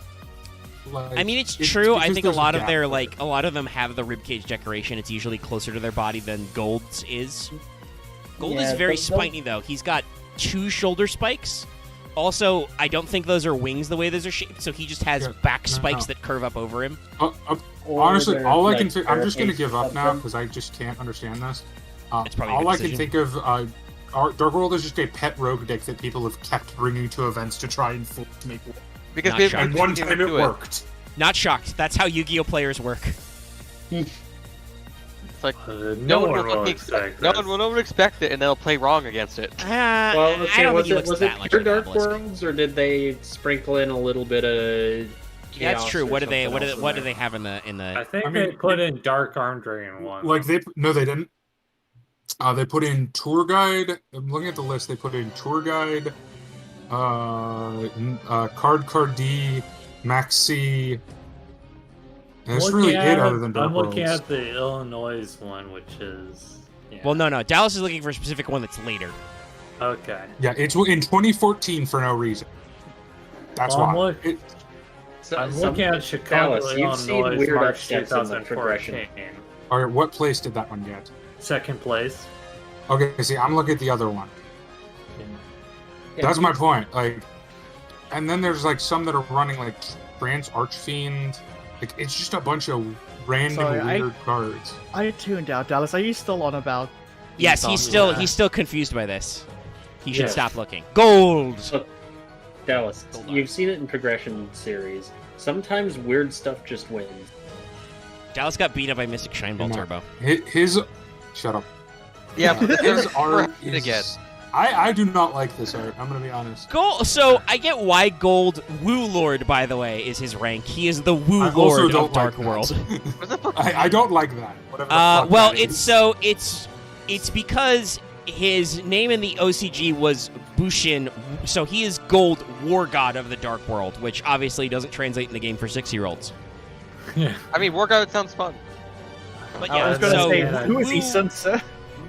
Like, I mean, it's true. I because think a there's lot of gap their there. like a lot of them have the ribcage decoration. It's usually closer to their body than Gold's is. Gold is Yeah, very but they'll- spiny though. He's got 2 shoulder spikes. Also, I don't think those are wings the way those are shaped. So he just has Yeah, back no, spikes no. that curve up over him. Or Honestly, they're, all I like, can think, I'm just gonna carapace give up now something? because I just can't understand this. It's probably a all good I can decision. think of. Dark World is just a pet rogue deck that people have kept bringing to events to try and make work. Because Not maybe shocked. And one time it worked. Not shocked. That's how Yu-Gi-Oh players work. It's like No, no one one will will expect. expect No this. one will expect it, and they'll play wrong against it. Well, I okay, don't was think he it looks was that it much pure of an Dark obelisk. Worlds, or did they sprinkle in a little bit of? Yeah, that's chaos true. or What do they? something What else do, in what do there? they have in the? I think I mean, they put in Dark Arm Dragon one. Like they didn't. They put in tour guide. I'm looking at the list. They put in tour guide, card D, Maxi. And that's really it, other than Dark I'm looking Worlds. at the Illinois one, which is. Yeah. Well, no. Dallas is looking for a specific one that's later. Okay. Yeah, it's in 2014 for no reason. That's Well, I'm why. look- So, I'm some- looking at Chicago, Dallas, you've seen Illinois, weird March upsets in the progression. 2014. All right, what place did that one get? Second place. Okay, see, I'm looking at the other one. Yeah, That's my point. Like, and then there's like some that are running like Trans Archfiend. Like, it's just a bunch of random Sorry, weird cards. I tuned out, Dallas. Are you still on about? Yes, Esau? he's still confused by this. He should Yes. stop looking. Gold. Dallas, Hold on. you've seen it in progression series. Sometimes weird stuff just wins. Dallas got beat up by Mystic Shineball Come on. Turbo. His shut up. Yeah, but His we're art happy to is. get. I do not like this art. I'm gonna be honest. Gold. So I get why Gold Woo Lord, by the way, is his rank. He is the Woo I also Lord don't of Dark like World. that. What's the fuck? I don't like that. Whatever the fuck Well, that it's is. it's because his name in the OCG was Bushin, so he is Gold War God of the Dark World, which obviously doesn't translate in the game for 6-year-olds. I mean, Wargoat sounds fun. But I yeah, I was gonna so say, yeah, who is he, Woo- Sunsa?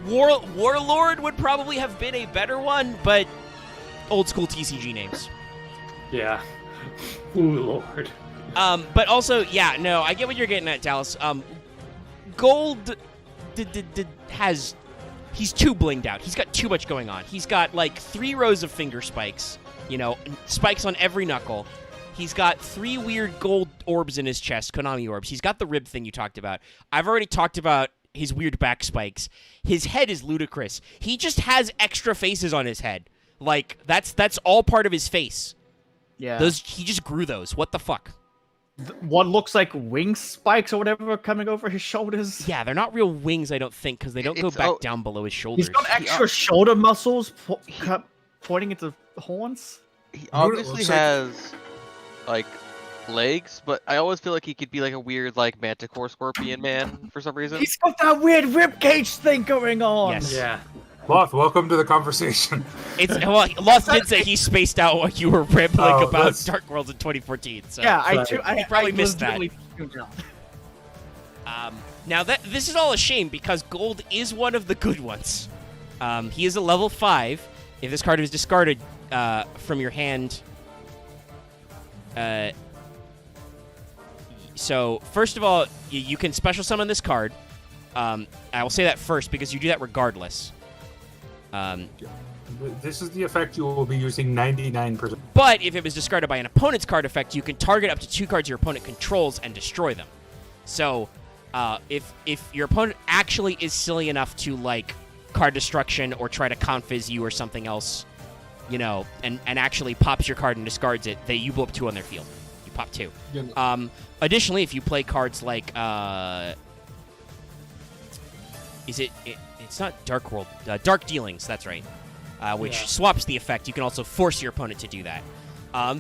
Warlord would probably have been a better one, but old school TCG names. Yeah. Ooh, Lord. But also, yeah, no, I get what you're getting at, Dallas. Gold has. He's too blinged out. He's got too much going on. He's got like 3 rows of finger spikes, spikes on every knuckle. He's got 3 weird gold orbs in his chest, Konami orbs. He's got the rib thing you talked about. I've already talked about his weird back spikes. His head is ludicrous. He just has extra faces on his head. Like, that's all part of his face. Yeah. He just grew those. What the fuck? What looks like wing spikes or whatever coming over his shoulders. Yeah, they're not real wings, I don't think, because they don't go It's- back oh, down below his shoulders. He's got extra shoulder muscles pointing into horns. He know what it obviously looks like? has, like, legs, but I always feel like he could be like a weird, like, manticore scorpion man for some reason. He's got that weird ribcage thing going on. Yes. Yeah. Loth, welcome to the conversation. Lost did say he spaced out what you were rambling Oh, about that's- Dark Worlds in 2014. So. Yeah, But- I probably I missed that. legitimately tuned out. Now this is all a shame because Gold is one of the good ones. He is a level 5. If this card is discarded from your hand, so first of all, you can special summon this card. I will say that first because you do that regardless. This is the effect you will be using 99%. But if it was discarded by an opponent's card effect, you can target up to 2 cards your opponent controls and destroy them. So, if your opponent actually is silly enough to like card destruction or try to confiz you or something else, and actually pops your card and discards it, you blow up 2 on their field. You pop 2. Yeah. Additionally, if you play cards like it's not Dark World, Dark Dealings, that's right. Which Yeah. swaps the effect. You can also force your opponent to do that.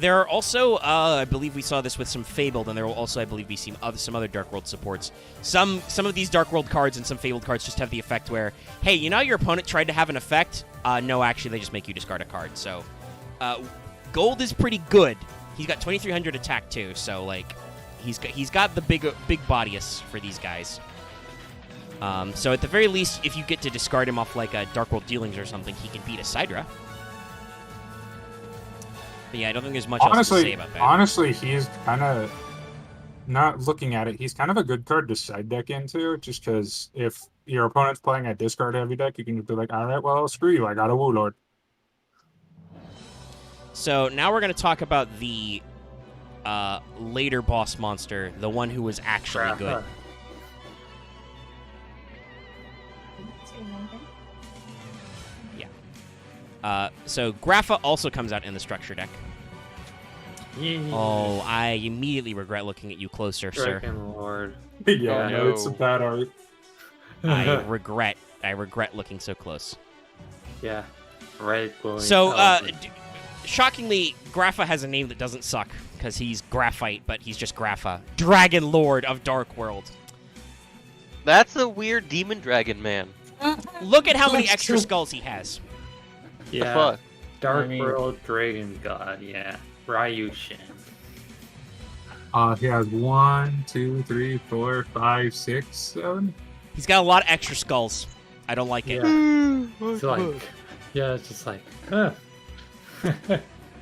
There are also, I believe we saw this with some Fabled, and there will also, I believe, be some other Dark World supports. Some of these Dark World cards and some Fabled cards just have the effect where, hey, your opponent tried to have an effect? No, actually, they just make you discard a card. So, Gold is pretty good. He's got 2300 attack too, so like, he's got the big bodius for these guys. So at the very least, if you get to discard him off like a Dark World Dealings or something, he can beat a Sidra. But yeah, I don't think there's much else to say about that. Honestly, he's kind of not looking at it. He's kind of a good card to side deck into, just because if your opponent's playing a discard heavy deck, you can just be like, all right, well, screw you, I got a Woo Lord. So now we're going to talk about the later boss monster, the one who was actually good. So Grapha also comes out in the structure deck. Yeah. Oh, I immediately regret looking at you closer, sir. Dragon Lord. Yeah, no. it's a bad art. I regret looking so close. Yeah. Right. glowing So, colors. shockingly, Grapha has a name that doesn't suck because he's Graphite, but he's just Grapha. Dragon Lord of Dark World. That's a weird demon dragon man. Look at how many That's extra true. skulls he has. yeah. The fuck? Dark I mean- World Dragon God. Yeah. Ryushin. He has 1, 2, 3, 4, 5, 6, 7. He's got a lot of extra skulls. I don't like it. Yeah. It's like, yeah, it's just like, huh.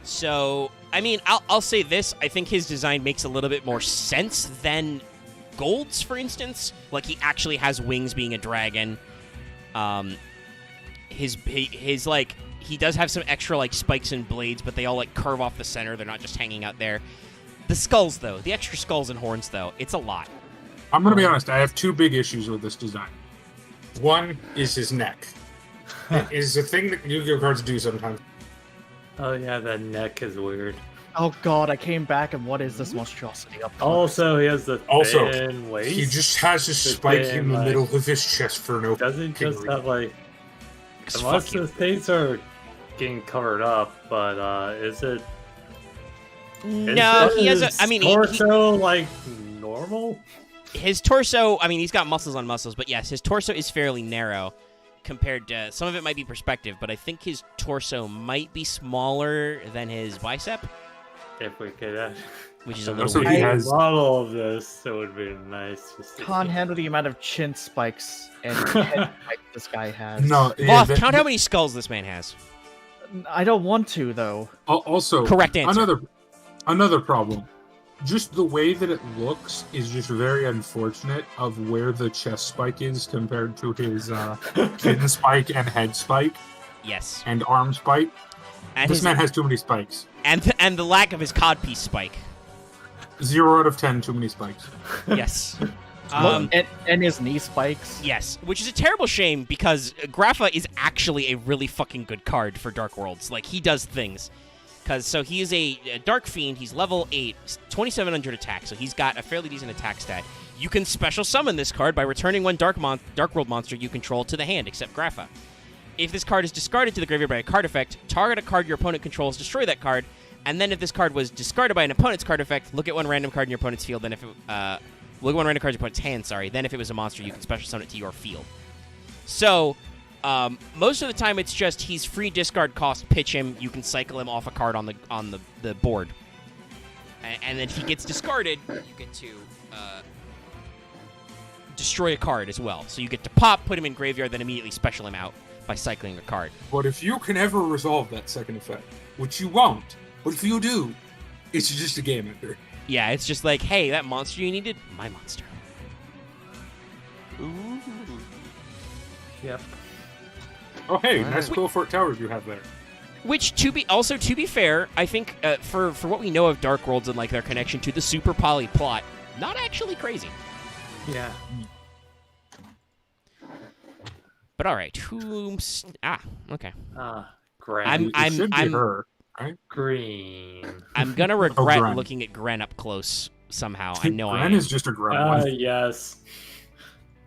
So, I mean, I'll say this. I think his design makes a little bit more sense than Gold's, for instance. Like, he actually has wings being a dragon. His like, he does have some extra, like, spikes and blades, but they all, like, curve off the center. They're not just hanging out there. The skulls, though. The extra skulls and horns, though. It's a lot. I'm going to be honest. I have two big issues with this design. One is his neck. It is a thing that Yu-Gi-Oh cards do sometimes. Oh yeah, that neck is weird. Oh god, I came back and what is this monstrosity up front? Also, he has the Also, thin waist. He just has a spike in the middle of his chest for no doesn't just reason. have like. Because Unless fuck you. his things are getting covered up, but is it? No, he has a. I mean, torso like normal. His torso. I mean, he's got muscles on muscles, but yes, his torso is fairly narrow compared to some of it might be perspective, but I think his torso might be smaller than his bicep, If we could, which is a Also, little he weird. has- model of this, it would be nice. To see. Can't handle the amount of chin spikes and head spikes this guy has. No, yeah, Loth, that- count how many skulls this man has. I don't want to though. Also, Correct answer. Another problem. Just the way that it looks is just very unfortunate of where the chest spike is compared to his chin spike and head spike Yes, and arm spike. and This his, man has too many spikes. and the lack of his codpiece spike. 0 out of 10 too many spikes. Yes. And his knee spikes. Yes, which is a terrible shame because Grapha is actually a really fucking good card for Dark Worlds. Like, he does things. So he is a Dark Fiend, he's level 8, 2700 attack, so he's got a fairly decent attack stat. You can special summon this card by returning one Dark World monster you control to the hand, except Grapha. If this card is discarded to the graveyard by a card effect, target a card your opponent controls, destroy that card, and then if this card was discarded by an opponent's card effect, look at one random card in your opponent's field, then if it, look at one random card in your opponent's hand, sorry, then if it was a monster, you can special summon it to your field. So, most of the time it's just he's free discard cost, pitch him, you can cycle him off a card on the board. And then if he gets discarded, you get to destroy a card as well. So you get to pop, put him in graveyard, then immediately special him out by cycling a card. But if you can ever resolve that second effect, which you won't, but if you do, it's just a game ender. Yeah, it's just like, hey, that monster you needed, my monster. Ooh. Yep. Oh, hey, Wow. nice Quillfort Towers you have there. Which, to be fair, I think for what we know of Dark Worlds and like their connection to the Super Poly plot, not actually crazy. Yeah. But all right, okay. Grand. It should be her, right? green. I'm gonna regret Gren. looking at Gren up close somehow. I know I Gren am. is just a Gren. Yes.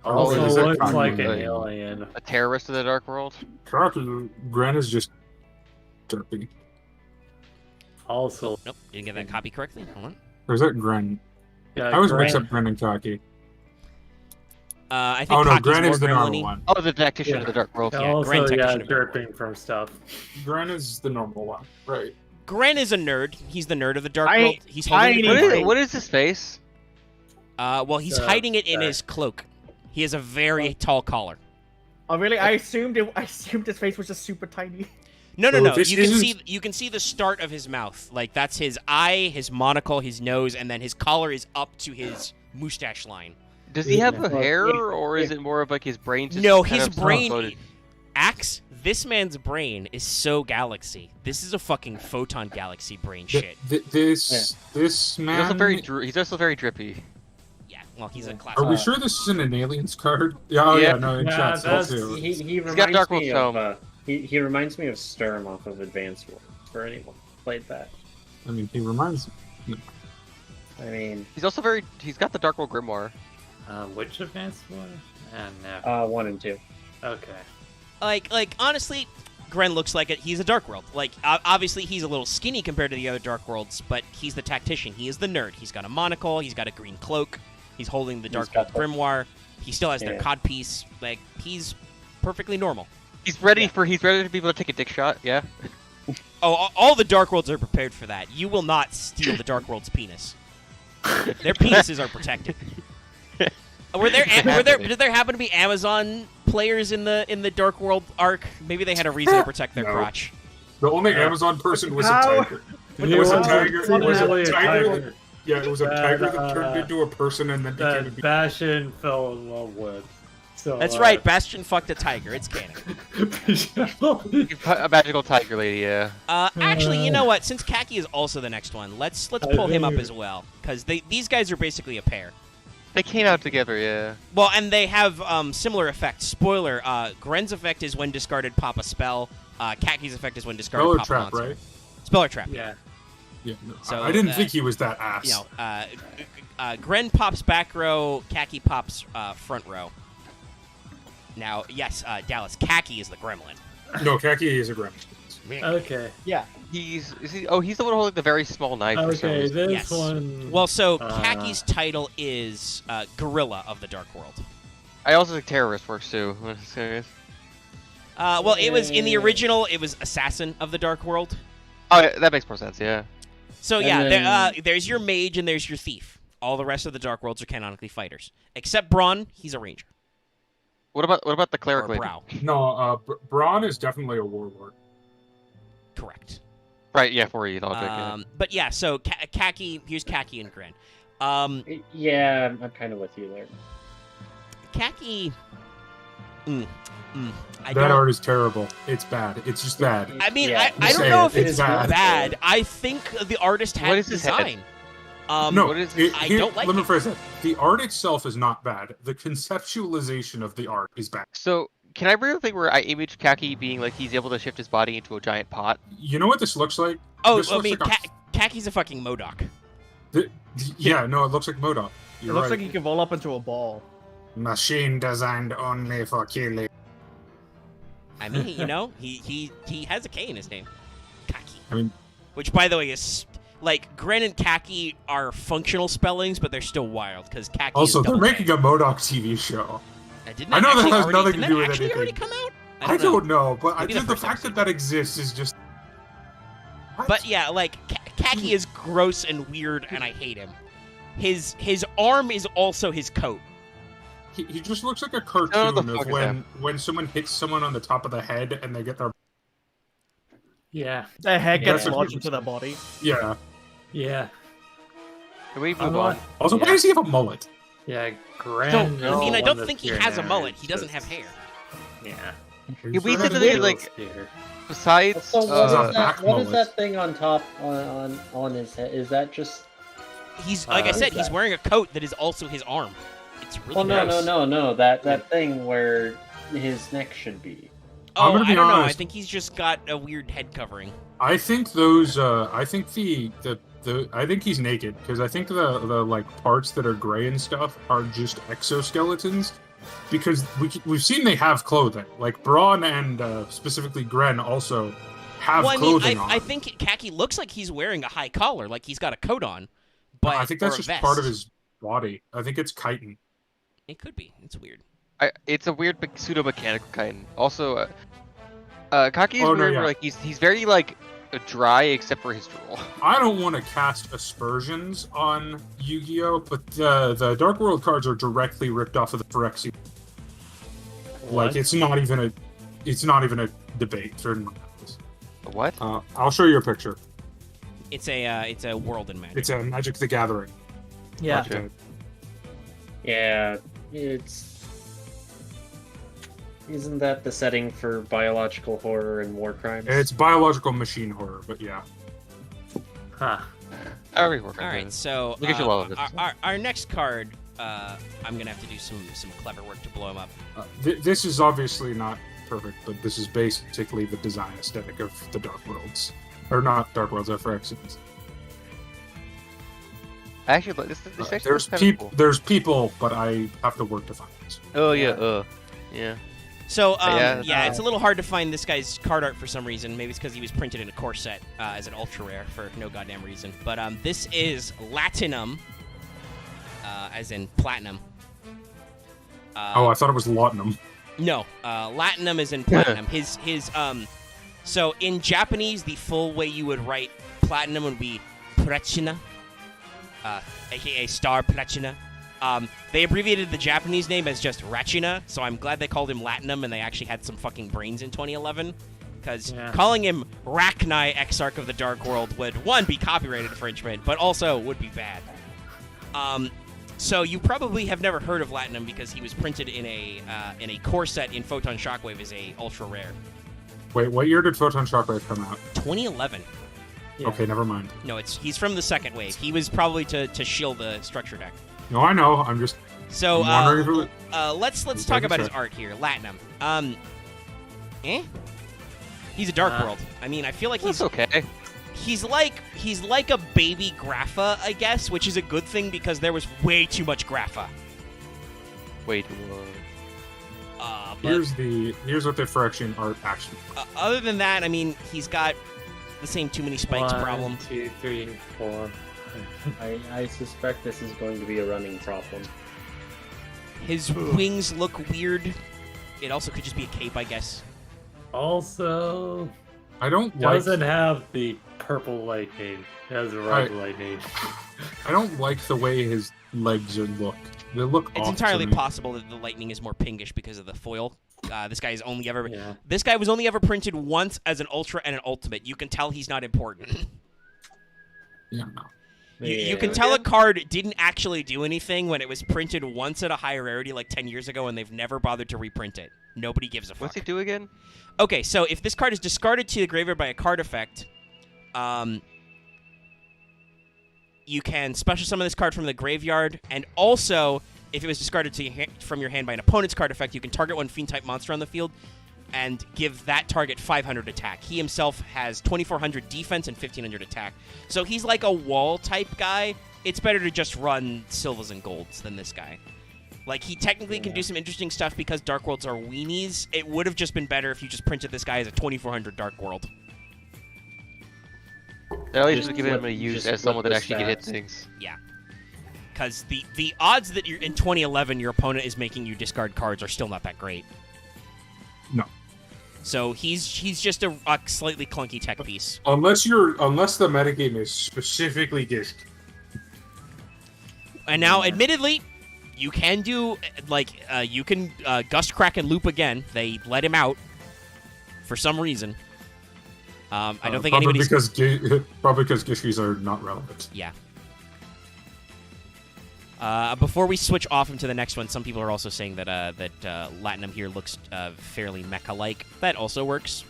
Oh, Also is that looks Kanye? like an alien. A terrorist of the Dark World. Gren is just derpy. Also, Nope, didn't get that copy correctly. Hold on. Or is that Gren? yeah, I always mix Grand- up Gren and Kaki. I think Oh no, Kaki's Gren more is the normal gremlin-y. one. Oh, the tactician of the Dark World. Yeah, also, Grand yeah, Tactician of Dark dripping from stuff. Gren is the normal one, right? Gren is a nerd. He's the nerd of the Dark I- World. He's holding the I- Grim What is his face? Well, he's So, hiding it in sorry. his cloak. He has a very tall collar. Oh really? I assumed his face was just super tiny. No. So this You can isn't- you can see the start of his mouth. Like that's his eye, his monocle, his nose, and then his collar is up to his mustache line. Does he have a Well, hair, yeah, or is it more of like his brain? Just No, kind his of brain. exploded? Axe, this man's brain is so galaxy. This is a fucking photon galaxy brain shit. This He's man. also he's also very drippy. Yeah, well, he's a class. Are we sure this isn't an aliens card? Yeah, oh Yeah. yeah, no, in Yeah, chat, so that's- too. He got reminds Dark me World of he reminds me of Sturm off of Advance Wars. For anyone who played that, I mean, he reminds me. I mean, He's got the Dark World Grimoire. Which advanced one? No. 1 and 2. Okay. Like honestly, Gren looks like it. He's a Dark World. Like obviously he's a little skinny compared to the other Dark Worlds, but he's the tactician. He is the nerd. He's got a monocle. He's got a green cloak. He's holding the Dark World got the- Grimoire. He still has their Yeah. codpiece. Like he's perfectly normal. He's ready for be able to take a dick shot. Yeah. Oh, all the Dark Worlds are prepared for that. You will not steal the Dark World's penis. Their penises are protected. Did there happen to be Amazon players in the Dark World arc? Maybe they had a reason to protect their No. crotch. The only Amazon person was a How? tiger. It was a was tiger. It was definitely a tiger. Yeah, it was a That, tiger that turned into a person and then became a that beast. Bastion fell in love with. So, That's right. Bastion fucked a tiger. It's canon. A magical tiger lady, yeah. Actually, you know what? Since Khaki is also the next one, let's pull him up as well because these guys are basically a pair. They came out together, yeah. Well, and they have similar effects. Spoiler: Gren's effect is when discarded, pop a spell. Kaki's effect is when discarded, Speller pop trap, a monster. right? Speller trap. yeah. Yeah, no, So, I didn't think he was that ass. You know, Gren pops back row, Khaki pops front row. Now, yes, Dallas, Khaki is the gremlin. No, Kaki is a gremlin. Okay. Yeah. He's the one holding the very small knife. For some Okay, reason. this Yes. one. Well, so Kaki's title is Gorilla of the Dark World. I also think terrorist works too. Well, it was in the original. It was Assassin of the Dark World. Oh, yeah, that makes more sense, yeah. So And yeah, then- there's your mage and there's your thief. All the rest of the Dark Worlds are canonically fighters, except Braun. He's a ranger. What about the cleric Or lady? Brow. No, Braun is definitely a warlord. Correct. Right, yeah, 4E logic. Yeah. But yeah, so Khaki. Here's Khaki and Gren. Yeah, I'm kind of with you there. Khaki. I That don't. art is terrible. It's bad. It's just bad. I mean, Yeah, I Just don't say know it. if it's It's bad. bad. I think the artist had What is his head? design. No, what is- I don't like let me it. phrase that. The art itself is not bad. The conceptualization of the art is bad. So, can I bring a thing where I image Kaki being like he's able to shift his body into a giant pot? You know what this looks like? Oh, This I looks mean, like Kaki's a fucking Modoc. Yeah, no, it looks like MODOK. It You're looks right. like he can roll up into a ball. Machine designed only for killing. I mean, you know, he has a K in his name, Kaki. I mean, Which, by the way, is like Gren and Khaki are functional spellings, but they're still wild because Khaki. also, is they're double making K. a MODOK TV show. Didn't I know that actually has already- nothing to didn't do that with actually already anything. come out? I don't know, but Maybe I the think the first fact episode. that exists is just. What? But yeah, like Khaki is gross and weird, and I hate him. His arm is also his coat. He just looks like a the cartoon fuck of is when someone hits someone on the top of the head and they get their. Yeah. The head gets Yeah. lodged into the body. Yeah. Yeah. Can we I'm move on? not- Also, why Yeah. does he have a mullet? Yeah, Gran. Don't is know. I mean, the I one don't that's think he here has a now. mullet. It's He doesn't just- have hair. Yeah. Yeah, we said that Really? like Here. besides. So what is back that? What is mullet. that thing on top on his head? Is that just? He's like I what said, is he's that? wearing a coat that is also his arm. It's really Oh no gross. no! That thing where his neck should be. Oh, I'm gonna I be don't know. I honest. think he's just got a weird head covering. I think those. I think the. I think he's naked because I think the like parts that are gray and stuff are just exoskeletons. Because we've seen they have clothing. Like Braun and specifically Gren also have Well, I mean, clothing on. I think Khaki looks like he's wearing a high collar, like he's got a coat on. But I think or that's a just vest. part of his body. I think it's chitin. It could be. It's weird. It's a weird pseudo mechanical kind. Also, Kaki is Oh, no, weird. yeah. Where, like he's very like dry except for his drool. I don't want to cast aspersions on Yu-Gi-Oh, but the Dark World cards are directly ripped off of the Phyrexian. Like What? it's not even a debate. What? I'll show you a picture. It's a world in magic. It's a Magic the Gathering. Yeah. Okay. Yeah, it's. Isn't that the setting for biological horror and war crimes? It's biological machine horror, but yeah. Huh. I already work on All right, that. so Look at your love of it. our next card, I'm gonna have to do some clever work to blow him up. This is obviously not perfect, but this is basically the design aesthetic of the Dark Worlds. Or not Dark Worlds, Phyrexians. Actually, this actually There's looks kinda people, cool. there's people, but I have to work to find this. Oh yeah. Yeah. So Yeah. it's a little hard to find this guy's card art for some reason. Maybe it's because he was printed in a core set as an ultra rare for no goddamn reason. But this is Latinum, as in platinum. Oh, I thought it was laudanum. No, Latinum is in platinum. his so in Japanese, the full way you would write platinum would be Platina, aka Star Platina. They abbreviated the Japanese name as just Rachina, so I'm glad they called him Latinum and they actually had some fucking brains in 2011. Because Yeah. calling him Rachni, Exarch of the Dark World, would, one, be copyright infringement, but also would be bad. So you probably have never heard of Latinum because he was printed in a core set in Photon Shockwave as a ultra rare. Wait, what year did Photon Shockwave come out? 2011. Yeah. Okay, never mind. No, he's from the second wave. He was probably to shield the structure deck. No, I know. I'm just So I'm wondering if it let's Okay, talk about his sure. art here. Latinum. He's a Dark World. I mean, I feel like That's okay. he's like a baby Grapha, I guess, which is a good thing because there was way too much Grapha. Wait, what? But here's what the Phyrexian art actually. other than that, I mean, he's got the same too many spikes problem. 1, 2, 3, 4. I suspect this is going to be a running problem. His wings look weird. It also could just be a cape, I guess. Also, I don't like. doesn't have the purple lightning. It has the red lightning. I don't like the way his legs are look. They look. It's off entirely to me. possible that the lightning is more pinkish because of the foil. This guy is only ever. Yeah. This guy was only ever printed once as an ultra and an ultimate. You can tell he's not important. Yeah, no. You can tell a card didn't actually do anything when it was printed once at a higher rarity like 10 years ago, and they've never bothered to reprint it. Nobody gives a fuck. What's he do again? Okay, so if this card is discarded to the graveyard by a card effect, you can special summon this card from the graveyard, and also, if it was discarded to from your hand by an opponent's card effect, you can target one fiend-type monster on the field and give that target 500 attack. He himself has 2,400 defense and 1,500 attack. So he's like a wall-type guy. It's better to just run silvers and golds than this guy. Like, he technically can do some interesting stuff because Dark Worlds are weenies. It would have just been better if you just printed this guy as a 2,400 Dark World. At least Just give him flip- a use just as someone flip that the actually can hit stats. things. Yeah. Because the odds that you're in 2011 your opponent is making you discard cards are still not that great. No. So he's just a slightly clunky tech piece. Unless the metagame is specifically disc. And now, admittedly, you can do you can Gust Crack and Loop again. They let him out for some reason. I don't think probably anybody's probably because Gishkis are not relevant. Yeah. Before we switch off into the next one, some people are also saying that Latinum here looks fairly mecha-like. That also works.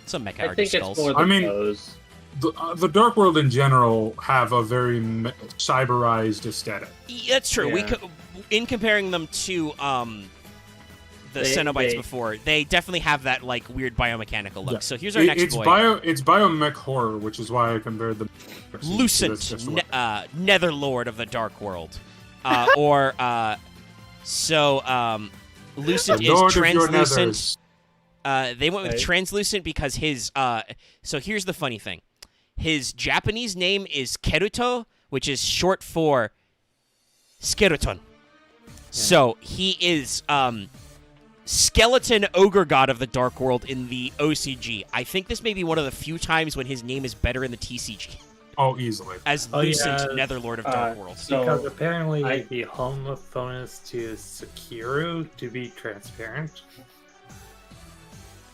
Some mecha I are think just it's skulls. more the I mean- pose. The Dark World in general have a very cyberized aesthetic. That's true. We Yeah. in comparing them to the They- Cenobites they- before, they definitely have that like weird biomechanical look. Yeah. So here's our next it's boy. It's biomech horror, which is why I compared them. Lucent, That's what- Netherlord of the Dark World. Lucent The Lord is of your translucent. nethers. They went with Right. translucent because his. So here's the funny thing: his Japanese name is Keruto, which is short for skeleton. So he is skeleton ogre god of the Dark World in the OCG. I think this may be one of the few times when his name is better in the TCG Oh, easily. as Oh, Lucent, yeah. Netherlord of Dark World. Because So apparently I- the homophonous to Sekiru to be transparent.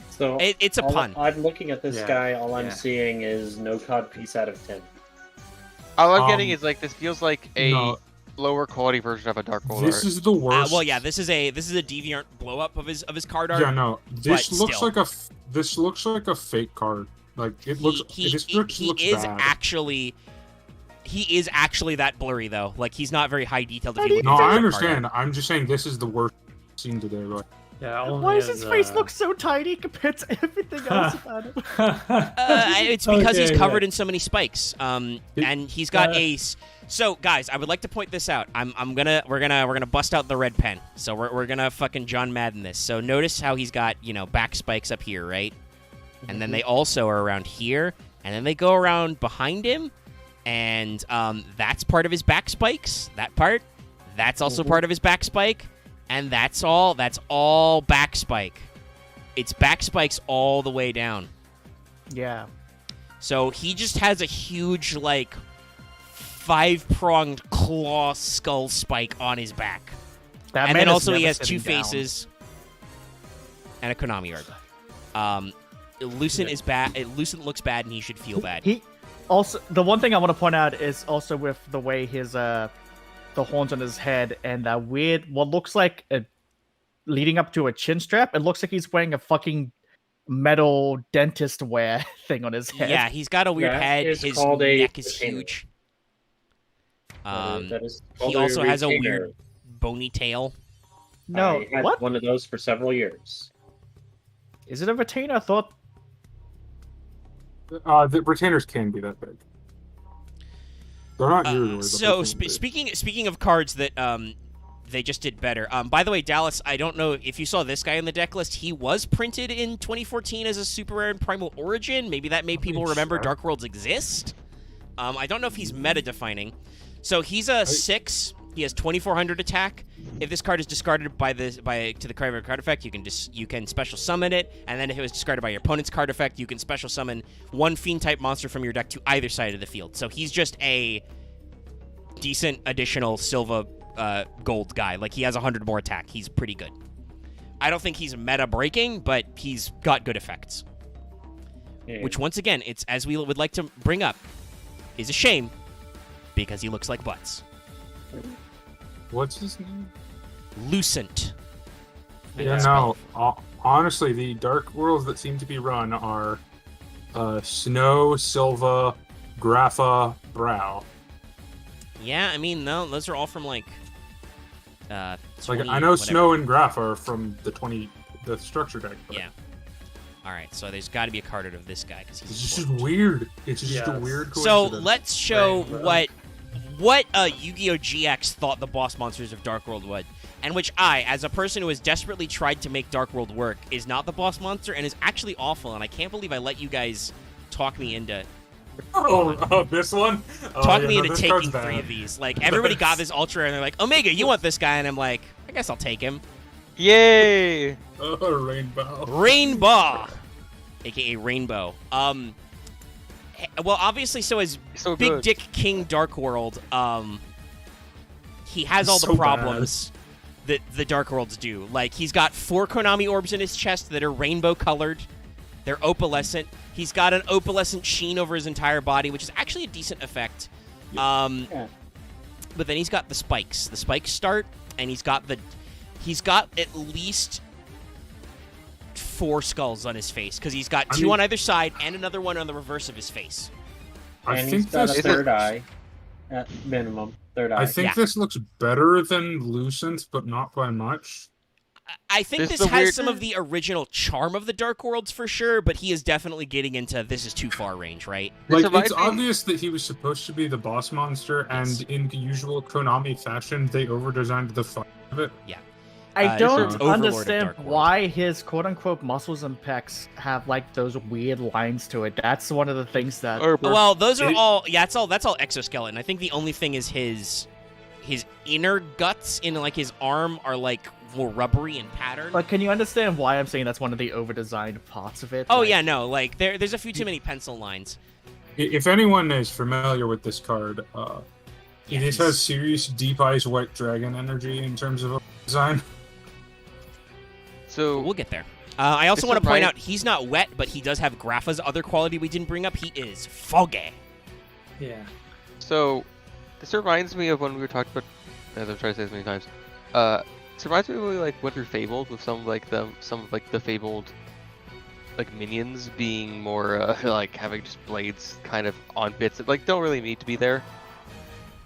so It's a pun. I'm looking at this Yeah, guy. All I'm yeah. seeing is no cod piece out of 10. All I'm getting Um, is like this feels like a No, lower quality version of a Dark World this art. is the worst. Well, yeah, this is a deviant blow up of his card art. Yeah, no. This but looks still. like this looks like a fake card. Like it looks. This looks is bad. actually that blurry though. Like he's not very high detailed. If you look No, at the I card understand. art. I'm just saying this is the worst scene today. Like, Yeah, only Why does as, his face look so tiny compared to everything else about him? It's because he's Okay, covered right. in so many spikes. And he's got ace. So guys, I would like to point this out. We're gonna bust out the red pen. So we're gonna fucking John Madden this. So notice how he's got back spikes up here, right? And then they also are around here, and then they go around behind him, and that's part of his back spikes. That part, that's also part of his back spike, and that's all back spike. It's back spikes all the way down. Yeah. So he just has a huge, like, 5-pronged claw skull spike on his back. That And man then is also he never has two sitting down. faces and a Konami art. Lucent is bad. Lucent looks bad, and he should feel bad. He also, the one thing I want to point out is also with the way his the horns on his head and that weird, what looks like a leading up to a chin strap. It looks like he's wearing a fucking metal dentist wear thing on his head. Yeah, he's got a weird That head. is His called a neck is retainer. huge. That is He called also has a retainer. weird bony tail. No, I had what? one of those for several years. Is it a retainer? I thought. The retainers can be that big. They're not usually. but So they can be. speaking of cards that they just did better. By the way, Dallas, I don't know if you saw this guy in the deck list. He was printed in 2014 as a super rare in Primal Origin. Maybe that made people remember sure. Dark Worlds exist. I don't know if he's meta defining. So he's a 6. He has 2400 attack. If this card is discarded to the card effect, you can special summon it, and then if it was discarded by your opponent's card effect, you can special summon one fiend type monster from your deck to either side of the field. So he's just a decent additional Silva gold guy. Like, he has 100 more attack. He's pretty good. I don't think he's meta breaking, but he's got good effects. Yeah. Which, once again, it's, as we would like to bring up, is a shame because he looks like butts. What's his name? Lucent. Yeah, no. Honestly, the Dark Worlds that seem to be run are Snow, Silva, Grapha, Brow. Yeah, I mean, no, those are all from like. 20, Like I know whatever. Snow and Grapha are from the structure deck. But Yeah. All right, so there's got to be a card out of this guy because It's he's just important. weird. It's just Yes. a weird So coincidence. let's show Right. what Yu-Gi-Oh! GX thought the boss monsters of Dark World would, and which I, as a person who has desperately tried to make Dark World work, is not the boss monster and is actually awful. And I can't believe I let you guys talk me into This one? Oh, talk yeah, me no, into this taking card's 3 bad. of these. Like, everybody got this Ultra, and they're like, Omega, you want this guy? And I'm like, I guess I'll take him. Yay! Oh, Rainbow. Rainbow, aka Rainbow. Well, obviously, so as So Big good. Dick King Dark World, he has all the So problems that the Dark Worlds do. Like, he's got 4 Konami orbs in his chest that are rainbow colored. They're opalescent. He's got an opalescent sheen over his entire body, which is actually a decent effect. Yeah. But then he's got the spikes. The spikes start, and he's got at least 4 skulls on his face because he's got I 2 mean- on either side and another one on the reverse of his face. I And he's think got this. a third eye, at minimum. Third eye. I think Yeah. this looks better than Lucent, but not by much. I think This this is a has weird- some of the original charm of the Dark Worlds for sure, but he is definitely getting into this is too far range, right? This Like, reminds it's me- obvious that he was supposed to be the boss monster, Yes. and in usual Konami fashion, they over-designed the fuck of it. I It's don't Overlord of understand Dark World. why his quote-unquote muscles and pecs have like those weird lines to it. That's one of the things that. Well, those are It- all that's all exoskeleton. I think the only thing is his inner guts in like his arm are like more rubbery in pattern. But can you understand why I'm saying that's one of the over-designed parts of it? Oh Like, yeah, no, like there's a few too many pencil lines. If anyone is familiar with this card, Yeah, it he's- has serious Deep Eyes White Dragon energy in terms of design. So We'll get there. I also This want to point remind- out he's not wet, but he does have Grapha's other quality we didn't bring up. He is foggy. Yeah. So, this reminds me of when we were talking about, as I've tried to say this many times, this reminds me of like Winter Fabled with some of the Fabled like minions being more like having just blades kind of on bits that like don't really need to be there.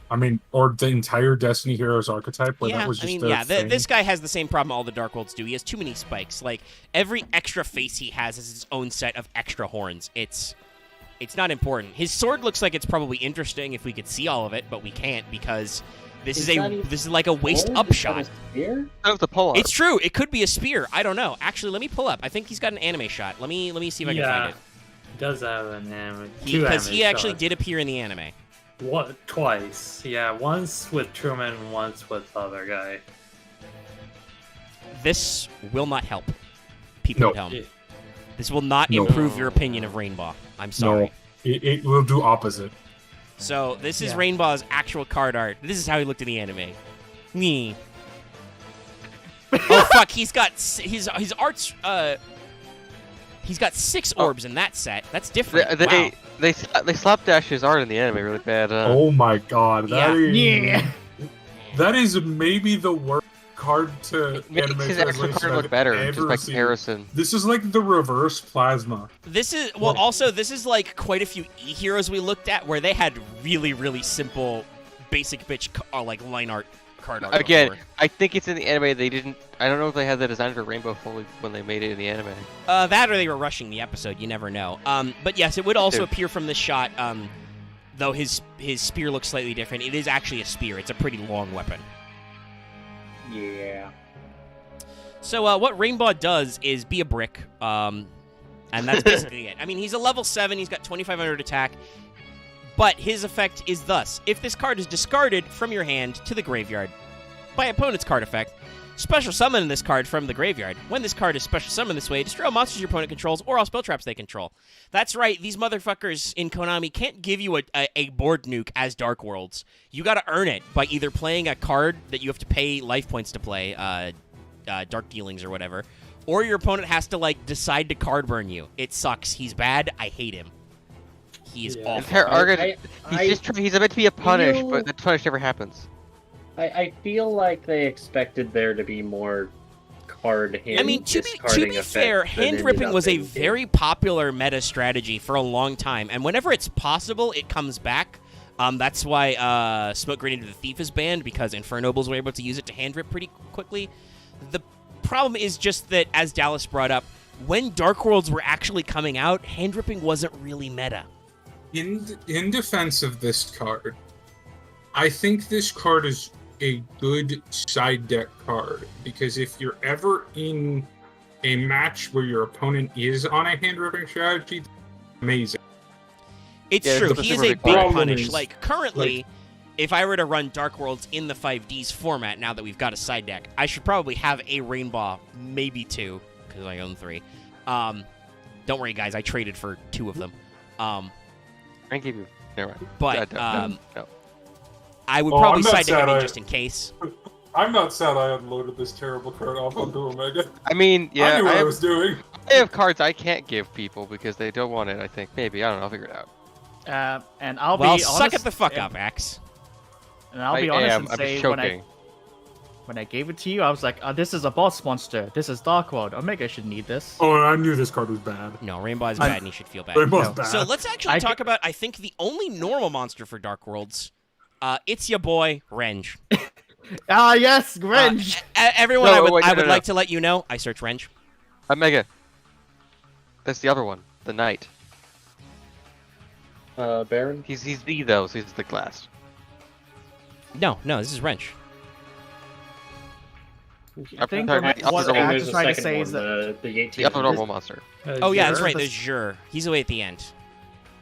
I mean, or the entire Destiny Heroes archetype, where Yeah, that was I just mean, a thing. this guy has the same problem all the Dark Worlds do. He has too many spikes. Like, every extra face he has is his own set of extra horns. It's not important. His sword looks like it's probably interesting if we could see all of it, but we can't because this Is is that even this is like a waist Sword? up Is that shot. a spear? I have to pull up. It's true. It could be a spear. I don't know. Actually, let me pull up. I think he's got an anime shot. Let me see if I can Yeah. find it. He does have an anime. Two Because he anime actually shots. did appear in the anime. What? Twice. Yeah, once with Truman, once with the other guy. This will not help people No. at home. Yeah. This will not No. improve your opinion of Rainbow. I'm sorry. It will do opposite. So this is Yeah. Rainbow's actual card art. This is how he looked in the anime. Me. Oh fuck! He's got his art's He's got 6 orbs in that set. That's different. They, Wow. they slapdash his art in the anime really bad. Oh my god, Yeah. Yeah. That is maybe the worst card to It makes anime his actual translation card I've look better, ever just by seen. comparison. This is like the reverse plasma. This is also this is like quite a few E heroes we looked at where they had really really simple, basic bitch like line art card art. Again, before. I think it's in the anime. They didn't. I don't know if they had the design for Rainbow fully when they made it in the anime. That or they were rushing the episode. You never know. But yes, it would also Dude. appear from this shot. Though his spear looks slightly different. It is actually a spear. It's a pretty long weapon. Yeah. So what Rainbow does is be a brick, and that's basically it. I mean, he's a level 7, he's got 2,500 attack, but his effect is thus. If this card is discarded from your hand to the graveyard by opponent's card effect, special summon this card from the graveyard. When this card is special summoned this way, destroy all monsters your opponent controls or all spell traps they control. That's right, these motherfuckers in Konami can't give you a board nuke as Dark Worlds. You gotta earn it by either playing a card that you have to pay life points to play, Dark Dealings or whatever, or your opponent has to like decide to card burn you. It sucks. He's bad. I hate him. He is Yeah. awful. Entire arc, I he's meant to be a punish, feel- but the punish never happens. I feel like they expected there to be more card hand. I mean, to discarding be effect fair, than hand ended ripping up was a in- very popular meta strategy for a long time, and whenever it's possible, it comes back. That's why Smoke Grenade of the Thief is banned, because Infernobles were able to use it to hand rip pretty quickly. The problem is just that, as Dallas brought up, when Dark Worlds were actually coming out, hand ripping wasn't really meta. In defense of this card, I think this card is a good side deck card, because if you're ever in a match where your opponent is on a hand ripping strategy, amazing. It's Yeah, true. it's a He is super a big big problem punish. is, Like, currently, if I were to run Dark Worlds in the 5Ds format, now that we've got a side deck, I should probably have a Rainbow, maybe 2, because I own 3. Don't worry, guys. I traded for 2 of them. I give you. Never mind. But No. I would Oh, probably I'm not side deck sad him I- just in case. I'm not sad I unloaded this terrible card off onto Omega. I mean, I yeah, knew what I I have, was doing. I have cards I can't give people because they don't want it. I think maybe I don't know. I'll figure it out. And I'll Well, be honest, suck it the fuck up, Axe. And I'll be honest am. and I'm say just choking. when I gave it to you, I was like, this is a boss monster. This is Dark World. Omega should need this. Oh, I knew this card was bad. No, Rainbow is bad, and he should feel bad. Rainbow's No. bad. So let's actually I talk about, I think, the only normal monster for Dark Worlds. It's your boy, Renge. Ah, yes, Grinch. Everyone, No, I would, wait, I no, would no, like no. to let you know, I search Renge. Omega. That's the other one. The knight. Baron. He's the though. So he's the glass. No, this is Wrench. I think sorry, what the other what one. I There's was a trying to second say one, is that the 18. The other normal monster. Oh, yeah, that's Xur, right. the- There's Xur. He's away at the end.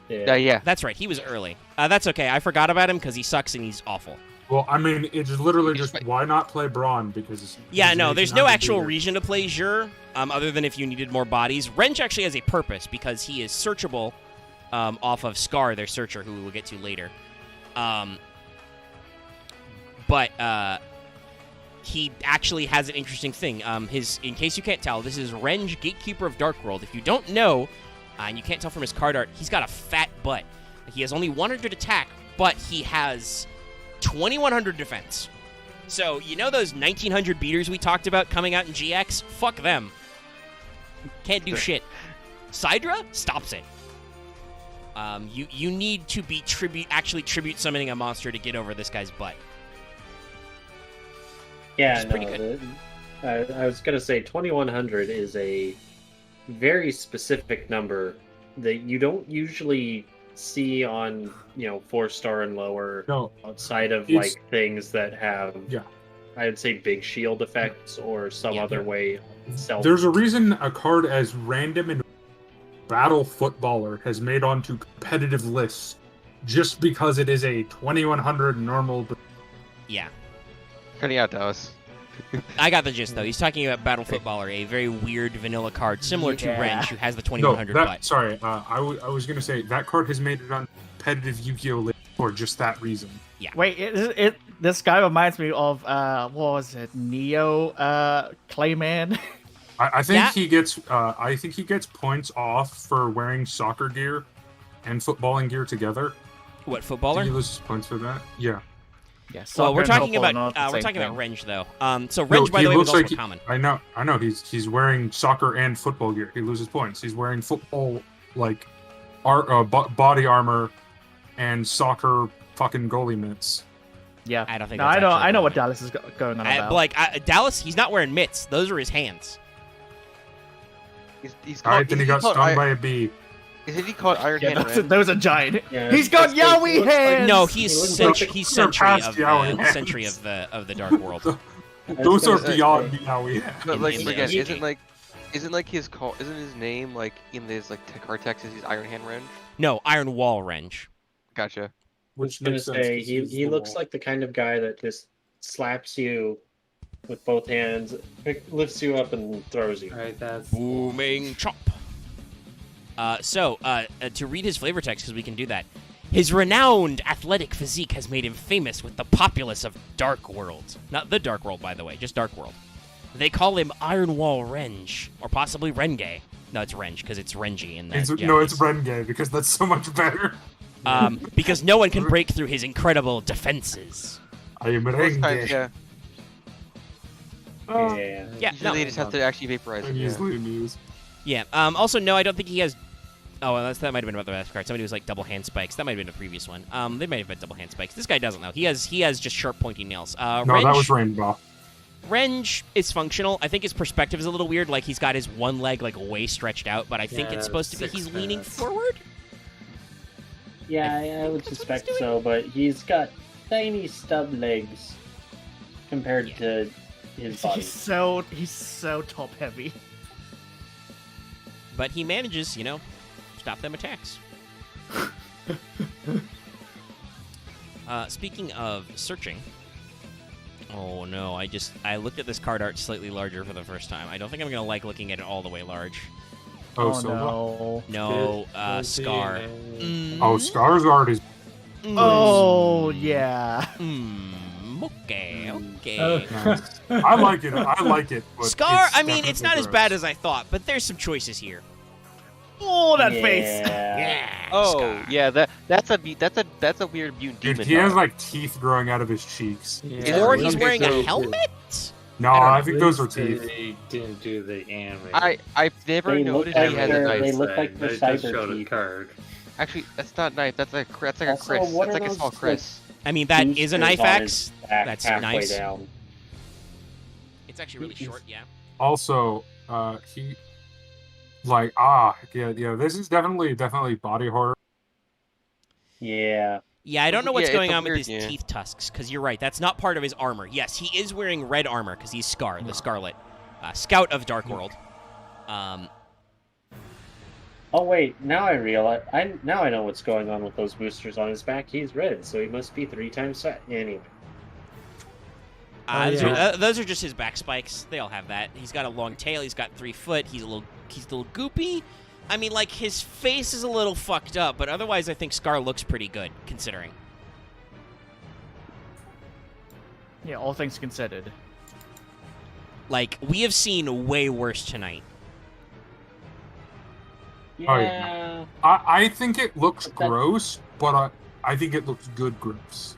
Yeah, yeah. That's right. He was early. That's okay. I forgot about him because he sucks and he's awful. Well, I mean, it's literally just why not play Braun, because Yeah, he's no, an there's no 1800 actual beater. reason to play Xur, other than if you needed more bodies. Wrench actually has a purpose because he is searchable off of Scar, their searcher, who we will get to later. But he actually has an interesting thing. In case you can't tell, this is Renge, Gatekeeper of Dark World. If you don't know, and you can't tell from his card art, he's got a fat butt. He has only 100 attack, but he has 2,100 defense. So, you know those 1,900 beaters we talked about coming out in GX? Fuck them. Can't do shit. Sidra stops it. You need to be tribute summoning a monster to get over this guy's butt. Yeah, Which is pretty no. I was gonna say 2100 is a very specific number that you don't usually see on 4-star and lower No, outside of It's- like things that have Yeah. I'd say big shield effects or some Yeah. other way self. there's a reason a card as random and Battle Footballer has made onto competitive lists, just because it is a 2100 normal. Yeah. Cutting out Dallas. I got the gist, though. He's talking about Battle Footballer, a very weird vanilla card, similar to Yeah. Wrench, who has the No, 2,100 butt. sorry. I was gonna say that card has made it on competitive Yu-Gi-Oh list for just that reason. Wait, this guy reminds me of what was it, Neo Clayman? I think Yeah. he gets. I think he gets points off for wearing soccer gear and footballing gear together. What Did footballer? he lose his points for that? Yeah. Yeah, Well, soccer we're and talking football are about not the we're same talking about thing. Renge though. So No, Renge, by he the way, was looks also like common. I know. He's wearing soccer and football gear. He loses points. He's wearing football like body armor and soccer fucking goalie mitts. Yeah. I don't think No, that's I know. actually I know what common. Dallas is going on about. Dallas, he's not wearing mitts. Those are his hands. He's All called. right, then he got called stung by a bee. Isn't he called Iron Yeah, Hand those, Ren? those are giant. Yeah, He's got it's- it Yowie looks like- hands. No, He he's looks Sentry, like- he's they're Sentry past of Yowie the hands. Sentry of the Dark World. Those are gonna say- beyond Yowie. But in like the- again, he- isn't like his call? Isn't his name like in his like card text? Is he's Iron Hand Ren? No, Iron Wall Renge. Gotcha. I was Which gonna makes sense, say 'cause he he's he the looks wall. like the kind of guy that just slaps you with both hands, lifts you up, and throws you. Alright, that's Booming chomp. To read his flavor text, because we can do that. His renowned athletic physique has made him famous with the populace of Dark World. Not the Dark World, by the way, just Dark World. They call him Iron Wall Renge, or possibly Renge. No, it's Renge, because it's Renji in that. No, it's Renge because that's so much better. Because no one can break through his incredible defenses. I am Most times, Renge. yeah. Yeah. Yeah, Usually no. they just have to actually vaporize I'm it. Yeah. easily amused. Yeah. Also, no, I don't think he has. Oh, well, that might have been about the last card. Somebody was like double hand spikes. That might have been the previous one. They might have been double hand spikes. This guy doesn't though. He has just sharp pointy nails. No, Renge, that was Rainbow. Renge is functional. I think his perspective is a little weird. Like he's got his one leg like way stretched out, but I think Yeah, it's supposed to be six he's leaning pads. forward. Yeah, I would That's what suspect he's so, but he's got tiny stub legs compared Yeah. to his body. He's so top heavy. But he manages, stop them attacks. Speaking of searching. Oh no, I looked at this card art slightly larger for the first time. I don't think I'm gonna like looking at it all the way large. Oh, Oh, so no. No, Good Scar. DNA. Oh, Skarsgård is Oh yeah. Okay. nice. I like it. I like it. But Scar, it's I mean, it's not definitely as gross. bad as I thought, but there's some choices here. Oh, that face. Yeah. Oh, Scar. yeah. That's a weird mutant Dude, demon. he has dog. like teeth growing out of his cheeks. Yeah, Or at he's least wearing a they- helmet? No, I don't I think those are at least teeth. They didn't do the anime. I've never They look noticed like he has a they're- knife. they look like They they're just cyber showed a teeth. card. Actually, that's not a knife. That's like a Also, Chris. what That's are like a those, small like, Chris. I mean, that is a Boosters knife on axe. his back That's halfway nice. down. It's actually really short, yeah. Also, he yeah. This is definitely body horror. Yeah. Yeah, I don't know what's Yeah, going it's a on with weird- his yeah. teeth tusks, because you're right. That's not part of his armor. Yes, he is wearing red armor, because he's Scar, the Scarlet. Scout of Dark World. Oh wait, now I realize. Now I know what's going on with those boosters on his back. He's red, so he must be 3 times fat. Anyway. Those are just his back spikes. They all have that. He's got a long tail. He's got 3 foot. He's a little goopy. I mean, like, his face is a little fucked up, but otherwise I think Scar looks pretty good, considering. Yeah, all things considered. Like, we have seen way worse tonight. Yeah. Oh, yeah. I think it looks But that- gross, but I think it looks good gross.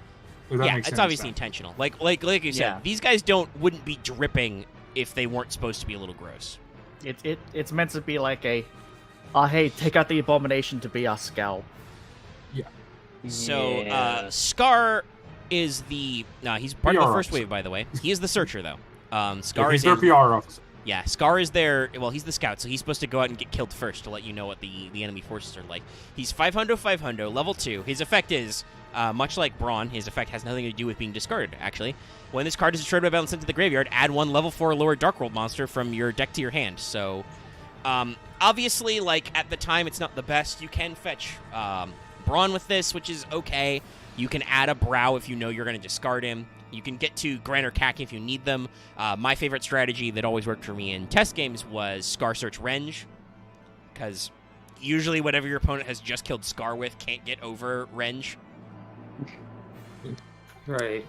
If that Yeah, makes it's any obviously sense. intentional. Like you said, Yeah. these guys wouldn't be dripping if they weren't supposed to be a little gross. It's meant to be like a, hey, take out the abomination to be our scalp. So, Yeah. Scar is he's part of the PR first officer. wave, by the way. He is the searcher, though. Yeah, Scar he's is their PR officer. Yeah, Scar is there. Well, he's the scout, so he's supposed to go out and get killed first to let you know what the enemy forces are like. He's 500, level 2. His effect is, much like Braun, his effect has nothing to do with being discarded, actually. When this card is destroyed by battle and sent to the graveyard, add 1 level 4 lower Dark World monster from your deck to your hand. So, obviously, like, at the time, it's not the best. You can fetch Braun with this, which is okay. You can add a Brow if you know you're going to discard him. You can get to Gran or Kaki if you need them. My favorite strategy that always worked for me in test games was Scar Search Renge, because usually whatever your opponent has just killed Scar with can't get over Renge. Right.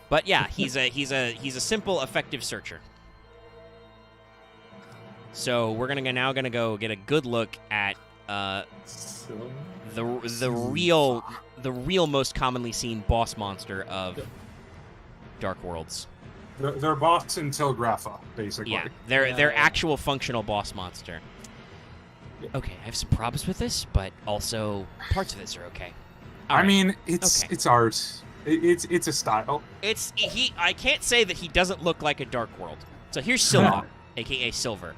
But yeah, he's a simple, effective searcher. So we're now gonna go get a good look at So, the real most commonly seen boss monster of Dark Worlds. They're boss until Grapha, basically. Yeah, their Yeah. actual functional boss monster. Okay, I have some problems with this, but also parts of this are okay. All I right. mean, it's Okay. it's art. It's a style. I can't say that he doesn't look like a Dark World. So here's Silva, aka Silver.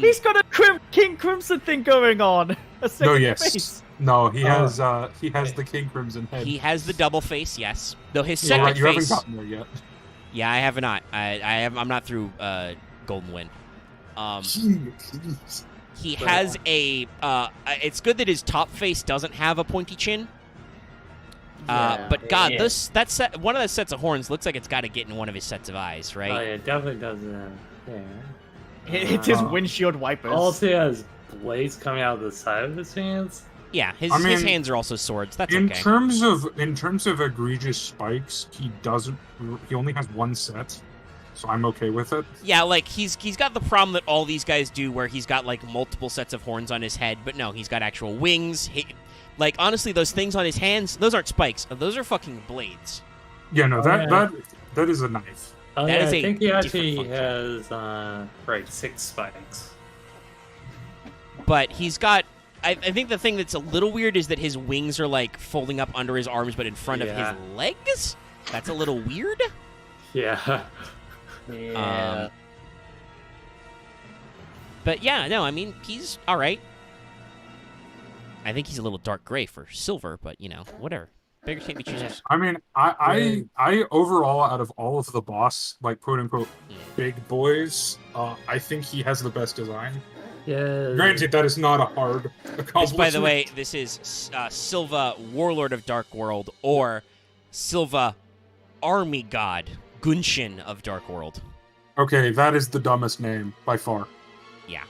He's got a King Crimson thing going on. A No, second yes. face. No, he has the King Crimson head. He has the double face, yes. Though his You're second right, you haven't face. gotten there yet. Yeah, I have not. I'm not through Golden Wind. He has a. It's good that his top face doesn't have a pointy chin. Yeah. But God, Yeah. one of the sets of horns looks like it's got to get in one of his sets of eyes, right? Oh, yeah, it definitely doesn't. Yeah. It's his windshield wipers. Also, he has blades coming out of the side of his hands. Yeah, his I mean, his hands are also swords. That's in okay. terms of egregious spikes, he only has one set, so I'm okay with it. Yeah, like he's got the problem that all these guys do, where he's got like multiple sets of horns on his head, but no, he's got actual wings. Like honestly, those things on his hands, those aren't spikes. Those are fucking blades. Yeah, no, Oh, that yeah. that is a knife. Oh, That yeah, is I a think he different actually function. has 6 spikes. But he's got. I think the thing that's a little weird is that his wings are like folding up under his arms, but in front of Yeah. his legs. That's a little weird. Yeah. Yeah. But yeah, no, I mean he's all right. I think he's a little dark gray for Silver, but you know, whatever. Beggars can't be choosers. I mean, I overall, out of all of the boss, like quote unquote big boys, I think he has the best design. Yeah. Granted, that is not a hard This, accomplishment. by the way, this is Silva, Warlord of Dark World, or Silva, Army God, Gunshin of Dark World. Okay, that is the dumbest name by far. Yeah.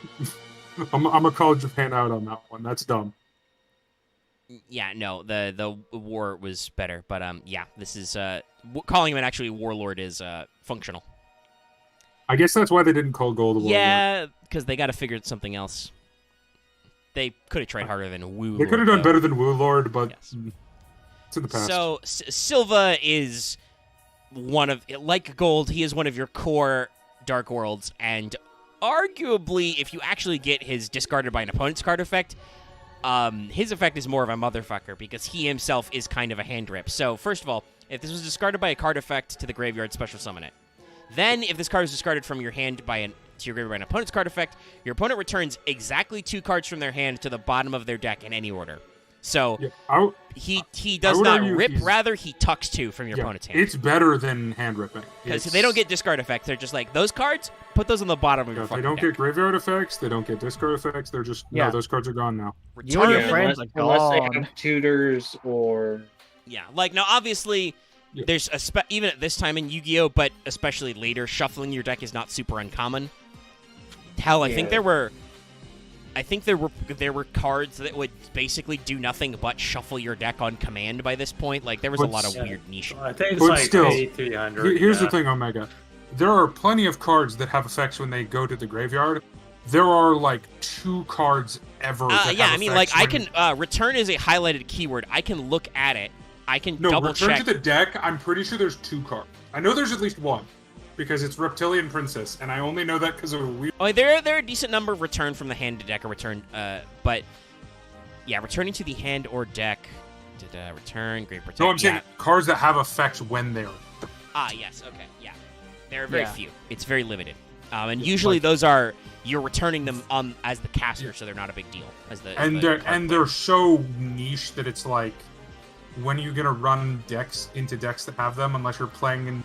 I'm a Call of Japan out on that one. That's dumb. Yeah, no, the war was better, but yeah, this is calling him an actually Warlord is functional. I guess that's why they didn't call Gold a Warlord. Yeah, because they got to figure something else. They could have tried harder than Woo. They could have done better than Woo Lord, but Yes. it's in the past. So Silva is one of, like Gold, he is one of your core Dark Worlds, and arguably, if you actually get his discarded by an opponent's card effect, his effect is more of a motherfucker because he himself is kind of a hand rip. So first of all, if this was discarded by a card effect to the graveyard, special summon it. Then, if this card is discarded from your hand to your graveyard by an opponent's card effect, your opponent returns exactly 2 cards from their hand to the bottom of their deck in any order. So Yeah, he does would not argue rip, he's- rather he tucks 2 from your yeah, opponent's hand. it's better than hand ripping. Because It's- they don't get discard effects. They're just like, those cards, put those on the bottom of Yeah, your they fucking don't deck. get graveyard effects. They don't get discard effects. They're just Yeah. no. Those cards are gone now. You and your Return- friends are unless they gone. have tutors or Yeah, like now obviously Yeah. there's even at this time in Yu-Gi-Oh, but especially later, shuffling your deck is not super uncommon. Hell, I think Yeah. there were cards that would basically do nothing but shuffle your deck on command by this point. Like there was a But lot of yeah. weird niche. I think it's But like still, 300. Here's the thing, Omega. There are plenty of cards that have effects when they go to the graveyard. There are like 2 cards ever. That Yeah, have I mean, like effects I when- can return is a highlighted keyword. I can look at it. I can No, double return check. to the deck. I'm pretty sure there's 2 cards. I know there's at least 1 because it's Reptilian Princess, and I only know that because of a weird. Oh, there are a decent number of return from the hand to deck or return, but yeah, returning to the hand or deck. Return, great protect. No, I'm saying yeah. cards that have effects when they're. Yes, okay, yeah. There are very Yeah. few. It's very limited. And usually those are, you're returning them on as the caster, so they're not a big deal. And they're so niche that it's like, when are you gonna run decks into decks that have them unless you're playing in?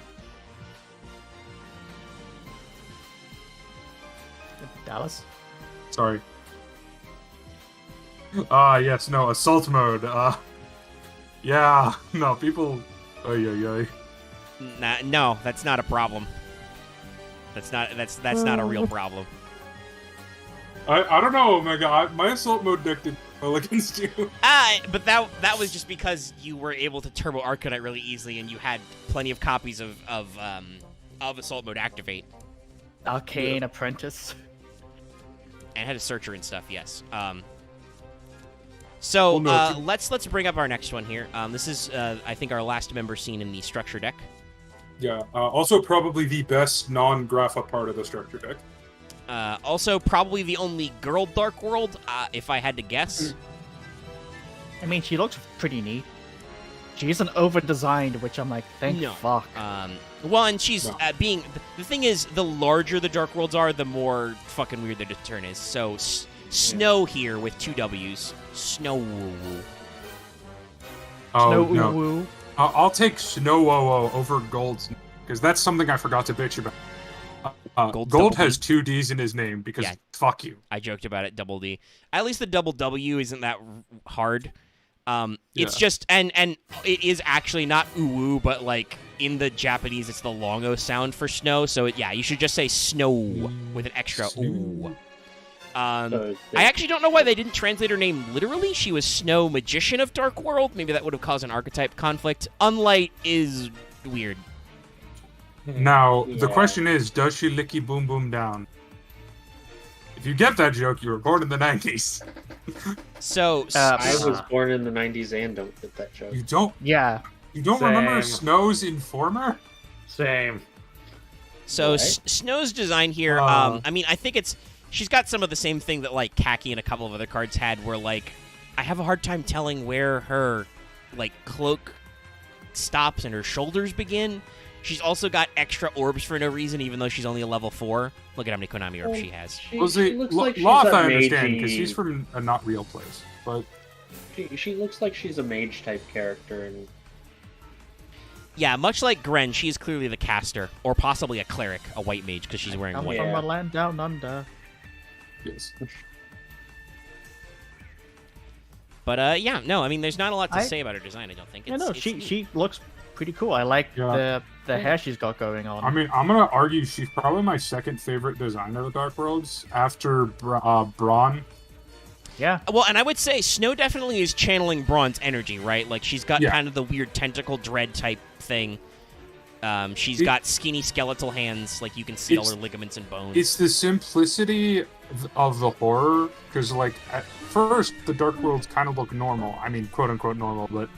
Dallas? Sorry. Yes, no, assault mode. Yeah, no, people. Ay. No, that's not a problem. That's not a real problem. I don't know, Omega. My assault mode deck did well against you. But that was just because you were able to turbo Arcanite really easily, and you had plenty of copies of Assault Mode activate. Arcane Apprentice. And had a searcher and stuff, yes. So Well, no, let's bring up our next one here. This is I think our last member seen in the structure deck. Yeah. Also, probably the best non-Grapha part of the structure deck. Also, probably the only girl Dark World, if I had to guess. I mean, she looks pretty neat. She isn't over-designed, which I'm like, thank No. fuck. Well, and she's No. being the thing is, the larger the Dark Worlds are, the more fucking weird the turn is. So Snow here with 2 W's. Snow. Oh Snow no. Uwu. I'll take Snow over Gold's, because that's something I forgot to bitch about. Gold's Gold double has D. 2 D's in his name because Yeah. fuck you. I joked about it, double D. At least the double W isn't that hard. It's Yeah. just and it is actually not uwu, but like in the Japanese, it's the long O sound for snow. So yeah, you should just say snow with an extra ooh. So I actually don't know why they didn't translate her name literally. She was Snow Magician of Dark World. Maybe that would have caused an archetype conflict. Unlight is weird. Now, the Yeah. question is, does she licky boom boom down? If you get that joke, you were born in the 90s. So I was born in the 90s and don't get that joke. You don't Yeah. remember Same. Snow's Informer? Same. So Right. Snow's design here, I mean, I think she's got some of the same thing that like Kaki and a couple of other cards had, where like I have a hard time telling where her like cloak stops and her shoulders begin. She's also got extra orbs for no reason, even though she's only a level 4. Look at how many Konami orbs she has. She, Well, she see, looks like she's Loth a I understand, because magey- he's from a not real place. But She looks like she's a mage type character, and Yeah, much like Gren, she is clearly the caster, or possibly a cleric, a white mage, because she's wearing I'm white. from Yeah. a land down under. yes. But yeah, no, I mean, there's not a lot to I- say about her design. I don't think. Yeah, It's, no, it's she looks pretty cool. I like Yeah. the hair she's got going on. I mean, I'm gonna argue she's probably my second favorite design of the Dark Worlds after Braun. Yeah. Well, and I would say Snow definitely is channeling Braun's energy, right? Like she's got Yeah. kind of the weird tentacle dread type thing. She's It- got skinny skeletal hands, like you can see all It's- her ligaments and bones. It's the simplicity of the horror, because like at first the Dark Worlds kind of look normal. I mean, quote unquote normal, but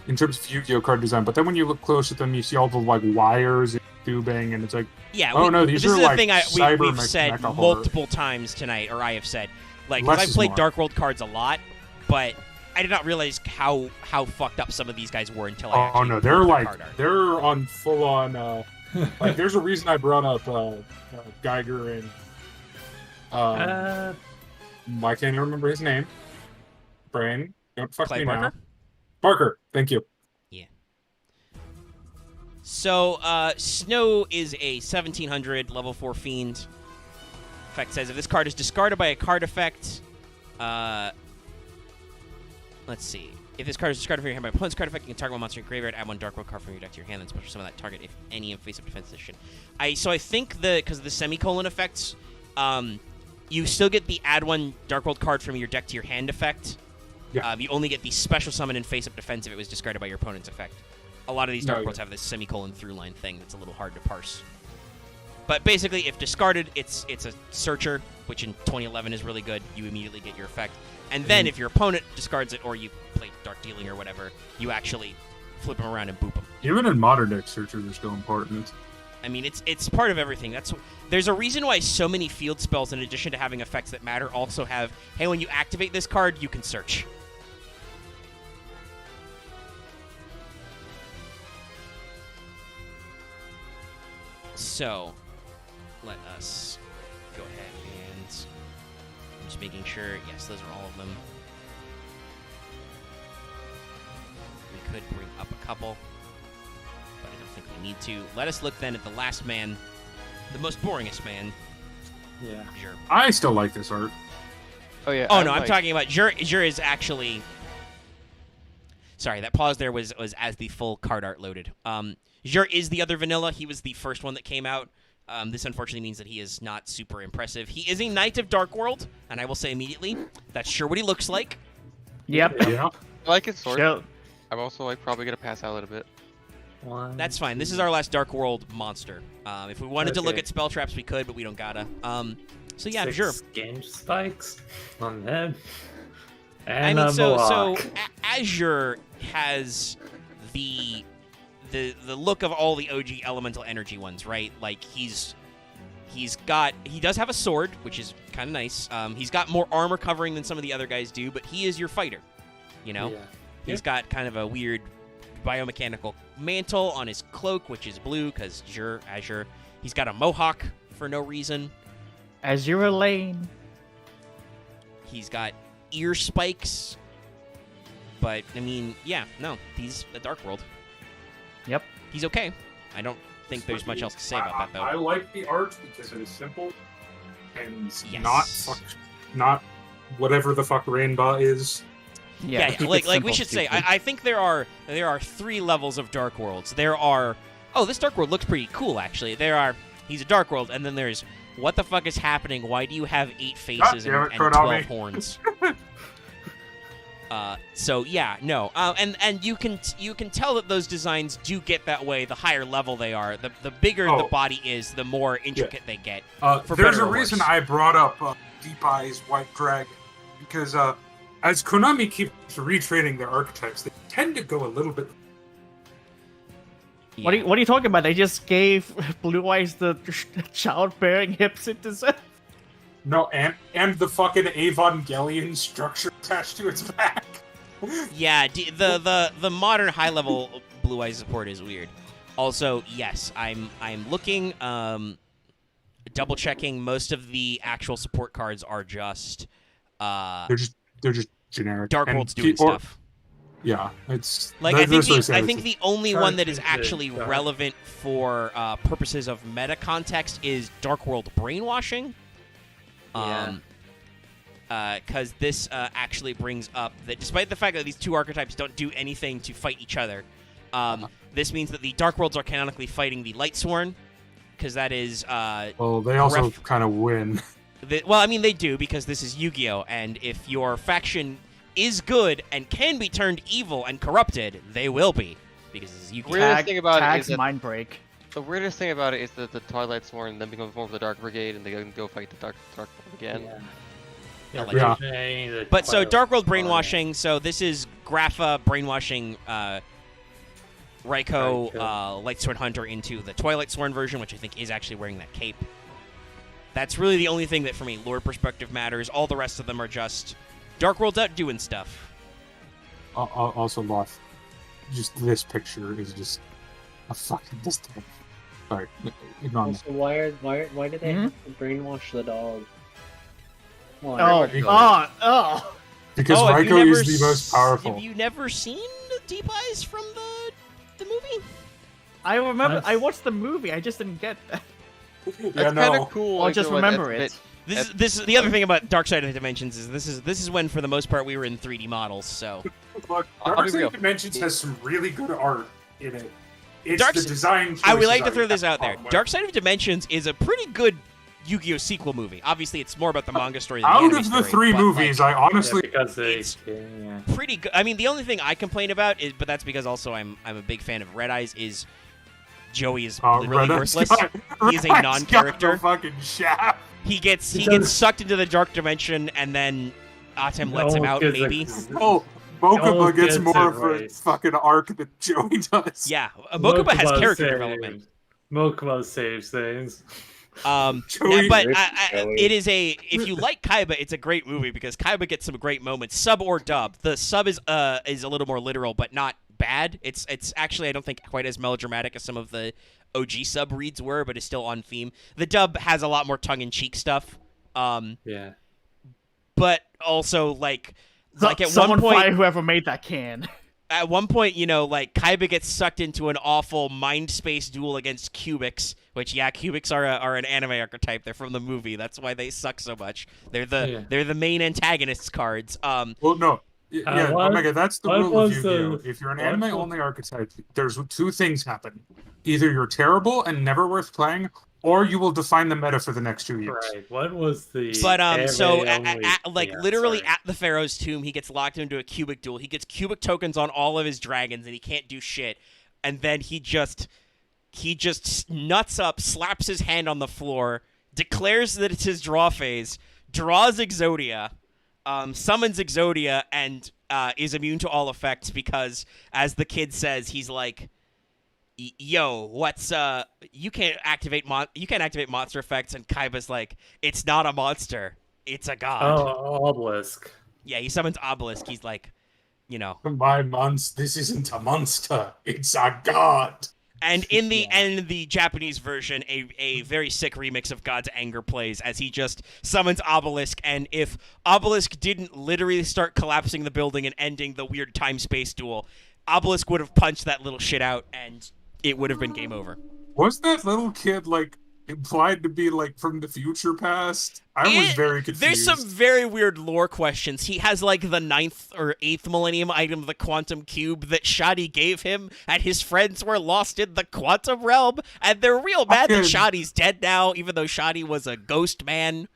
in terms of Yu-Gi-Oh card design. But then when you look close at them, you see all the like wires and tubing, and it's like, Yeah. oh, no, these this are is the like thing cyber we've mech- said mecha horror. multiple times tonight, or I have said, like, Less because I've is played more. Dark World cards a lot, but I did not realize how fucked up some of these guys were until I oh actually no, looked they're at the like card art. they're on full on. Like, there's a reason I brought up Geiger and I can't even remember his name. Brain, don't fuck Clay me Barker? now. Barker, thank you. So, Snow is a 1700 level 4 fiend. Effect says if this card is discarded by a card effect, let's see. If this card is discarded from your hand by opponent's card effect, you can target one monster in your graveyard, add one Dark World card from your deck to your hand, then special summon that target if any in face-up defense position. So I think because of the semicolon effects, you still get the add one Dark World card from your deck to your hand effect. Yeah. You only get the special summon in face-up defense if it was discarded by your opponent's effect. A lot of these Dark No, Worlds yeah. have this semicolon through line thing that's a little hard to parse. But basically, if discarded, it's a searcher, which in 2011 is really good. You immediately get your effect. And then if your opponent discards it, or you play Dark Dealing or whatever, you actually flip them around and boop them. Even in modern deck, searchers are still important. I mean, it's part of everything. There's a reason why so many field spells, in addition to having effects that matter, also have, hey, when you activate this card, you can search. So, let us go ahead and I'm just making sure. Yes, those are all of them. We could bring up a couple, but I don't think we need to. Let us look then at the last man, the most boringest man. Yeah. Jur. I still like this art. Oh yeah. Oh no, I'm talking about Jur. Jur is actually. Sorry, that pause there was as the full card art loaded. Jur is the other vanilla. He was the first one that came out. This unfortunately means that he is not super impressive. He is a Knight of Dark World, and I will say immediately, that's sure what he looks like. Yep. Yeah. I like his sword. Sure. I'm also like probably gonna pass out a little bit. One, That's fine. This is our last Dark World monster. If we wanted to look Okay. at spell traps, we could, but we don't gotta. So yeah, Six sure. game spikes on the head. I And mean, a so Mohawk. Azure has the look of all the OG elemental energy ones, right? Like he does have a sword, which is kind of nice. He's got more armor covering than some of the other guys do, but he is your fighter. You know, Yeah. he's got kind of a weird biomechanical mantle on his cloak, which is blue because Azure. He's got a mohawk for no reason. Azure Lane. He's got ear spikes. But I mean, yeah, no, he's a Dark World. Yep. He's okay. I don't think there's much else to say about that, though. I like the art because it is simple and Yes. not whatever the fuck Rainbow is. Yeah, keep it like we simple, should say, stupid. I think there are 3 levels of Dark Worlds. There are, this Dark World looks pretty cool actually. He's a Dark World, and then there's what the fuck is happening? Why do you have 8 faces damn it, and Konami. 12 horns? So yeah, no, and you can tell that those designs do get that way. The higher level they are, the bigger the Oh. body is, the more intricate they get. For There's better a or reason worse. I brought up Deep Eyes White Dragon because as Konami keeps retraining their archetypes, they tend to go a little bit. What are you talking about? They just gave Blue Eyes the childbearing hips it deserves. No, and the fucking Evangelion structure attached to its back. Yeah, the modern high level Blue Eyes support is weird. Also, yes, I'm looking, double checking. Most of the actual support cards are just They're just generic. Dark And World's doing or- stuff. Yeah, it's Like that- I think that's what said, I it's- think the only one that is Charge is actually dark. relevant for purposes of meta context is Dark World brainwashing. Yeah. Because this actually brings up that despite the fact that these 2 archetypes don't do anything to fight each other, this means that the Dark Worlds are canonically fighting the Lightsworn, because that is Well, they also ref- kind of win. well, I mean they do because this is Yu-Gi-Oh, and if your faction is good and can be turned evil and corrupted, they will be because this is Yu-Gi-Oh. Weirdest thing about it Tags is that- Mind Break. The weirdest thing about it is that the Twilight Sworn then becomes more of the Dark Brigade, and they can go fight the Dark World again. Yeah. like Yeah. The But so Twilight Dark World Sworn. brainwashing. So this is Grapha brainwashing Raikou, Lightsworn Hunter into the Twilight Sworn version, which I think is actually wearing that cape. That's really the only thing that, from a lore perspective, matters. All the rest of them are just Dark World's out doing stuff. Also, Loth, just this picture is just a fucking disdain. Sorry, ignore me. Also, why did they have to brainwash the dog? Well, Oh, everybody- oh. Because have you Raikou never is the most powerful. Have you never seen Deep Eyes from the movie? I remember. Nice. I watched the movie. I just didn't get that. Yeah, That's kind no. of cool. Or like, just you know, remember that's- it. This is the other thing about Dark Side of the Dimensions is this is when for the most part we were in 3D models. So Look, I'll Dark be Side real. of Dimensions has some really good art in it. It's Dark the S- design. I would like to choices throw this have out there. problem with. Dark Side of Dimensions is a pretty good Yu-Gi-Oh sequel movie. Obviously, it's more about the manga story than the Out anime of the story, 3 but, movies, like, I honestly because they it's- yeah. pretty good. I mean, the only thing I complain about is, but that's because also I'm a big fan of Red Eyes. Is Joey is literally Red Eyes worthless. got- He is a Red Eyes non-character. got the fucking shaft. He gets Because- sucked into the dark dimension, and then Atem lets him No out. kids are- Maybe. Oh, Mokuba No gets kids more are of a right. fucking arc than Joey does. Yeah, Mokuba has character saves- development. Mokuba saves things. Joey- But Joey. it is if you like Kaiba, it's a great movie because Kaiba gets some great moments, sub or dub. The sub is a little more literal, but not bad. It's actually I don't think quite as melodramatic as some of the OG sub reads were, but it's still on theme. The dub has a lot more tongue in cheek stuff, Yeah. but also like at Someone one point. fire whoever made that can. At one point, like Kaiba gets sucked into an awful mind space duel against Cubics, which Cubics are an anime archetype. They're from the movie. That's why they suck so much. They're the main antagonists cards. Well, no. Yeah, what- Omega, that's the what rule of was Yu-Gi-Oh! the- If you're an what anime-only archetype, there's 2 things happen. Either you're terrible and never worth playing, or you will define the meta for the next 2 years. Right. What was the? But so anime only- yeah, literally sorry. at the Pharaoh's tomb, he gets locked into a cubic duel. He gets cubic tokens on all of his dragons, and he can't do shit. And then he just nuts up, slaps his hand on the floor, declares that it's his draw phase, draws Exodia, summons Exodia, and is immune to all effects because, as the kid says, he's like, "Yo, what's you can't activate monster effects," and Kaiba's like, "It's not a monster, it's a god." Oh, Obelisk. Yeah, he summons Obelisk. He's like, you know, This isn't a monster. It's a god. and in the Japanese version, a very sick remix of God's Anger plays as he just summons Obelisk, and if Obelisk didn't literally start collapsing the building and ending the weird time-space duel, Obelisk would have punched that little shit out, and it would have been game over. Was that little kid like implied to be like from the future past? I was very confused. There's some very weird lore questions. He has like the 9th or 8th millennium item, the Quantum Cube, that Shoddy gave him, and his friends were lost in the Quantum Realm, and they're real mad that Shoddy's dead now, even though Shoddy was a ghost man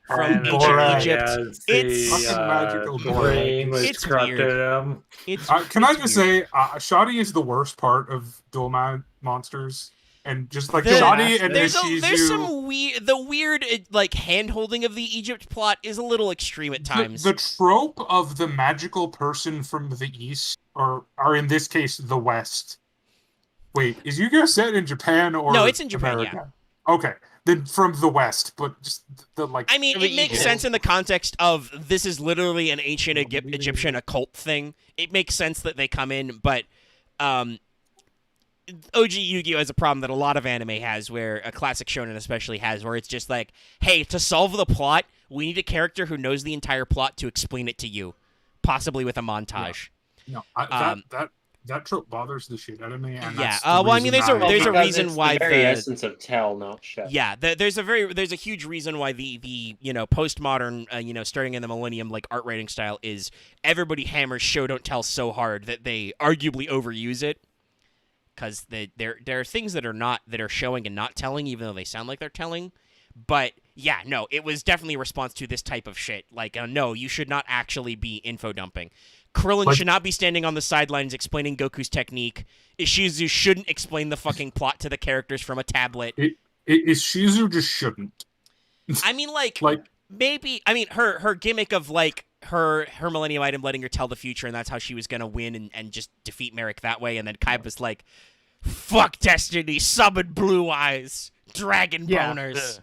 from And ancient Borat. Egypt. It's Fucking magical brain was It's corrupted weird. him. Can I it's just weird. say, Shoddy is the worst part of Duel Monsters, and just like The- Shoddy and There's Ishizu, some weird like hand holding of the Egypt plot is a little extreme at times. the trope of the magical person from the east, or in this case the west. Wait, is Yu-Gi-Oh set in Japan or No, it's in Japan, America? Okay, then from the west, but just the like. I mean, I mean, it makes Egypt. sense in the context of this is literally an ancient Egyptian occult thing. It makes sense that they come in, but OG Yu-Gi-Oh! Has a problem that a lot of anime has, where a classic shonen especially has, where it's just like, hey, to solve the plot, we need a character who knows the entire plot to explain it to you, possibly with a montage. No, Um, that trope bothers the shit out of me. And Yeah, that's the well, I mean, reason there's a Because reason it's why the very the- essence of tell, not shut. Yeah, there's a huge reason why the postmodern starting in the millennium like art writing style is everybody hammers show don't tell so hard that they arguably overuse it, because there are things that are showing and not telling, even though they sound like they're telling. But yeah, no, it was definitely a response to this type of shit. Like, no, you should not actually be info dumping. Krillin should not be standing on the sidelines explaining Goku's technique. Ishizu shouldn't explain the fucking plot to the characters from a tablet. Ishizu just shouldn't. I mean, like maybe. I mean, her gimmick of like her Millennium Item letting her tell the future, and that's how she was gonna win and just defeat Merrick that way. And then Kaiba's like, "Fuck destiny, summon Blue Eyes, Dragon Yeah. Boners."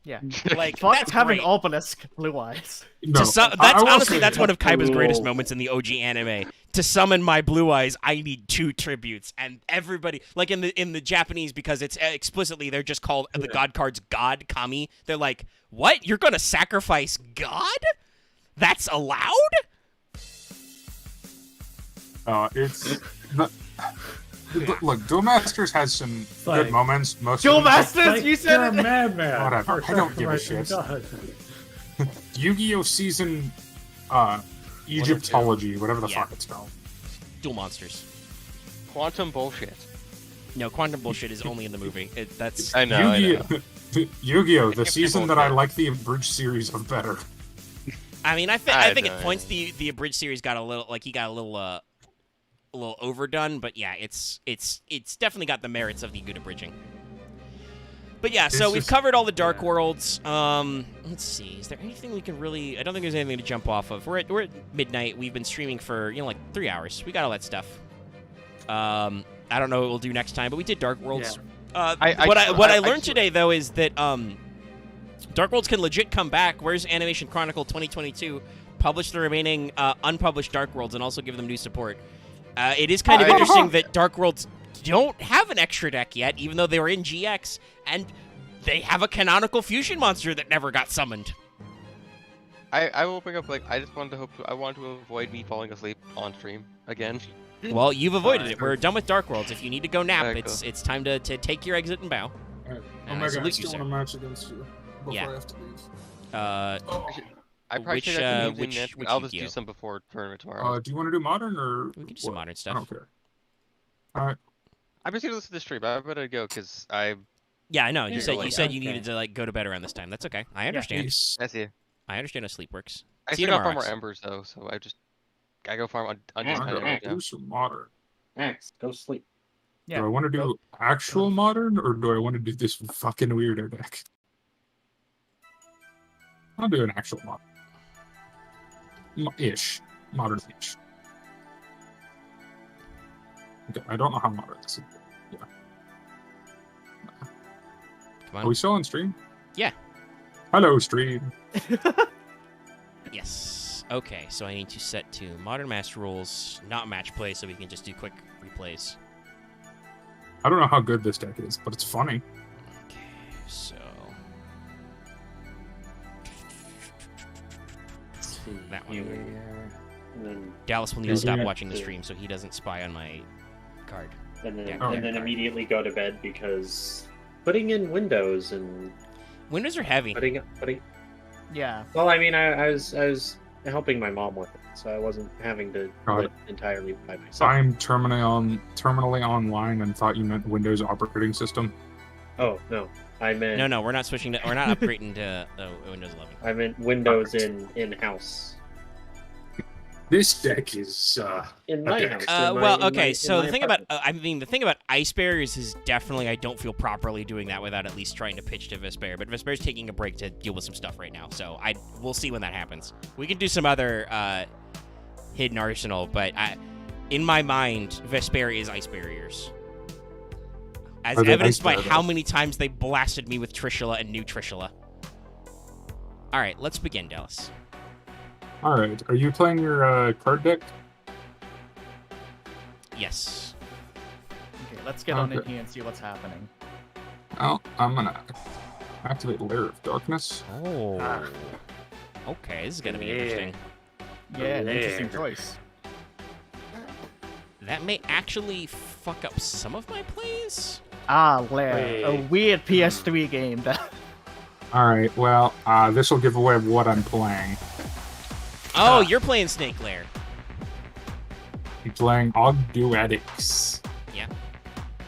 Yeah. Like Fuck that's having great. Obelisk blue eyes. No, That's I will honestly say- that's one of Kaiba's greatest Cool. moments in the OG anime. To summon my Blue Eyes, I need 2 tributes, and everybody like in the Japanese, because it's explicitly they're just called the god cards God Kami. They're like, what? You're gonna sacrifice God? That's allowed? It's look. Duel Masters has some Like- good moments. Most Duel of them- Masters, Like, you you're said a it. madman. Whatever, For I don't give a sacrificing shit. God. Yu-Gi-Oh season, Egyptology, whatever the Yeah. fuck it's called. Dual monsters. Quantum bullshit. No, quantum bullshit is only in the movie. That's I know. Yu-Gi-Oh, the It's season that bullshit. I like the abridged series of better. I mean, I I think at know. points the abridged series got a little overdone, but yeah, it's definitely got the merits of the good abridging. But yeah, so It's we've just- covered all the Dark Worlds. Let's see. Is there anything we can really? I don't think there's anything to jump off of. We're at midnight. We've been streaming for like 3 hours. We got all that stuff. I don't know what we'll do next time, but we did Dark Worlds. What I learned today though is that Dark Worlds can legit come back. Where's Animation Chronicle 2022? Publish the remaining unpublished Dark Worlds and also give them new support. It is kind of interesting that Dark Worlds don't have an extra deck yet, even though they were in GX, and they have a canonical fusion monster that never got summoned. I will bring up I just wanted to I want to avoid me falling asleep on stream again. Well, you've avoided it. We're done with Dark Worlds. If you need to go nap, Alright, it's time to take your exit and bow. Alright. And Omega, I salute you, still sir. want to match against you before Yeah. I have to leave. I probably Which, should have to which I'll just Yu-Gi-Oh? do some before tournament tomorrow. Do you want to do modern or? We can do some what? modern I stuff. don't care. Alright. I'm just gonna listen to the stream. I better go because I Yeah, I know. You Yeah, said like you said you okay. needed to go to bed around this time. That's okay. I understand. Peace. I see. I understand how sleep works. I See you still got farm tomorrow, more X. embers though, so I go farm on Yeah, this kind yeah. of now. Do some modern. Max, go sleep. Yeah. Do I want to do actual modern or do I want to do this fucking weirdo deck? I'll do an actual mod. Ish. Modern-ish. Okay, I don't know how modern this is. Yeah. Come on. Are we still on stream? Yeah. Hello, stream. Yes. Okay, so I need to set to Modern Master Rules, not match play, so we can just do quick replays. I don't know how good this deck is, but it's funny. Okay, so that one. And then Dallas will need to stop Yeah. watching the stream so he doesn't spy on my card. and then, Yeah, and then okay. immediately go to bed because putting in windows and Windows are heavy. putting. Yeah. Well, I mean, I was helping my mom with it, so I wasn't having to Got live it. entirely by myself. I'm terminally online and thought you meant Windows operating system. Oh no, I meant No, we're not switching to. We're not upgrading to Windows 11. I meant Windows in house. This deck is In my Okay. house. Well, okay. So the thing about, the thing about Ice Barriers is definitely I don't feel properly doing that without at least trying to pitch to Vesper. But Vesper's taking a break to deal with some stuff right now, so we'll see when that happens. We can do some other hidden arsenal, but in my mind, Vesper is Ice Barriers, as Are they evidenced Ice by Barriers? how many times they blasted me with Trishula and new Trishula. All right, let's begin, Dallas. all right. Are you playing your card deck? Yes. Okay, let's get on in Okay. here and see what's happening. Oh, I'm gonna activate Lair of Darkness. Oh. Okay, this is gonna be Yeah. interesting. Yeah, an interesting Yeah. choice. That may actually fuck up some of my plays. Ah, Lair, a Wait. weird PS3 game that. All right. Well, this will give away what I'm playing. Oh, you're playing Snake Lair. I'm playing Ogdoadics.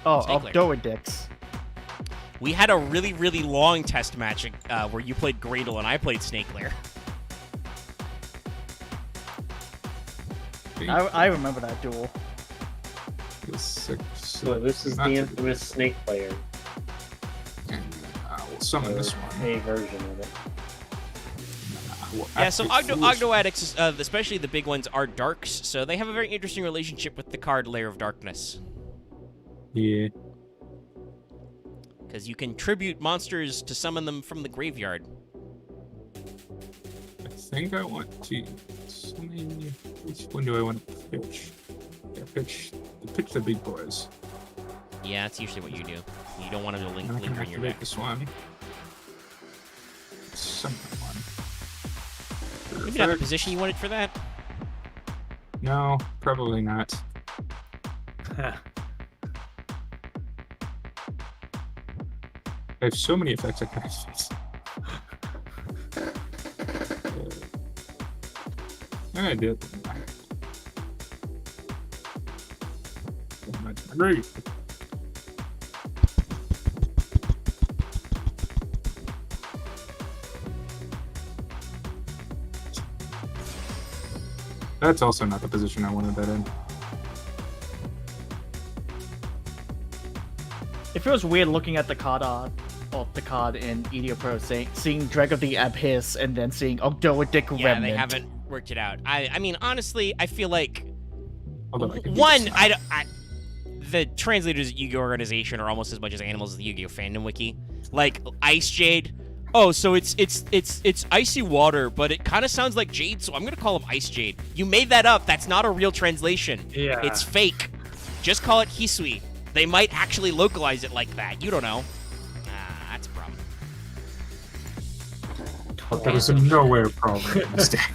Oh, Snake of Lair. Doadix. We had a really, really long test match where you played Gradle and I played Snake Lair. I remember that duel. So this is Not the to- infamous snake player, We'll summon or this one. a version of it. We'll Yeah, so activate Foolish- Ogdo Addicts, especially the big ones, are darks, so they have a very interesting relationship with the card Lair of Darkness. Yeah. Because you can tribute monsters to summon them from the graveyard. I think I want to summon. Which one do I want to pitch? Yeah, pitch the big boys. Yeah, that's usually what you do. You don't want them to And I can linger in your activate deck. this one. Summon one. Maybe not the Effect. position you wanted for that. No, probably not. I have so many effects I can activate. I did. Agree. That's also not the position I wanted that in. It feels weird looking at the card art of the card in EDO Pro, seeing Dreg of the Abyss and then seeing Ogdoadic Yeah, Remnant. they haven't worked it out. I mean, honestly, I feel like Although I could do one, this. the translators at Yu-Gi-Oh! Organization are almost as much as animals as the Yu-Gi-Oh! Fandom wiki. Like Ice Jade. Oh, so it's icy water, but it kind of sounds like jade, so I'm gonna call him Ice Jade. You made that up. That's not a real translation. Yeah. It's fake. Just call it Hisui. They might actually localize it like that. You don't know. That's a problem. There was nowhere problem in this deck.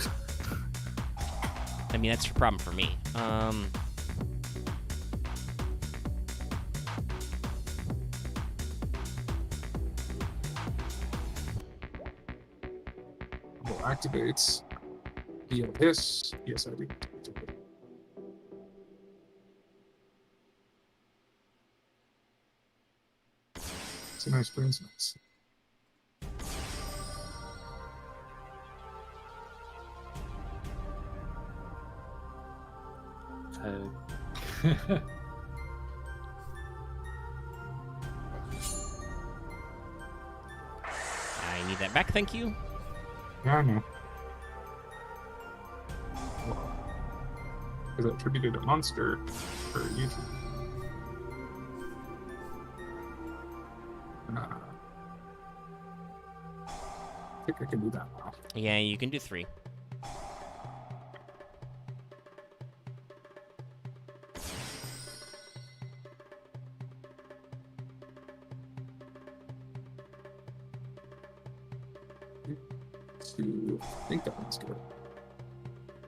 I mean, that's a problem for me. Well, activates via this. Yes, I do. It's a nice brains nice. I need that back, thank you. Yeah, I know. Because I attributed a monster for YouTube. I think I can do that now. Yeah, you can do 3. I think that one's good.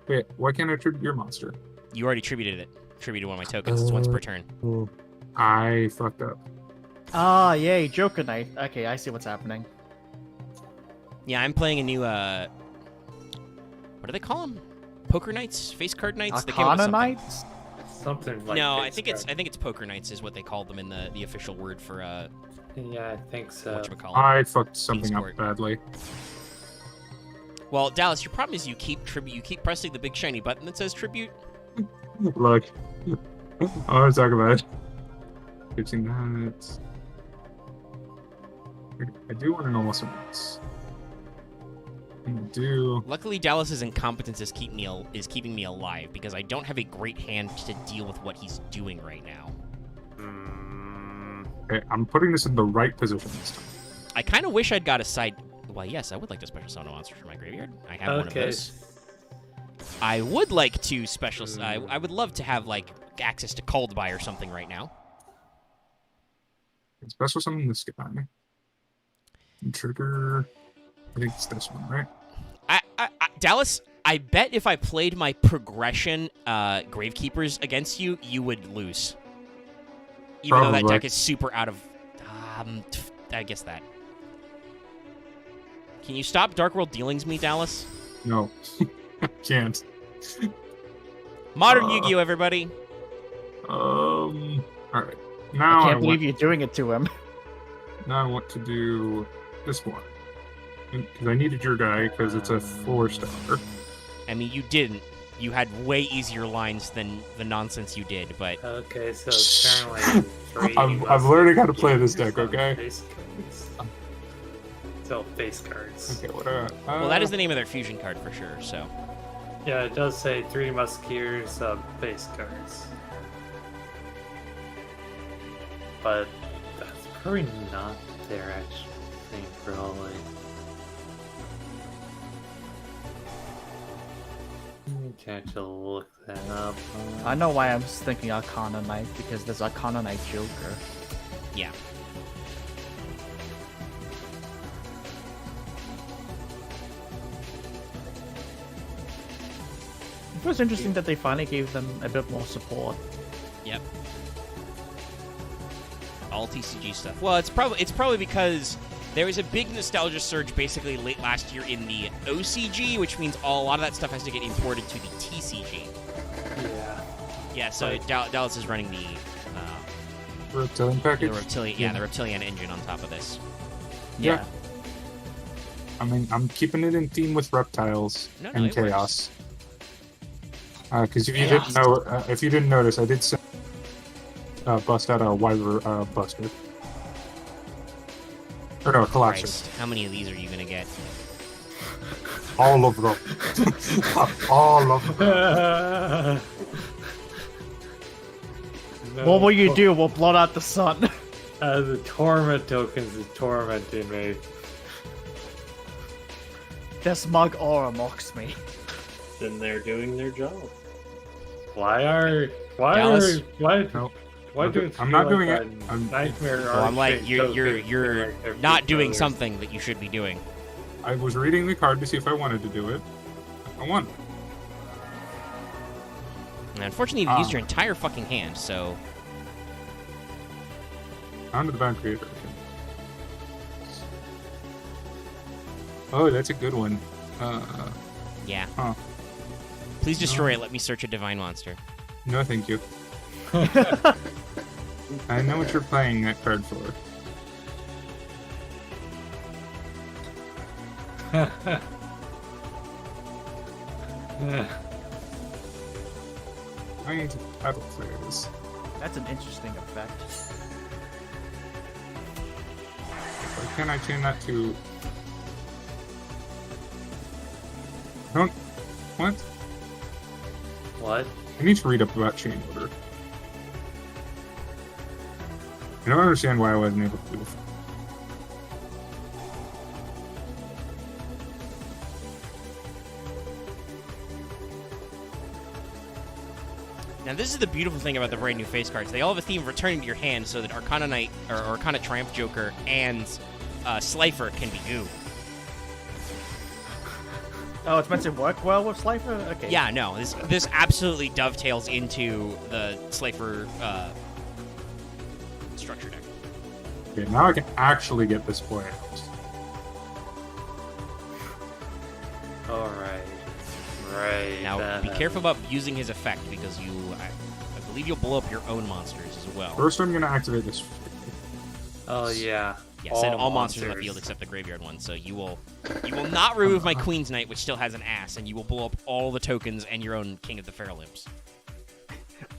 Wait, why can't I attribute your monster? You already tributed it. Tributed one of my tokens. It's once per turn. I fucked up. Ah, yay, Joker Knight. Okay, I see what's happening. Yeah, I'm playing a new, what do they call them? Poker Knights? Face Card Knights? They came up with Arcana something. Knights? Something like No, this, I think it's Poker Knights is what they called them in the official word for, Yeah, I think so. whatchamacallit. I fucked something up Kingsport. badly. Well, Dallas, your problem is you keep pressing the big shiny button that says tribute. Look. I want to talk about it. 15 minutes. I do want to know what's else. I do. Luckily, Dallas's incompetence is keeping me alive because I don't have a great hand to deal with what he's doing right now. Okay, I'm putting this in the right position this time. I kind of wish I'd got a side. Well, yes, I would like to special summon a monster for my graveyard. I have one of those. I would like to special. I would love to have like access to Called By or something right now. Special summon this guy. And trigger. I think it's this one, right? Dallas, I bet if I played my progression Gravekeepers against you, you would lose. Even though that Probably. deck is super out of. I guess that. Can you stop Dark World Dealings me, Dallas? No. I can't. Modern Yu-Gi-Oh, everybody. Alright. I Now can't believe you're doing it to him. Now I want to do this one. Because I needed your guy because it's a 4-star. I mean, you didn't. You had way easier lines than the nonsense you did, but Okay, so apparently 3 I'm learning how to play this deck, okay? Face cards. So face cards. Okay, what well, that is the name of their fusion card for sure. So Yeah, it does say 3 Musketeers face cards. But that's probably not their actual thing, probably. You can actually look that up. I know why I'm thinking Arcana Knight, because there's Arcana Knight Joker. yeah, It was interesting that they finally gave them a bit more support. yep. All TCG stuff. Well, it's probably because there was a big nostalgia surge basically late last year in the OCG, which means a lot of that stuff has to get imported to the TCG. Yeah. Yeah, so Dallas is running the Reptilian package? the Reptilian engine on top of this. Yeah. I mean, I'm keeping it in theme with reptiles No, and it works. chaos. Because if you didn't notice, I did bust out a Wyver Buster. Or no, a Collapser. Christ, how many of these are you gonna get? All of them. All of them. What will you do? We'll blot out the sun. The torment tokens is tormenting me. This mug aura mocks me. Then they're doing their job. Dallas? No. I'm not doing it. Nightmare. Well, I'm like Archfey you're tokens not like doing others. something that you should be doing. I was reading the card to see if I wanted to do it. I won. And unfortunately, you've used your entire fucking hand, so On to the Bound Creator. Oh, that's a good one. yeah. Huh. Please destroy it. Let me search a divine monster. No, thank you. I know what you're playing that card for. I need to battle players. That's an interesting effect. Why can't I change that to... Don't. What? What? I need to read up about chain order. I don't understand why I wasn't able to do it. Now, this is the beautiful thing about the brand new face cards. They all have a theme of returning to your hand so that Arcana Knight, or Arcana Triumph Joker, and Slifer can be goo. Oh, it's meant to work well with Slifer? Okay. Yeah, no, this absolutely dovetails into the Slifer structure deck. Okay, now I can actually get this boy out. Alright. Right. Now, be careful about using his effect because I believe you'll blow up your own monsters as well. First, I'm going to activate this. Oh, yeah. Yes, and all monsters on the field except the graveyard one. So you will not remove my Queen's Knight, which still has an ass, and you will blow up all the tokens and your own King of the Feral Imps.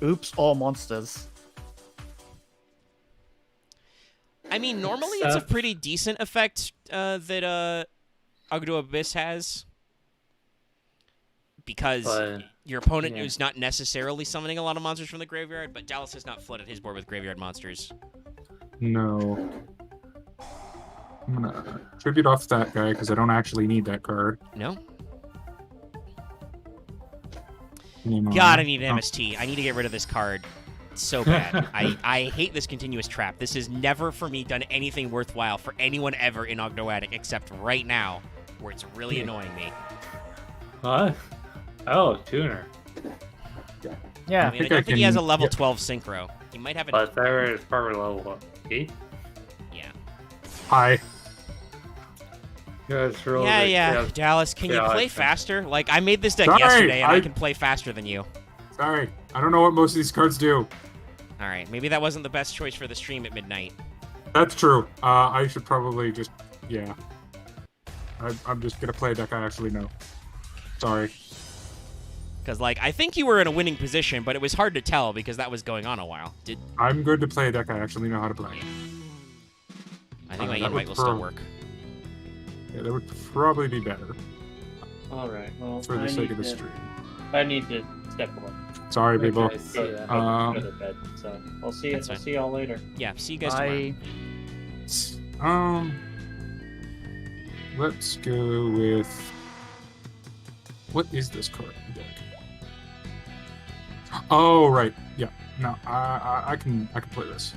Oops, all monsters. I mean, normally it's a pretty decent effect that Agdo Abyss has. Because your opponent is not necessarily summoning a lot of monsters from the graveyard, but Dallas has not flooded his board with graveyard monsters. No. I'm going to tribute off that guy because I don't actually need that card. No? Name God, on. I need an MST. I need to get rid of this card so bad. I hate this continuous trap. This has never, for me, done anything worthwhile for anyone ever in Ogdoadic except right now, where it's really annoying me. What? Oh, tuner. Yeah. I mean, I don't think he has a level 12 synchro. He might have a... But there is probably level what, 8? Yeah. Hi. Yeah. Dallas, can you play faster? Like, I made this deck Sorry, yesterday, and I can play faster than you. Sorry. I don't know what most of these cards do. All right, maybe that wasn't the best choice for the stream at midnight. That's true. I should probably just... Yeah. I'm just going to play a deck I actually know. Sorry. Because, like, I think you were in a winning position, but it was hard to tell because that was going on a while. I'm good to play a deck I actually know how to play. I think my that invite would will still work. Yeah, that would probably be better Alright, well, for the sake of the stream. I need to step away. Sorry, Okay, people. I see that. Go to bed, so I'll see you. That's I'll fine. see y'all later. Yeah, see you guys tomorrow. Bye. Let's go with... What is this card in the deck? Oh, right. Yeah. No, I can play this.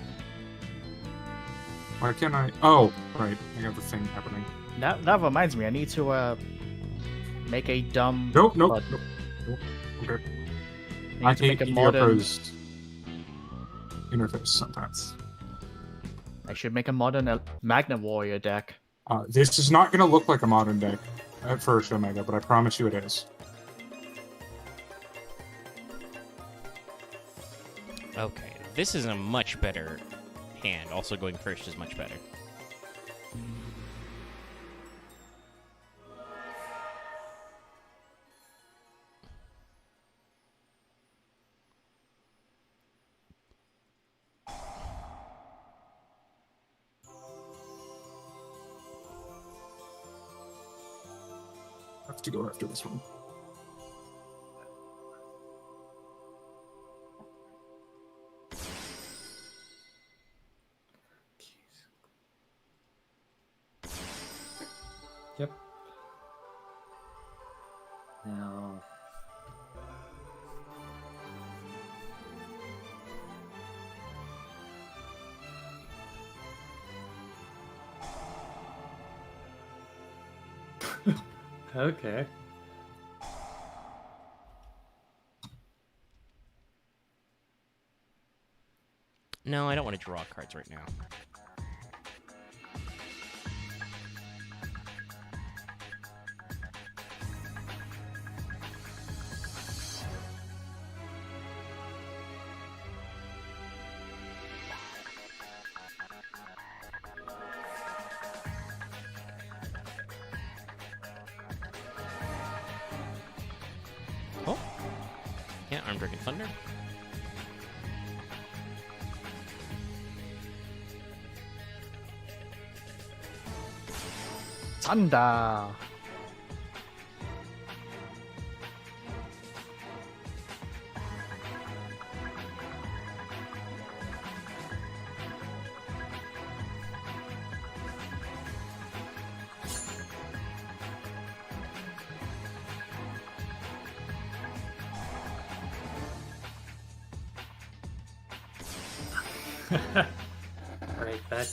Why can't I? Oh, right. I got the thing happening. That reminds me, I need to make a dumb. Nope. But Okay. I I need to hate make a modern. EDR's interface sometimes. I should make a modern Magna Warrior deck. This is not going to look like a modern deck at first, Omega, but I promise you it is. Okay, this is a much better hand. Also going first is much better. I have to go after this one. Yep. Now. Okay. No, I don't want to draw cards right now. Oh. Yeah, Armed Dragon Thunder. Thunder. Right back.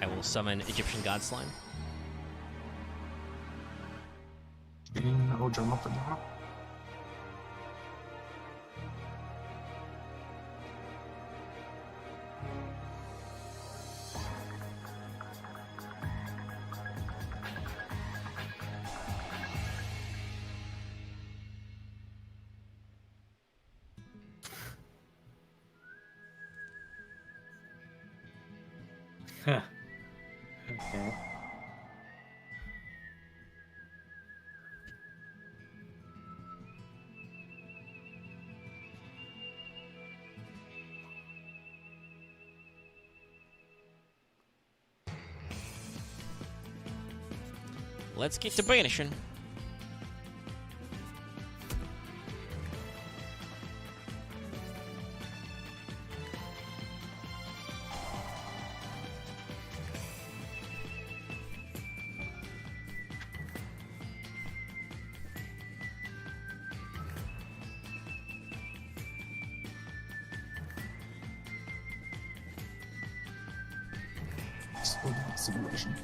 I will summon Egyptian God Slime. Oh, jump up and down. Huh. Okay. Let's get to banishing. Slow down simulation.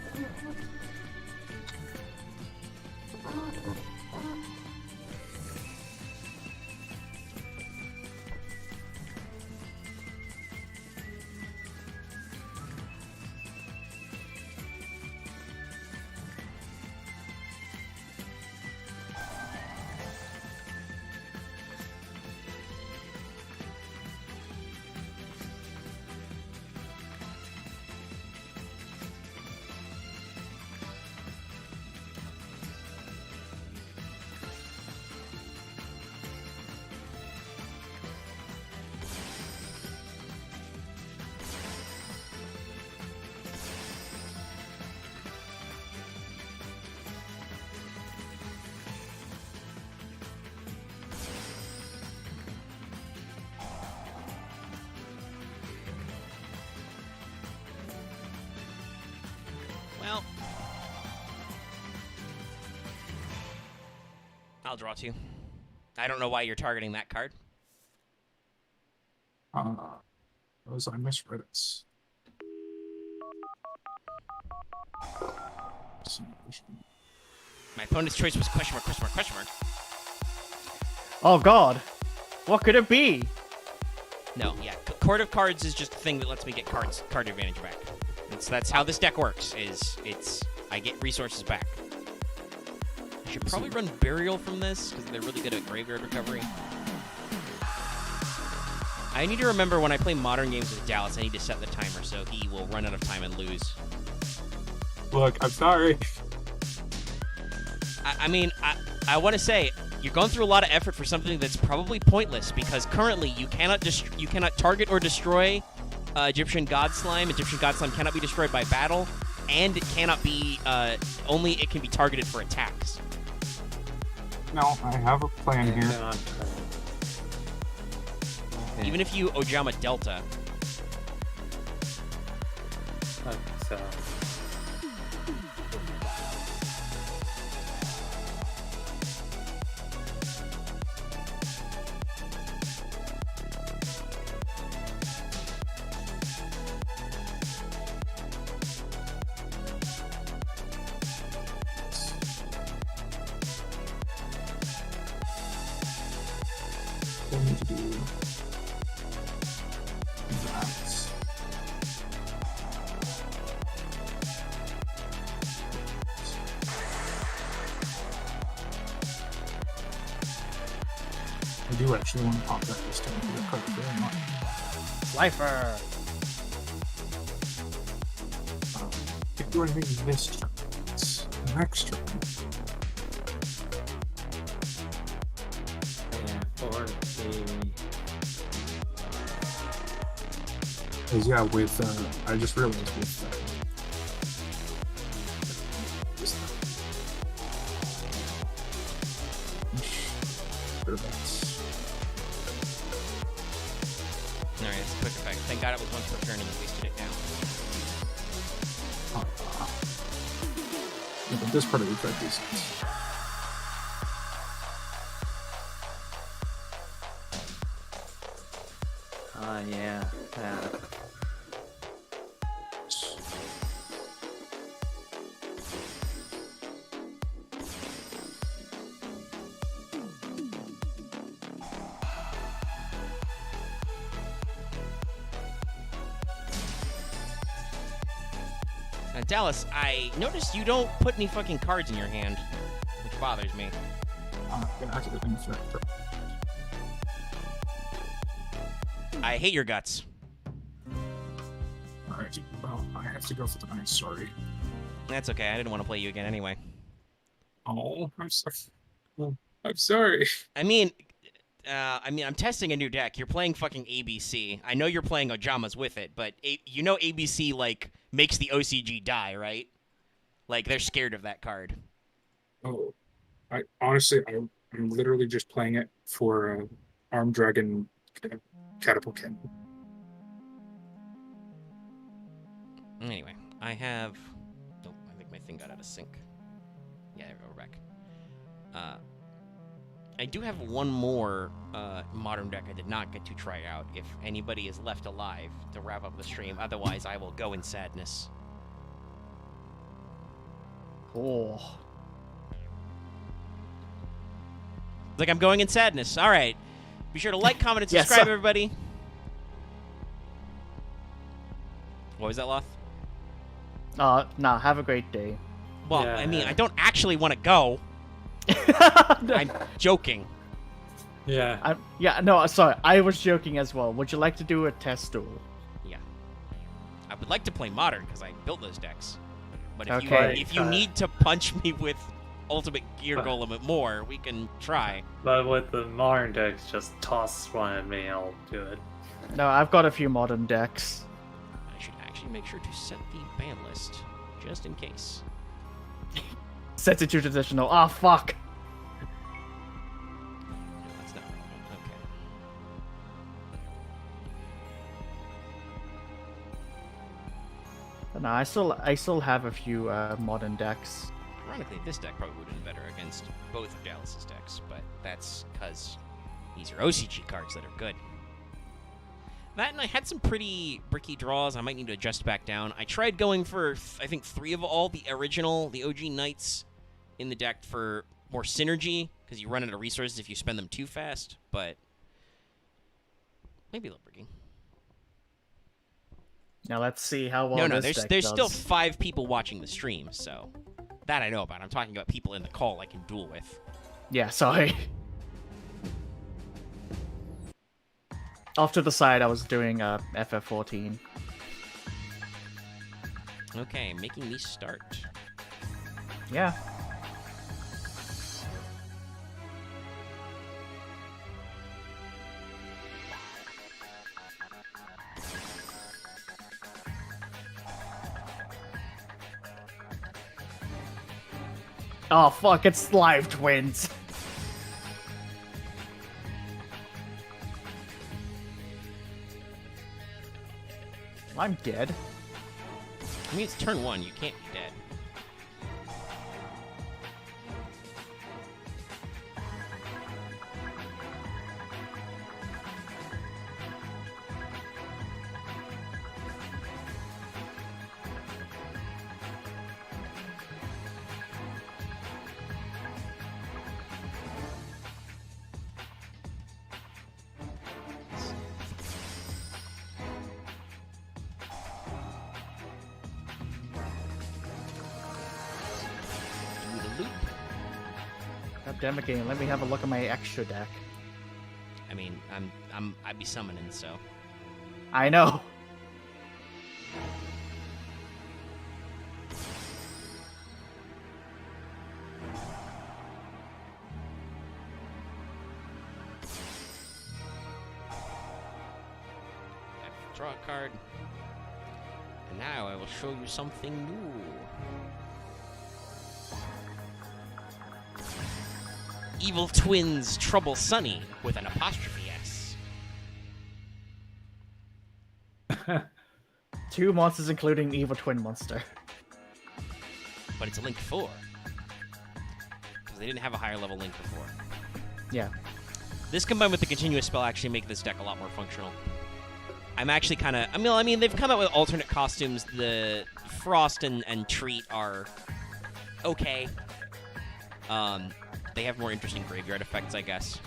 Well, I'll draw two. I don't know why you're targeting that card. Those I misread it. Simulation. My opponent's choice was question mark, question mark, question mark. Oh God, what could it be? No, yeah. Court of Cards is just a thing that lets me get card advantage back. That's how this deck works. I get resources back. I should probably run Burial from this because they're really good at graveyard recovery. I need to remember when I play modern games with Dallas, I need to set the timer so he will run out of time and lose. Look, I'm sorry. I mean, I want to say you're going through a lot of effort for something that's probably pointless because currently you cannot target or destroy Egyptian God Slime. Egyptian God Slime cannot be destroyed by battle, and it cannot be only it can be targeted for attacks. No, I have a plan here. Okay. Even if you Ojama Delta, Okay, so I need to do that. I do actually want to pop that this time. That card very much. Lifer. Can't do anything this turn. It's next turn. yeah, or the Because yeah, with I just realized with this rid of that. Alright, it's a quick effect. Thank God it was once per turn and you wasted it now. Yeah, but this part of the effect is. Yeah. Dallas, I noticed you don't put any fucking cards in your hand, which bothers me. Gonna activate an effect. I hate your guts. Alright, well, I have to go for the night, sorry. That's okay. I didn't want to play you again anyway. Oh, I'm sorry. Well, I'm sorry. I mean, I'm testing a new deck. You're playing fucking ABC. I know you're playing Ojamas with it, but you know ABC like makes the OCG die, right? Like they're scared of that card. Oh, I'm literally just playing it for Armed Dragon Catapult Cannon. Anyway, I have. Oh, I think my thing got out of sync. Yeah, there we go. We're back. I do have one more modern deck I did not get to try out. If anybody is left alive to wrap up the stream, otherwise I will go in sadness. Oh. Like I'm going in sadness. All right. Be sure to like, comment, and Yes, subscribe, sir. everybody. What was that, Loth? Nah, have a great day. Well, Yeah. I mean, I don't actually want to go. I'm joking. Yeah. Sorry, I was joking as well. Would you like to do a test duel? Yeah. I would like to play modern because I built those decks. But if Okay. you need to punch me with Ultimate Gear But- Golem more, we can try. But with the modern decks, just toss one at me, I'll do it. No, I've got a few modern decks. I should actually make sure to set the ban list just in case. Set it to traditional. Ah, fuck. No, that's not relevant. Okay. No, I still have a few modern decks. Ironically, this deck probably would have been better against both of Dallas's decks, but that's because these are OCG cards that are good. That and I had some pretty bricky draws. I might need to adjust back down. I tried going for, I think, 3 of all the OG Knights in the deck for more synergy, because you run out of resources if you spend them too fast, but maybe a little bricky. Now let's see how well No, this there's deck still does. 5 people watching the stream, so that I know about. I'm talking about people in the call I can duel with. Yeah, sorry. Off to the side, I was doing FF14. Okay, making me start. Yeah. Oh fuck, it's live twins. I'm dead. I mean, it's turn 1. You can't be dead. Do the loop. God damn it, game. Let me have a look at my extra deck. I mean, I'd be summoning, so. I know. I draw a card. And now I will show you something new. Evil Twins Trouble Sunny with an apostrophe S. 2 monsters, including Evil Twin Monster. But it's a Link 4. Because they didn't have a higher level Link before. Yeah. This combined with the continuous spell actually make this deck a lot more functional. I'm actually kind of... I mean, they've come out with alternate costumes. The Frost and Treat are okay. They have more interesting graveyard effects, I guess.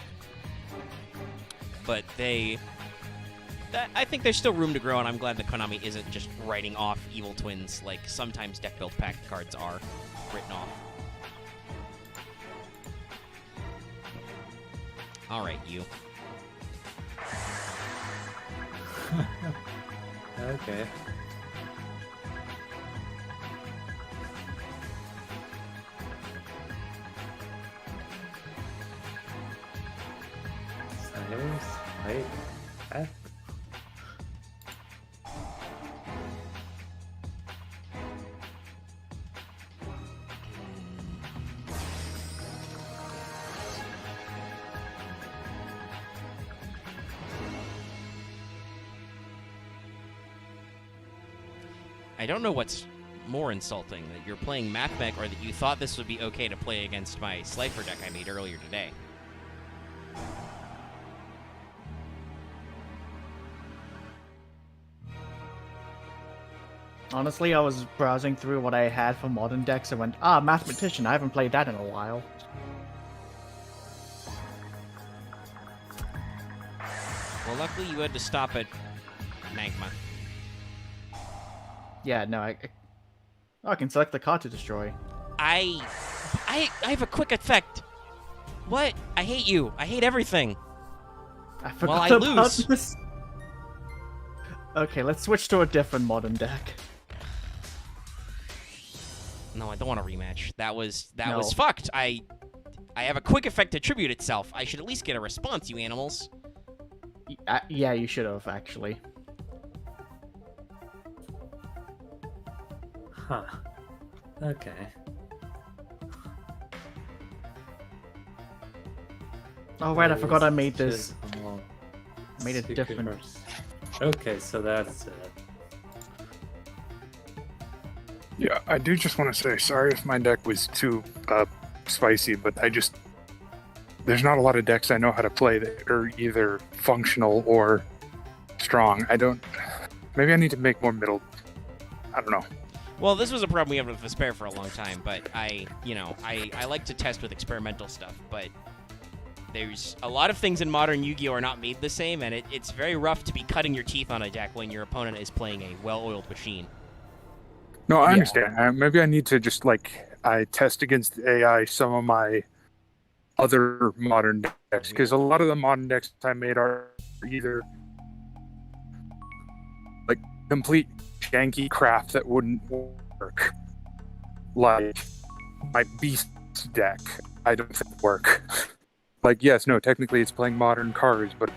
But I think there's still room to grow, and I'm glad that Konami isn't just writing off Evil Twins like sometimes deck build pack cards are written off. Alright, you. Okay. Wait. I don't know what's more insulting, that you're playing MathMech or that you thought this would be okay to play against my Slifer deck I made earlier today. Honestly, I was browsing through what I had for modern decks and went, Mathematician, I haven't played that in a while. Well, luckily you had to stop at Magma. Yeah, no, I can select the card to destroy. I have a quick effect. What? I hate you. I hate everything. I forgot I about lose. this. Okay, let's switch to a different modern deck. No, I don't want a rematch. That was No. fucked. I have a quick effect to tribute itself. I should at least get a response, you animals. Yeah, you should have, actually. Huh. Okay. Oh, right, I forgot I made this. Chisel, Made it Secret different. Verse. Okay, so that's it. Yeah, I do just want to say sorry if my deck was too spicy, but there's not a lot of decks I know how to play that are either functional or strong. Maybe I need to make more middle. I don't know. Well, this was a problem we had with Despair for a long time, but I like to test with experimental stuff, but there's a lot of things in modern Yu-Gi-Oh! Are not made the same, and it's very rough to be cutting your teeth on a deck when your opponent is playing a well-oiled machine. No, I Yeah. understand. Maybe I need to I test against AI some of my other modern decks, because a lot of the modern decks I made are either like complete janky crap that wouldn't work. Like my Beast deck, I don't think work. Like, yes, no, technically it's playing modern cards, but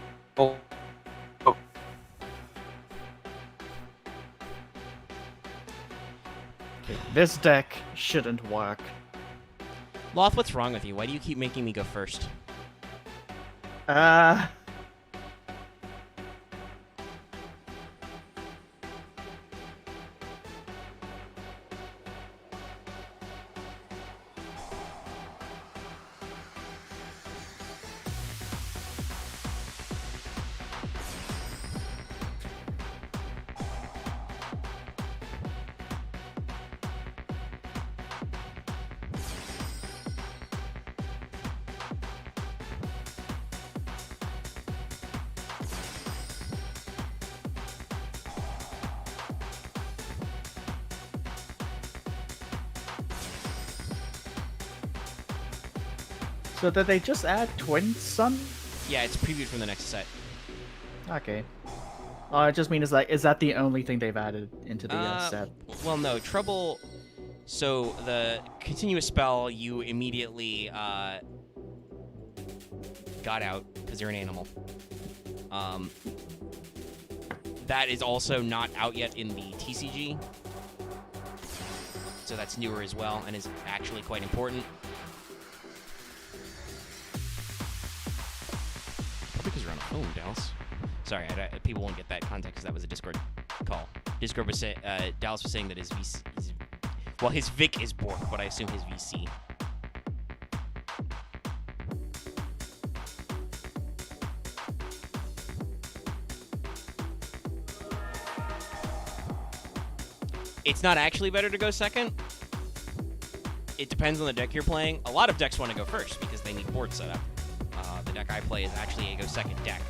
This deck shouldn't work. Loth, what's wrong with you? Why do you keep making me go first? So did they just add Twin Sun? Yeah, it's previewed from the next set. Okay. I just mean, is that the only thing they've added into the set? Well, no. Trouble... So, the continuous spell, you immediately got out, because you're an animal. That is also not out yet in the TCG. So that's newer as well, and is actually quite important. phone, Dallas. Sorry, people won't get that context because that was a Discord call. Discord was Dallas was saying that his VC, his Vic is Bork, but I assume his VC. It's not actually better to go second. It depends on the deck you're playing. A lot of decks want to go first because they need board setup. The deck I play is actually a go second deck.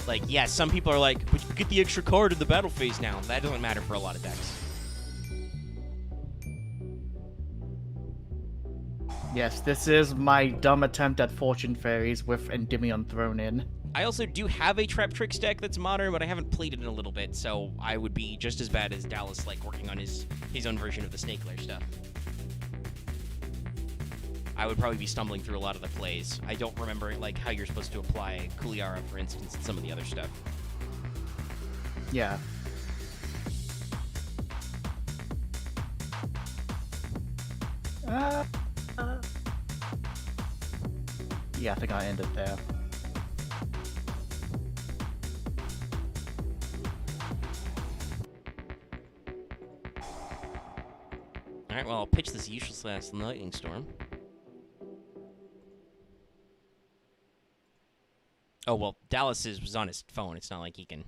Like, yeah, some people are like, but you get the extra card in the battle phase now. That doesn't matter for a lot of decks. Yes, this is my dumb attempt at Fortune Fairies with Endymion thrown in. I also do have a Traptrix deck that's modern, but I haven't played it in a little bit, so I would be just as bad as Dallas, like, working on his own version of the Snake Lair stuff. I would probably be stumbling through a lot of the plays. I don't remember, like, how you're supposed to apply Kuliara, for instance, and some of the other stuff. Yeah. Yeah, I think I ended there. Alright, well, I'll pitch this useless ass Lightning Storm. Oh, well, Dallas was on his phone. It's not like he can...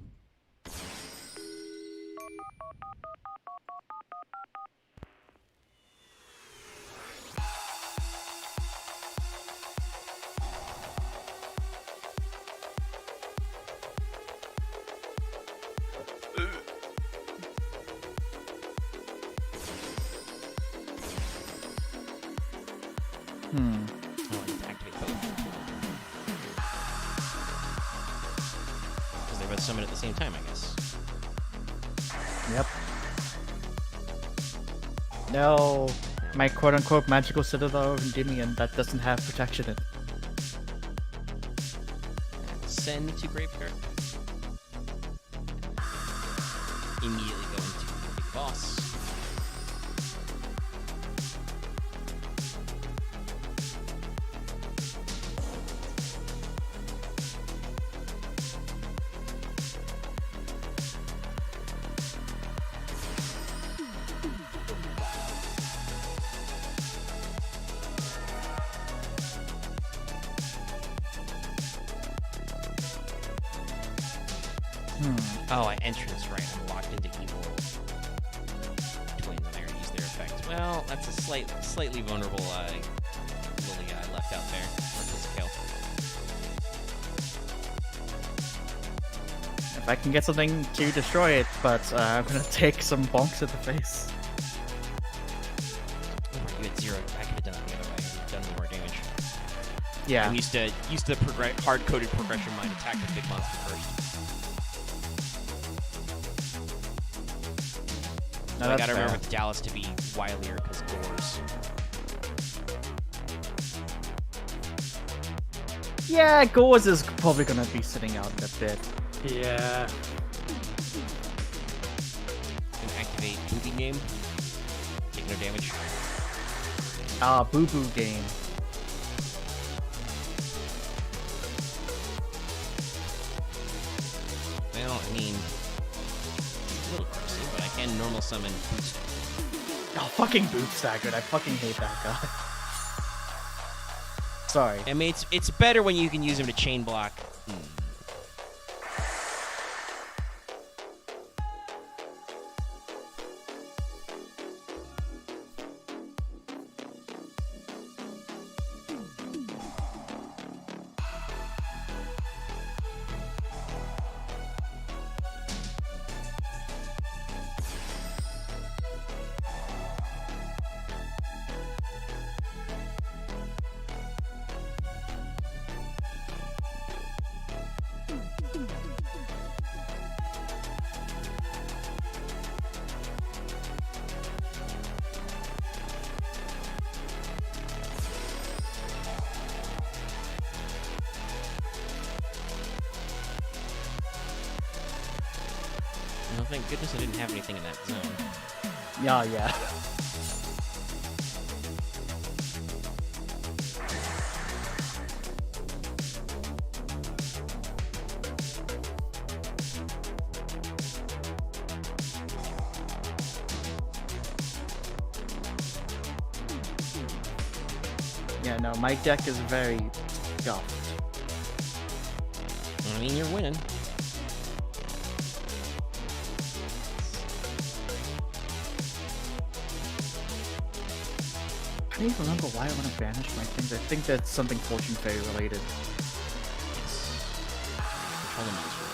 Oh, I need to activate both. Because they both summon at the same time, I guess. Yep. No, my quote-unquote magical Citadel of Endymion that doesn't have protection in it. Send to graveyard. Immediately go into the big boss. Oh, I entrance right. I'm locked into evil twins on there and use their effect. Well, that's a slightly vulnerable Lily I left out there. Where's this kill? If I can get something to destroy it, but I'm gonna take some bonks to the face. Oh, you had 0. I could have done it the other way. You've done more damage. Yeah. I'm used to the hard-coded progression mind attack with big monster first. No, So I that's gotta fair. remember with Dallas to be wilier because Gores. Yeah, Gores is probably gonna be sitting out in a bit. Yeah. Can activate Booby Game. Take no damage. Boo Boo game. Well, I mean, it's a little grossy, but I can normal summon Boost. Oh, fucking Boot Staggered. I fucking hate that guy. Sorry. I mean, it's better when you can use him to chain block. Well, thank goodness I didn't have anything in that zone. Yeah. Yeah, no, my deck is very scuffed. I mean, you're winning. I don't even remember why I want to banish my things. I think that's something Fortune Fairy related. Control them is really-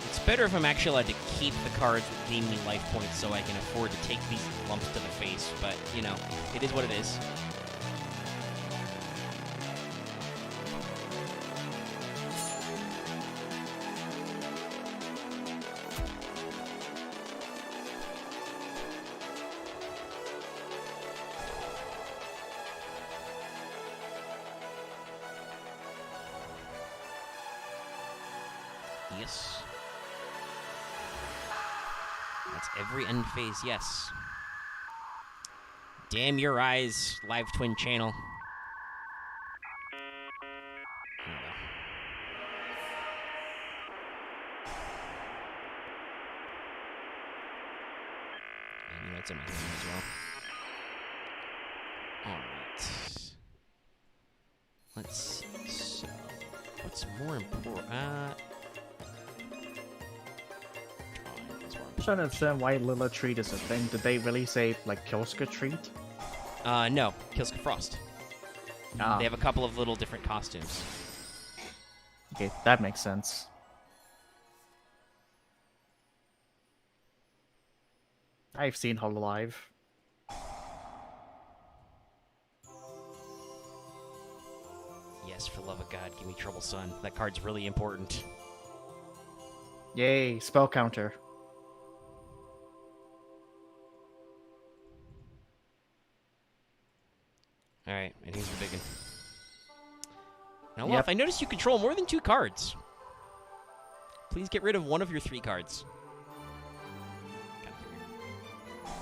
It's better if I'm actually allowed to keep the cards that gain me life points so I can afford to take these lumps to the face, but, you know, it is what it is. Yes. That's every end phase, yes. Damn your eyes, live twin channel. There we go. And you know it's in my hand as well. Alright. Let's see. So, what's more important? I'm trying to understand why Lilla Treat is a thing. Did they really say, like, Kilska Treat? No, Kilska Frost. Ah, They have a couple of little different costumes. okay, that makes sense. I've seen her live. Yes, for love of God, give me Trouble Sun. That card's really important. Yay, spell counter. Alright, and here's the big one. Now, Yep. Wolf, I noticed you control more than 2 cards. Please get rid of one of your 3 cards. Kinda figured.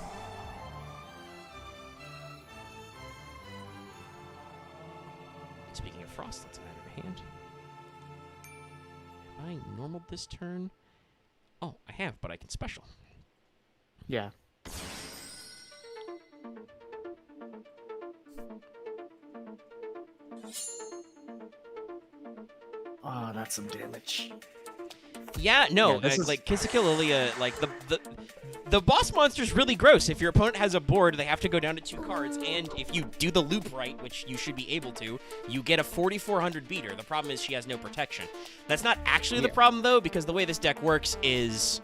Speaking of Frost, let's add her hand. Have I normaled this turn? Oh, I have, but I can special. Yeah. Oh, that's some damage. Yeah, no, Yeah, this is- like Kill Lilia, like the boss monster's really gross. If your opponent has a board, they have to go down to 2 cards, and if you do the loop right, which you should be able to, you get a 4400 beater. The problem is she has no protection. That's not actually the Yeah. problem though, because the way this deck works is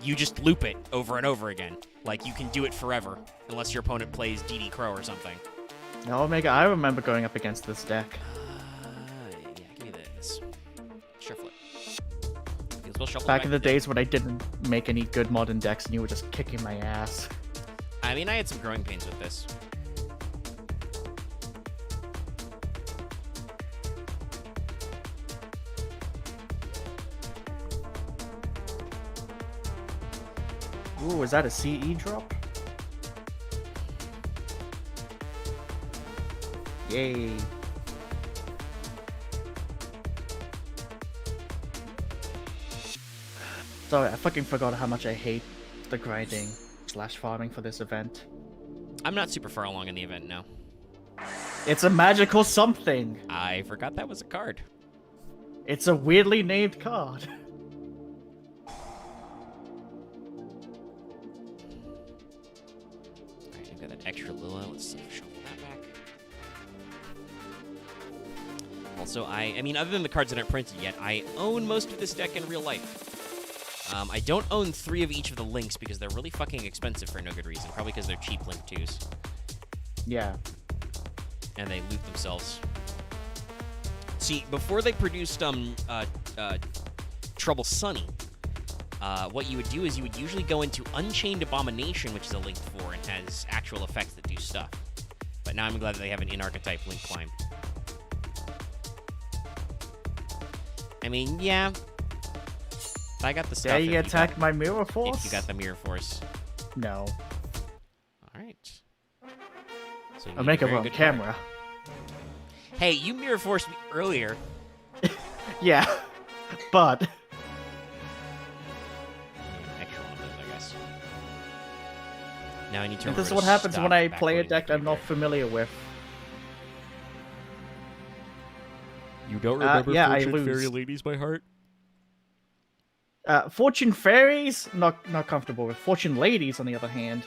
you just loop it over and over again. Like you can do it forever, unless your opponent plays DD Crow or something. No, Omega, I remember going up against this deck. Yeah, give me this. Shuffle it. Because we'll shuffle Back in the today. days when I didn't make any good modern decks and you were just kicking my ass. I mean, I had some growing pains with this. Ooh, is that a CE drop? Yay. Sorry, I fucking forgot how much I hate the grinding / farming for this event. I'm not super far along in the event now. It's a magical something. I forgot that was a card. It's a weirdly named card. Alright, I've got that extra Lilla. Let's shuffle that back. Also, I mean, other than the cards that aren't printed yet, I own most of this deck in real life. I don't own 3 of each of the links because they're really fucking expensive for no good reason. Probably because they're cheap link 2s. Yeah. And they loot themselves. See, before they produced Trouble Sunny, what you would do is you would usually go into Unchained Abomination, which is a link 4 and has actual effects that do stuff. But now I'm glad that they have an in-archetype link climb. I mean, yeah. I got the stuff. Dare if you you attack got- my Mirror Force? If you got the Mirror Force. No. Alright. So you I'll need make a it very on good camera. card. Hey, you Mirror Forced me earlier. Yeah. But Extra one of those, I guess. Now I need to And this is remember what to happens stop when I play a backloading deck the I'm not computer. familiar with. You don't yeah, I lose. Ladies by heart? Fortune Fairies, not comfortable with. Fortune Ladies, on the other hand.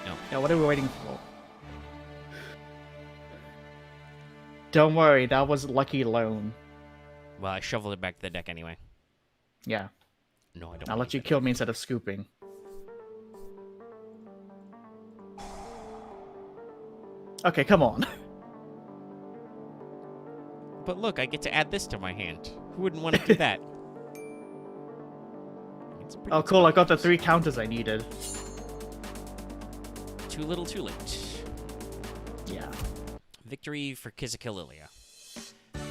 No. Yeah, what are we waiting for? Don't worry, that was Lucky Loan. Well, I shoveled it back to the deck anyway. Yeah, No, I don't. I'll want let you it. kill me instead of scooping. Okay, come on. But look, I get to add this to my hand. Who wouldn't want to do that? It's a pretty Oh, good cool, I spell. got the 3 counters I needed. Too little, too late. Yeah. Victory for Kizikililia.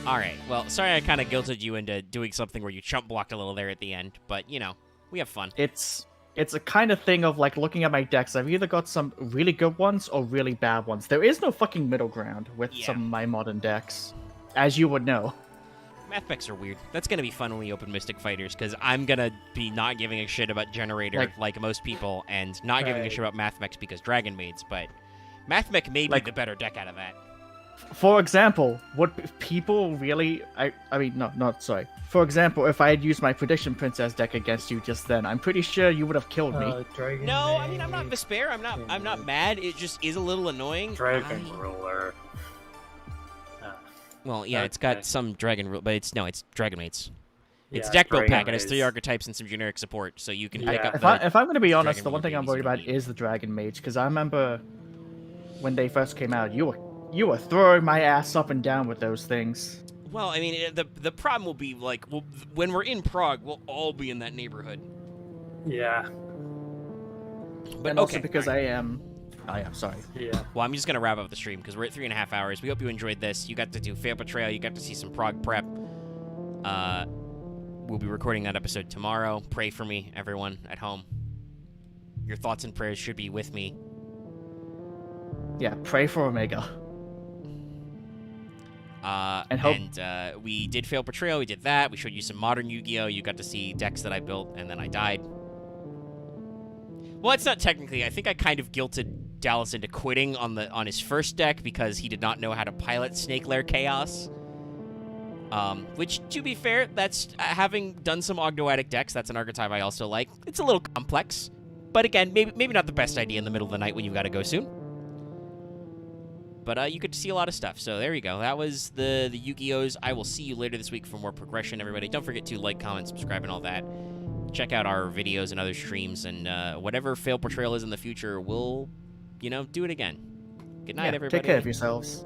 Alright, well, sorry I kind of guilted you into doing something where you chump blocked a little there at the end, but, you know, we have fun. It's a kind of thing of like looking at my decks. I've either got some really good ones or really bad ones. There is no fucking middle ground with Yeah. some of my modern decks, as you would know. Math mechs are weird. That's gonna be fun when we open Mystic Fighters, because I'm gonna be not giving a shit about Generator like most people, and not giving a Right. shit about Math mechs because Dragon Maids, but Math mech may be Like- the better deck out of that. For example, would people really? I mean, not sorry. For example, if I had used my Prediction Princess deck against you just then, I'm pretty sure you would have killed me. Dragon No, I mean I'm not Maid, despair. I'm not mad. It just is a little annoying. Dragon I- Ruler. Well, yeah, it's got Okay. some Dragon Rule, but it's Dragon Maids. It's Yeah, deck build Dragon pack. It has 3 Maids. archetypes and some generic support, so you can pick Yeah. up If I'm going to be honest, Dragon the one Ruler thing I'm babies worried you about need. is the Dragon Mage, because I remember when they first came out, you were throwing my ass up and down with those things. Well, I mean, the problem will be like, when we're in Prague, we'll all be in that neighborhood. Yeah. But And okay, also because all right. I am. Oh yeah, sorry. Yeah. Well, I'm just gonna wrap up the stream because we're at 3.5 hours. We hope you enjoyed this. You got to do Fail Betrayal. You got to see some Prague prep. We'll be recording that episode tomorrow. Pray for me, everyone at home. Your thoughts and prayers should be with me. Yeah, pray for Omega. And hope- we did Fail Betrayal. We did that. We showed you some modern Yu-Gi-Oh. You got to see decks that I built, and then I died. Well, it's not technically. I think I kind of guilted Dallas into quitting on his first deck because he did not know how to pilot Snake Lair Chaos. Which, to be fair, that's having done some Ogdoadic decks. That's an archetype I also like. It's a little complex, but again, maybe not the best idea in the middle of the night when you've got to go soon. But you get to see a lot of stuff. So there you go. That was the Yu-Gi-Ohs. I will see you later this week for more progression, everybody. Don't forget to like, comment, subscribe, and all that. Check out our videos and other streams, and whatever Fail Portrayal is in the future, we'll, do it again. Good night, Yeah, everybody. take care of yourselves.